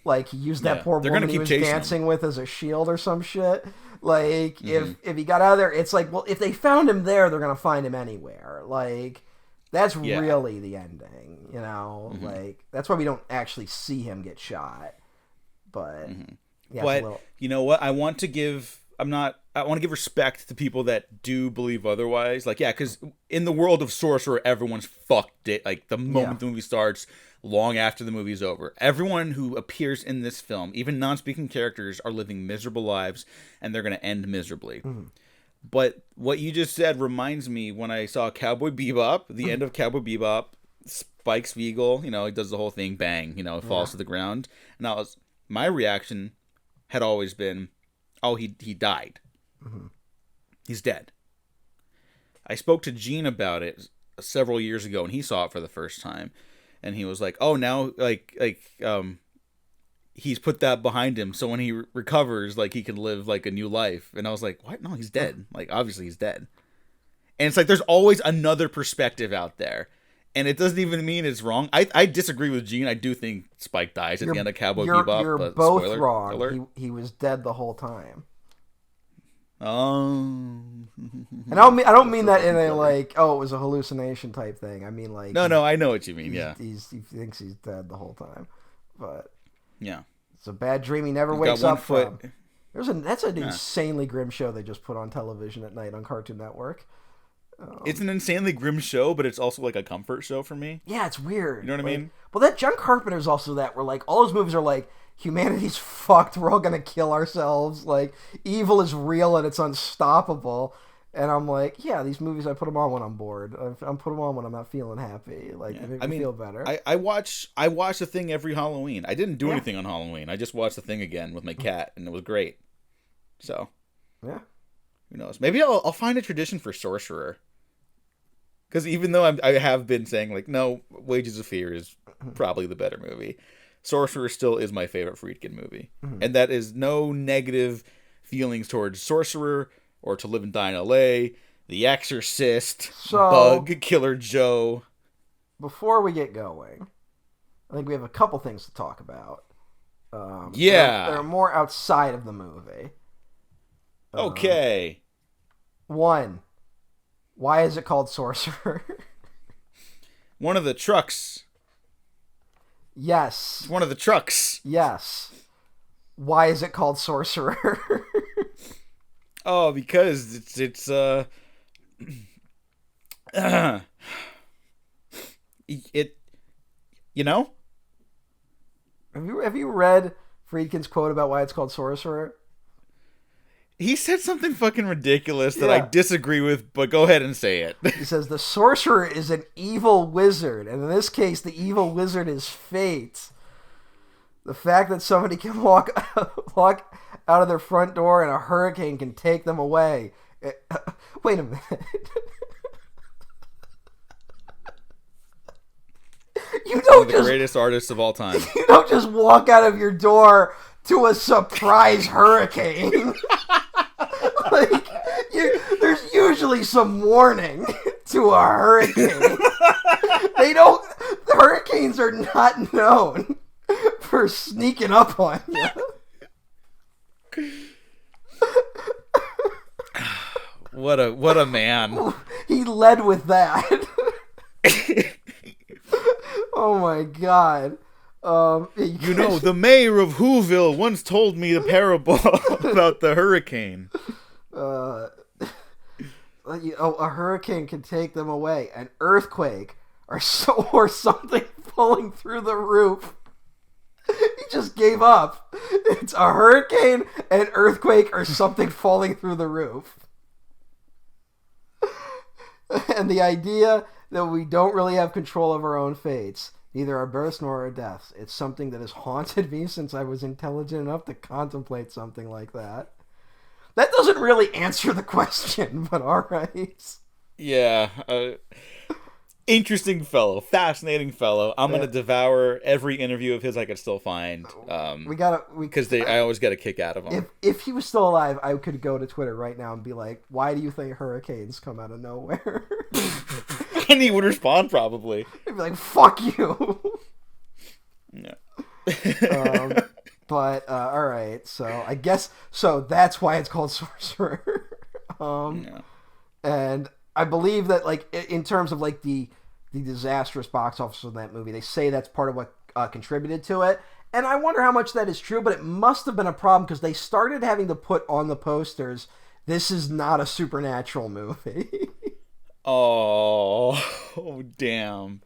Speaker 2: like he used that poor woman he was dancing with as a shield or some shit. Like, if he got out of there, it's like, well, if they found him there, they're gonna find him anywhere. Like, that's really the ending, Like, that's why we don't actually see him get shot. But
Speaker 1: but you know what? I want to give respect to people that do believe otherwise. Like, because in the world of Sorcerer, everyone's fucked it. Like, the moment the movie starts, long after the movie's over. Everyone who appears in this film, even non-speaking characters, are living miserable lives, and they're going to end miserably. But what you just said reminds me when I saw Cowboy Bebop, the end of Cowboy Bebop, Spike Spiegel, he does the whole thing, bang, it falls to the ground. And my reaction had always been, oh, he died. He's dead. I spoke to Gene about it several years ago, and he saw it for the first time, and he was like, "Oh, now he's put that behind him, so when he recovers, like he can live like a new life." And I was like, "What? No, he's dead. Like obviously he's dead." And it's like there's always another perspective out there, and it doesn't even mean it's wrong. I disagree with Gene. I do think Spike dies at the end of Cowboy Bebop.
Speaker 2: You're
Speaker 1: but
Speaker 2: both
Speaker 1: spoiler
Speaker 2: wrong.
Speaker 1: alert.
Speaker 2: He was dead the whole time.
Speaker 1: Oh.
Speaker 2: And I don't mean that in a like, oh, it was a hallucination type thing. I mean like
Speaker 1: No, I know what you mean. Yeah.
Speaker 2: He thinks he's dead the whole time. But
Speaker 1: yeah.
Speaker 2: It's a bad dream he never wakes up from. That's an insanely grim show they just put on television at night on Cartoon Network.
Speaker 1: It's an insanely grim show, but it's also like a comfort show for me.
Speaker 2: Yeah, it's weird.
Speaker 1: You know what I mean?
Speaker 2: Well, that John Carpenter's also that where like all his movies are like, humanity's fucked, we're all gonna kill ourselves, like evil is real and it's unstoppable. And I'm like, yeah, these movies I put them on when I'm bored. I'm put them on when I'm not feeling happy. Like they make me feel better.
Speaker 1: I watch The Thing every Halloween. I didn't do anything on Halloween. I just watched The Thing again with my cat, and it was great. So
Speaker 2: yeah,
Speaker 1: who knows? Maybe I'll find a tradition for Sorcerer. Because even though I have been saying like, no, Wages of Fear is probably the better movie, Sorcerer still is my favorite Friedkin movie, and that is no negative feelings towards Sorcerer. Or To Live and Die in L.A., The Exorcist, Bug, Killer Joe.
Speaker 2: Before we get going, I think we have a couple things to talk about.
Speaker 1: Yeah.
Speaker 2: They're more outside of the movie.
Speaker 1: Okay.
Speaker 2: One, why is it called Sorcerer?
Speaker 1: One of the trucks.
Speaker 2: Yes.
Speaker 1: It's one of the trucks.
Speaker 2: Yes. Why is it called Sorcerer?
Speaker 1: Oh, because it's it, you know?
Speaker 2: Have you read Friedkin's quote about why it's called Sorcerer?
Speaker 1: He said something fucking ridiculous that I disagree with, but go ahead and say it.
Speaker 2: He says the sorcerer is an evil wizard, and in this case, the evil wizard is fate. The fact that somebody can walk out of their front door and a hurricane can take them away. Wait a minute. You don't
Speaker 1: One of the greatest artists of all time.
Speaker 2: You don't just walk out of your door to a surprise hurricane. Like, there's usually some warning to a hurricane. Hurricanes are not known for sneaking up on you.
Speaker 1: What a man.
Speaker 2: He led with that. Oh my god.
Speaker 1: You know, the mayor of Whoville once told me the parable about the hurricane.
Speaker 2: A hurricane can take them away. An earthquake or something falling through the roof. He just gave up. It's a hurricane, an earthquake, or something falling through the roof. And the idea that we don't really have control of our own fates, neither our births nor our deaths. It's something that has haunted me since I was intelligent enough to contemplate something like that. That doesn't really answer the question, but all right.
Speaker 1: Yeah. Interesting fellow. Fascinating fellow. I'm going to devour every interview of his I could still find. Because I always get a kick out of him.
Speaker 2: If he was still alive, I could go to Twitter right now and be like, why do you think hurricanes come out of nowhere?
Speaker 1: And he would respond probably.
Speaker 2: He'd be like, fuck you.
Speaker 1: Yeah.
Speaker 2: But all right, so I guess that's why it's called Sorcerer. And I believe that, like, in terms of like the disastrous box office of that movie, they say that's part of what contributed to it. And I wonder how much that is true, but it must have been a problem because they started having to put on the posters, "This is not a supernatural movie."
Speaker 1: Oh, damn.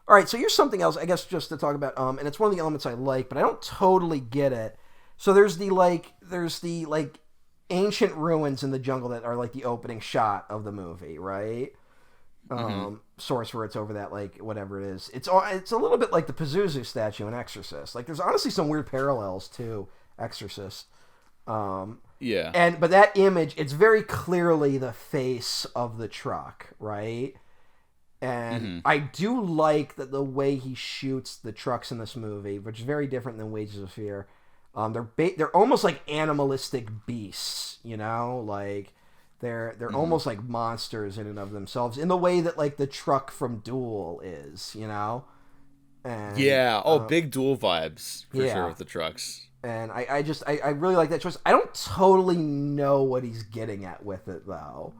Speaker 2: All right, so here's something else, I guess, just to talk about, and it's one of the elements I like, but I don't totally get it. So there's the ancient ruins in the jungle that are like the opening shot of the movie, right? Sorcerer, it's over that, like, whatever it is. It's a little bit like the Pazuzu statue in Exorcist. Like, there's honestly some weird parallels to Exorcist.
Speaker 1: Yeah.
Speaker 2: But that image, it's very clearly the face of the truck, right? And I do like that the way he shoots the trucks in this movie, which is very different than Wages of Fear. They're almost like animalistic beasts, you know, like they're almost like monsters in and of themselves, in the way that like the truck from Duel is, you know. And,
Speaker 1: big Duel vibes for sure with the trucks.
Speaker 2: And I really like that choice. I don't totally know what he's getting at with it though.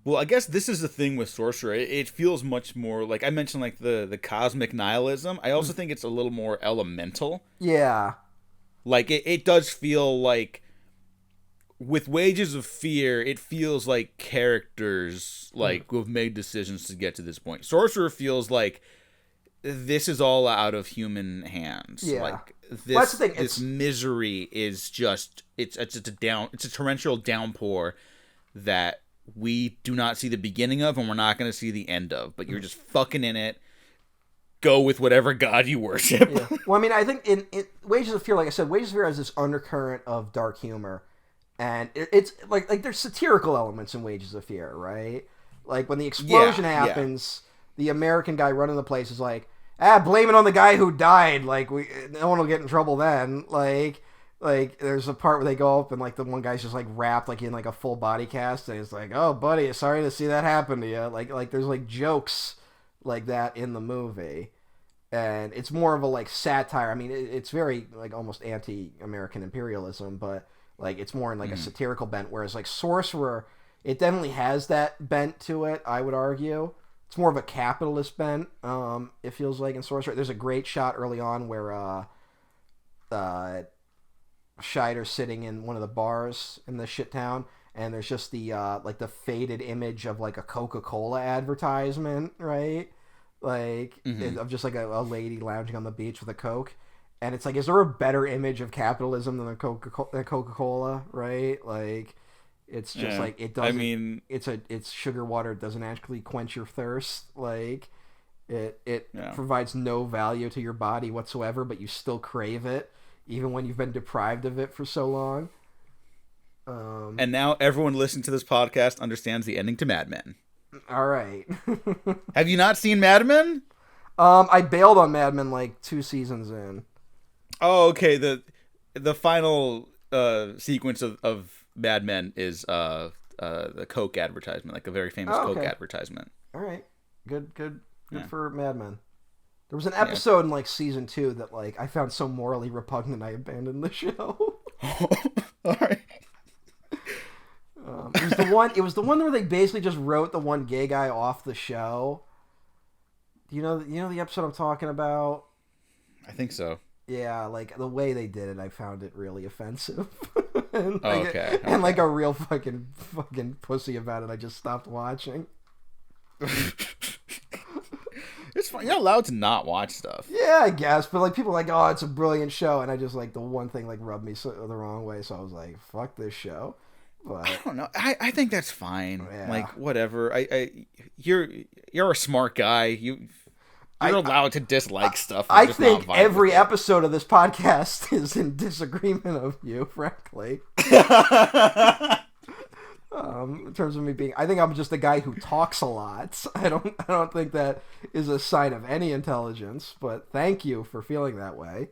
Speaker 1: Well, I guess this is the thing with Sorcerer. It feels much more like I mentioned, like the cosmic nihilism. I also think it's a little more elemental.
Speaker 2: Yeah.
Speaker 1: Like it does feel like with Wages of Fear, it feels like characters like who have made decisions to get to this point. Sorcerer feels like this is all out of human hands.
Speaker 2: Yeah.
Speaker 1: Like
Speaker 2: That's the thing.
Speaker 1: This misery is just it's a torrential downpour that we do not see the beginning of, and we're not going to see the end of, but you're just fucking in it. Go with whatever god you worship.
Speaker 2: Yeah. Well, I mean, I think in Wages of Fear, like I said, Wages of Fear has this undercurrent of dark humor, and it's like there's satirical elements in Wages of Fear, right? Like when the explosion happens, the American guy running the place is like, blame it on the guy who died. Like no one will get in trouble then. Like there's a part where they go up and like the one guy's just like wrapped like in like a full body cast and it's like, oh buddy, sorry to see that happen to you. Like there's like jokes like that in the movie, and it's more of a like satire. I mean, it's very like almost anti-American imperialism, but like it's more in like a satirical bent. Whereas like Sorcerer, it definitely has that bent to it. I would argue it's more of a capitalist bent. It feels like in Sorcerer. There's a great shot early on where Scheider's sitting in one of the bars in the shit town, and there's just the like the faded image of like a Coca-Cola advertisement, right? Like of just like a lady lounging on the beach with a Coke, and it's like, is there a better image of capitalism than a Coca-Cola, right? Like it's just like it doesn't. I mean, it's sugar water. It doesn't actually quench your thirst. Like it provides no value to your body whatsoever, but you still crave it, even when you've been deprived of it for so long.
Speaker 1: And now everyone listening to this podcast understands the ending to Mad Men.
Speaker 2: All right.
Speaker 1: Have you not seen Mad Men?
Speaker 2: I bailed on Mad Men like 2 seasons in.
Speaker 1: Oh, okay. The final sequence of Mad Men is the Coke advertisement, like a very famous Coke advertisement.
Speaker 2: All right. Good for Mad Men. There was an episode in like season 2 that like I found so morally repugnant I abandoned the show.
Speaker 1: All right.
Speaker 2: was the one. It was the one where they basically just wrote the one gay guy off the show. You know the episode I'm talking about?
Speaker 1: I think so.
Speaker 2: Yeah, like the way they did it, I found it really offensive. and
Speaker 1: Okay.
Speaker 2: And like a real fucking pussy about it. I just stopped watching.
Speaker 1: It's fine. You're allowed to not watch stuff.
Speaker 2: Yeah, I guess, but like people are like, oh, it's a brilliant show, and I just like the one thing like rubbed me the wrong way, so I was like, fuck this show. But
Speaker 1: I don't know. I think that's fine.
Speaker 2: Yeah.
Speaker 1: Like whatever. You're a smart guy. You're allowed to dislike stuff.
Speaker 2: I think every episode of this podcast is in disagreement of you, frankly. In terms of me being, I think I'm just a guy who talks a lot. I don't think that is a sign of any intelligence. But thank you for feeling that way.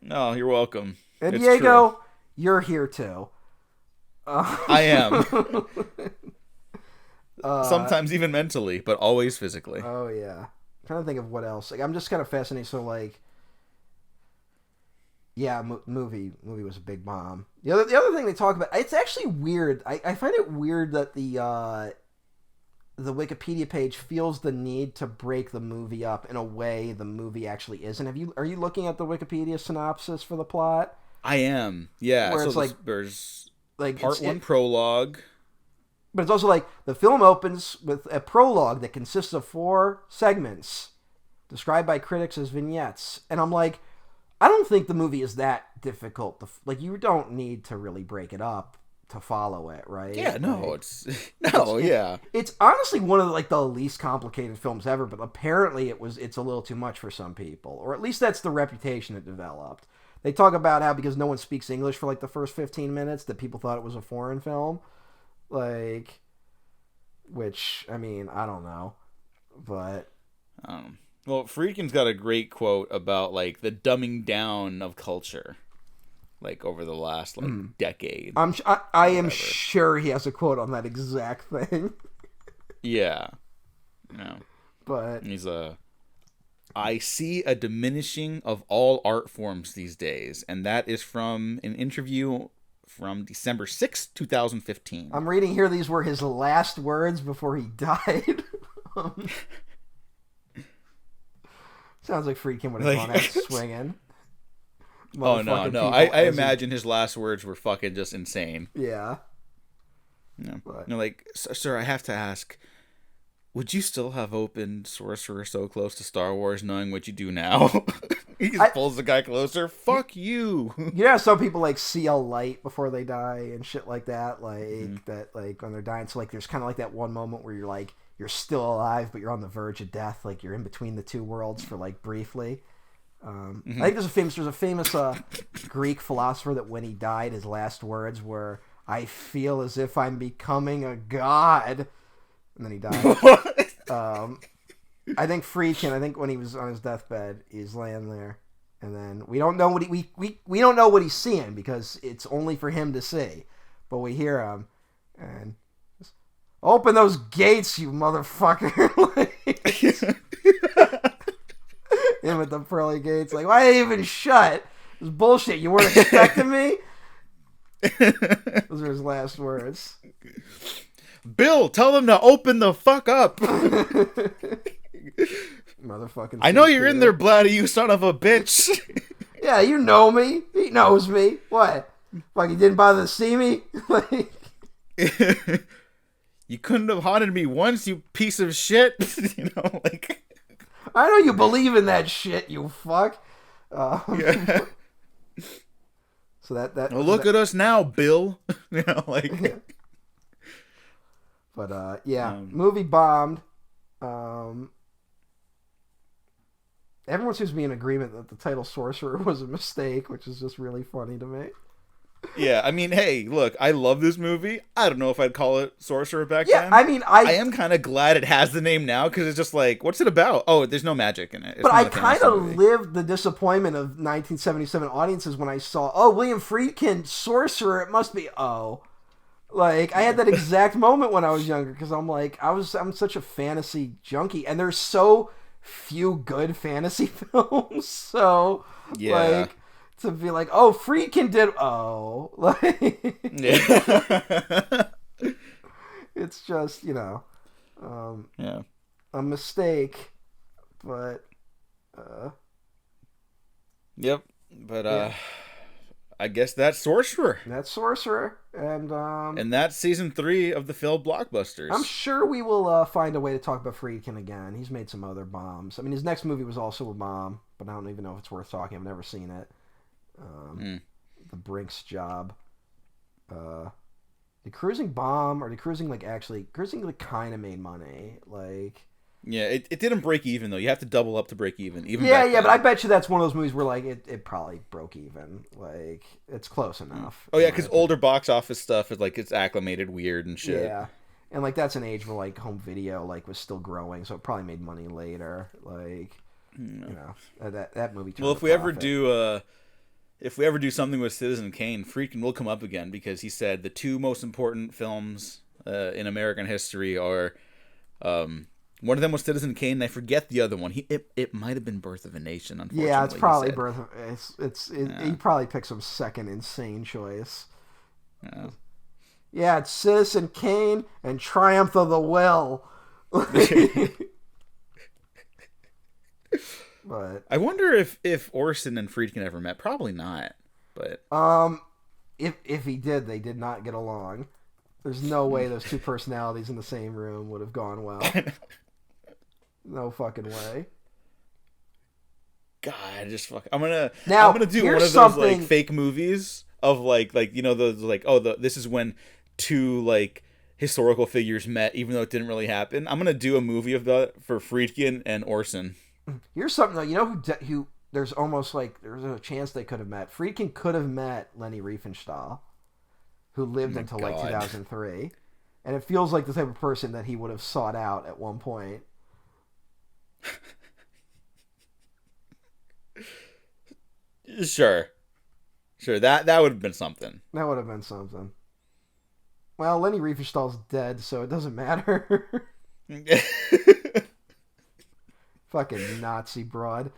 Speaker 1: No, you're welcome.
Speaker 2: And
Speaker 1: It's
Speaker 2: Diego,
Speaker 1: true.
Speaker 2: you're here too.
Speaker 1: I am. Sometimes even mentally, but always physically.
Speaker 2: Oh yeah. I'm trying to think of what else. Like I'm just kind of fascinated. So like, yeah, movie was a big bomb. The other thing they talk about, it's actually weird. I find it weird that the Wikipedia page feels the need to break the movie up in a way the movie actually isn't. Are you looking at the Wikipedia synopsis for the plot?
Speaker 1: I am. Yeah.
Speaker 2: Where
Speaker 1: so
Speaker 2: it's like
Speaker 1: there's
Speaker 2: like
Speaker 1: part one prologue.
Speaker 2: But it's also like the film opens with a prologue that consists of 4 segments described by critics as vignettes. And I'm like, I don't think the movie is that difficult. Like, you don't need to really break it up to follow it, right?
Speaker 1: Yeah, no,
Speaker 2: like,
Speaker 1: it's
Speaker 2: It's honestly one of the least complicated films ever, but apparently it's a little too much for some people. Or at least that's the reputation it developed. They talk about how because no one speaks English for like the first 15 minutes that people thought it was a foreign film. Like, which, I mean, I don't know, but
Speaker 1: well, Friedkin's got a great quote about like the dumbing down of culture, like over the last decade.
Speaker 2: I am sure he has a quote on that exact thing.
Speaker 1: Yeah, no,
Speaker 2: but
Speaker 1: he's I see a diminishing of all art forms these days, and that is from an interview from December 6th, 2015.
Speaker 2: I'm reading here these were his last words before he died. Sounds like Friedkin would have gone out swinging.
Speaker 1: Oh, no. I imagine his last words were fucking just insane.
Speaker 2: Yeah.
Speaker 1: No.
Speaker 2: But...
Speaker 1: You're like, sir, I have to ask, would you still have opened Sorcerer so close to Star Wars knowing what you do now? He just pulls the guy closer. Fuck you.
Speaker 2: You know, some people like see a light before they die and shit like that. Like that, like when they're dying. So like, there's kind of like that one moment where you're like, you're still alive, but you're on the verge of death. Like you're in between the two worlds for like briefly. I think there's a famous Greek philosopher that when he died, his last words were, "I feel as if I'm becoming a god," and then he died. I think Friedkin, when he was on his deathbed, he's laying there, and then we don't know what we don't know what he's seeing because it's only for him to see, but we hear him and just, open those gates, you motherfucker! Him at the pearly gates, like, why even shut? It was bullshit. You weren't expecting me. Those are his last words.
Speaker 1: Bill, tell them to open the fuck up.
Speaker 2: Motherfucking.
Speaker 1: I know you're in there, Blatty, you son of a bitch.
Speaker 2: Yeah, you know me. He knows me. What? Like he didn't bother to see me? Like.
Speaker 1: You couldn't have haunted me once, you piece of shit. You know, like.
Speaker 2: I know you believe in that shit, you fuck.
Speaker 1: Yeah.
Speaker 2: So that.
Speaker 1: Well, look at us now, Bill. You know, like.
Speaker 2: Yeah. But yeah, movie bombed. Everyone seems to be in agreement that the title Sorcerer was a mistake, which is just really funny to me.
Speaker 1: Yeah, I mean, hey, look, I love this movie. I don't know if I'd call it Sorcerer back then.
Speaker 2: Yeah, I mean, I
Speaker 1: am kind of glad it has the name now, because it's just like, what's it about? Oh, there's no magic in it. It's
Speaker 2: but
Speaker 1: not
Speaker 2: I
Speaker 1: a
Speaker 2: kind
Speaker 1: fantasy
Speaker 2: of
Speaker 1: movie.
Speaker 2: lived the disappointment of 1977 audiences when I saw, oh, William Friedkin, Sorcerer, it must be, oh. Like, I had that exact moment when I was younger, because I'm like, I'm such a fantasy junkie, and there's so few good fantasy films, so,
Speaker 1: Yeah.
Speaker 2: like, to be like, oh, Friedkin did, oh, like,
Speaker 1: Yeah.
Speaker 2: It's just,
Speaker 1: Yeah.
Speaker 2: a mistake, but
Speaker 1: Yep. But
Speaker 2: Yeah.
Speaker 1: I guess that's Sorcerer.
Speaker 2: that's Sorcerer, and
Speaker 1: And that's season 3 of the failed blockbusters.
Speaker 2: I'm sure we will find a way to talk about Friedkin again. He's made some other bombs. I mean, his next movie was also a bomb, but I don't even know if it's worth talking. I've never seen it. The Brinks Job. Did Cruising bomb, or did Cruising Cruising kind of made money? Like,
Speaker 1: Yeah, it didn't break even though. You have to double up to break even.
Speaker 2: yeah,
Speaker 1: back then.
Speaker 2: but I bet you that's one of those movies where like it probably broke even. Like, it's close enough.
Speaker 1: Oh yeah, because older box office stuff is like it's acclimated weird and shit.
Speaker 2: Yeah, and like that's an age where like home video like was still growing, so it probably made money later. Like, that movie.
Speaker 1: Well, if we ever do something with Citizen Kane, Friedkin will come up again because he said the 2 most important films in American history are. One of them was Citizen Kane, and I forget the other one. It might have been Birth of a Nation, unfortunately.
Speaker 2: Yeah, it's probably Birth of... He probably picked some second insane choice. Yeah, it's Citizen Kane and Triumph of the Will. But
Speaker 1: I wonder if Orson and Friedkin ever met. Probably not. But
Speaker 2: if he did, they did not get along. There's no way those 2 personalities in the same room would have gone well. No fucking way.
Speaker 1: God, I'm gonna do one
Speaker 2: here's
Speaker 1: of those like fake movies of like those like this is when 2 like historical figures met even though it didn't really happen. I'm gonna do a movie of that for Friedkin and Orson.
Speaker 2: Here's something though. You know who there's almost like there's a chance they could have met. Friedkin could have met Leni Riefenstahl, who lived until like 2003, and it feels like the type of person that he would have sought out at one point.
Speaker 1: Sure, that would have been something.
Speaker 2: That would have been something. Well, Leni Riefenstahl's dead, so it doesn't matter. Fucking Nazi broad.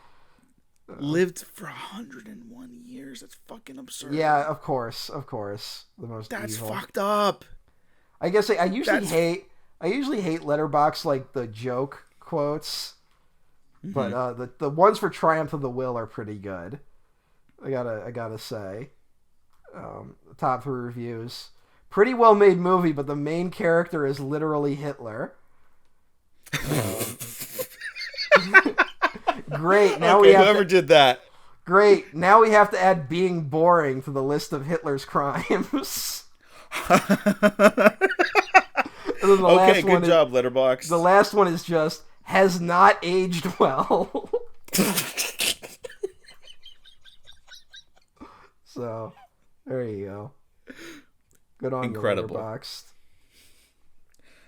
Speaker 1: Lived for 101 years. That's fucking absurd.
Speaker 2: Yeah, of course. The most
Speaker 1: That's
Speaker 2: evil.
Speaker 1: fucked up.
Speaker 2: I guess I usually hate Letterboxd like the joke quotes, but the ones for Triumph of the Will are pretty good. I gotta say, the top 3 reviews, pretty well made movie, but the main character is literally Hitler. Great. Now
Speaker 1: okay, whoever did that.
Speaker 2: Great. Now we have to add being boring to the list of Hitler's crimes.
Speaker 1: Okay, good job, Letterboxd.
Speaker 2: The last one is just has not aged well. So, there you go. Good on
Speaker 1: Incredible.
Speaker 2: you, Letterboxd.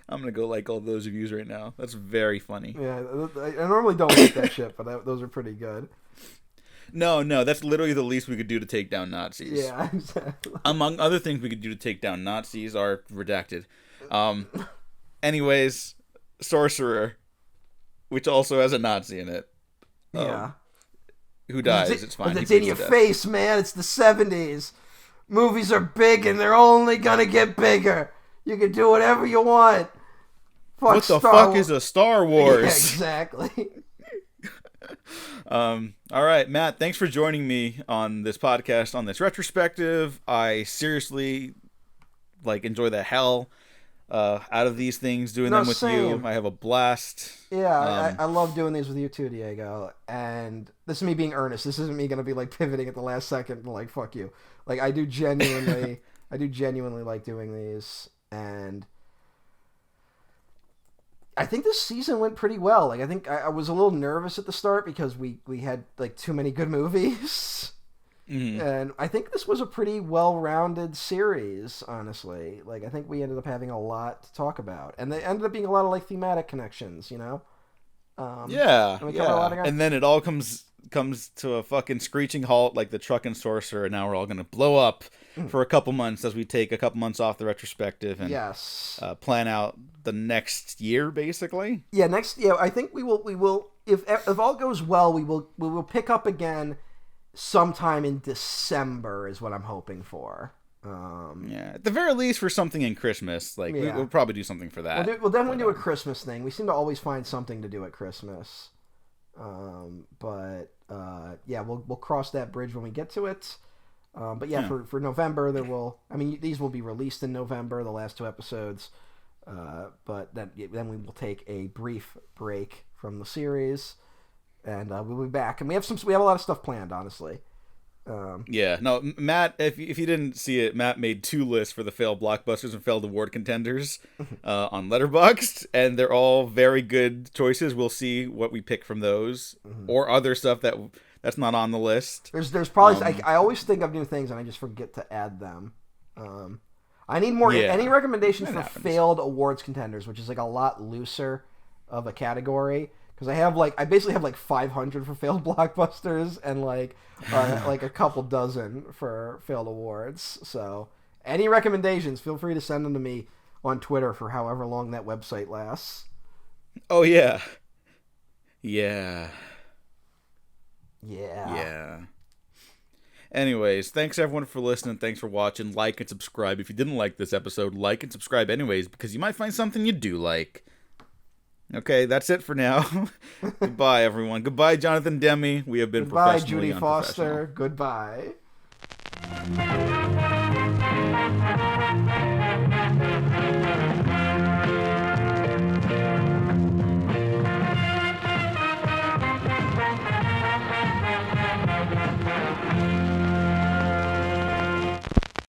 Speaker 1: I'm gonna go like all those reviews right now. That's very funny.
Speaker 2: Yeah, I normally don't like that shit, but those are pretty good.
Speaker 1: No, that's literally the least we could do to take down Nazis.
Speaker 2: Yeah, exactly.
Speaker 1: Among other things we could do to take down Nazis are redacted. Anyways, Sorcerer, which also has a Nazi in it.
Speaker 2: Yeah.
Speaker 1: Who dies? It's fine.
Speaker 2: It's in your face, man. It's the 70s. Movies are big and they're only gonna get bigger. You can do whatever you want.
Speaker 1: What the fuck is a Star Wars?
Speaker 2: Yeah, exactly.
Speaker 1: All right, Matt, thanks for joining me on this podcast, on this retrospective. I seriously enjoy the hell out of these things, doing them with you. I have a blast.
Speaker 2: Yeah, I love doing these with you too, Diego. And this is me being earnest. This isn't me gonna be pivoting at the last second and fuck you. I do genuinely like doing these, and I think this season went pretty well. I think I was a little nervous at the start because we had too many good movies. Mm-hmm. And I think this was a pretty well-rounded series, honestly. I think we ended up having a lot to talk about. And they ended up being a lot of thematic connections,
Speaker 1: Yeah. And then it all comes to a fucking screeching halt like the truck and Sorcerer, and now we're all going to blow up for a couple months as we take a couple months off the retrospective and plan out the next year, basically.
Speaker 2: Yeah, I think we will if all goes well, we will pick up again sometime in December is what I'm hoping for.
Speaker 1: Yeah, at the very least for something in Christmas, like we'll probably do something for that.
Speaker 2: We'll definitely do a Christmas thing. We seem to always find something to do at Christmas. But we'll cross that bridge when we get to it. For November, these will be released in November, the last 2 episodes. But then we will take a brief break from the series, and we'll be back. And we have a lot of stuff planned, honestly.
Speaker 1: Matt, if you didn't see it, Matt made 2 lists for the failed blockbusters and failed award contenders on Letterboxd, and they're all very good choices. We'll see what we pick from those, or other stuff that's not on the list.
Speaker 2: There's probably I always think of new things and I just forget to add them. I need more any recommendations for failed awards contenders, which is like a lot looser of a category. Because I basically have 500 for failed blockbusters and like a couple dozen for failed awards. So any recommendations, feel free to send them to me on Twitter for however long that website lasts.
Speaker 1: Oh yeah. Anyways, thanks everyone for listening. Thanks for watching. Like and subscribe. If you didn't like this episode, like and subscribe anyways, because you might find something you do like. Okay, that's it for now. Goodbye, everyone. Goodbye, Jonathan Demme. We have been professionally
Speaker 2: Judy Foster. Goodbye.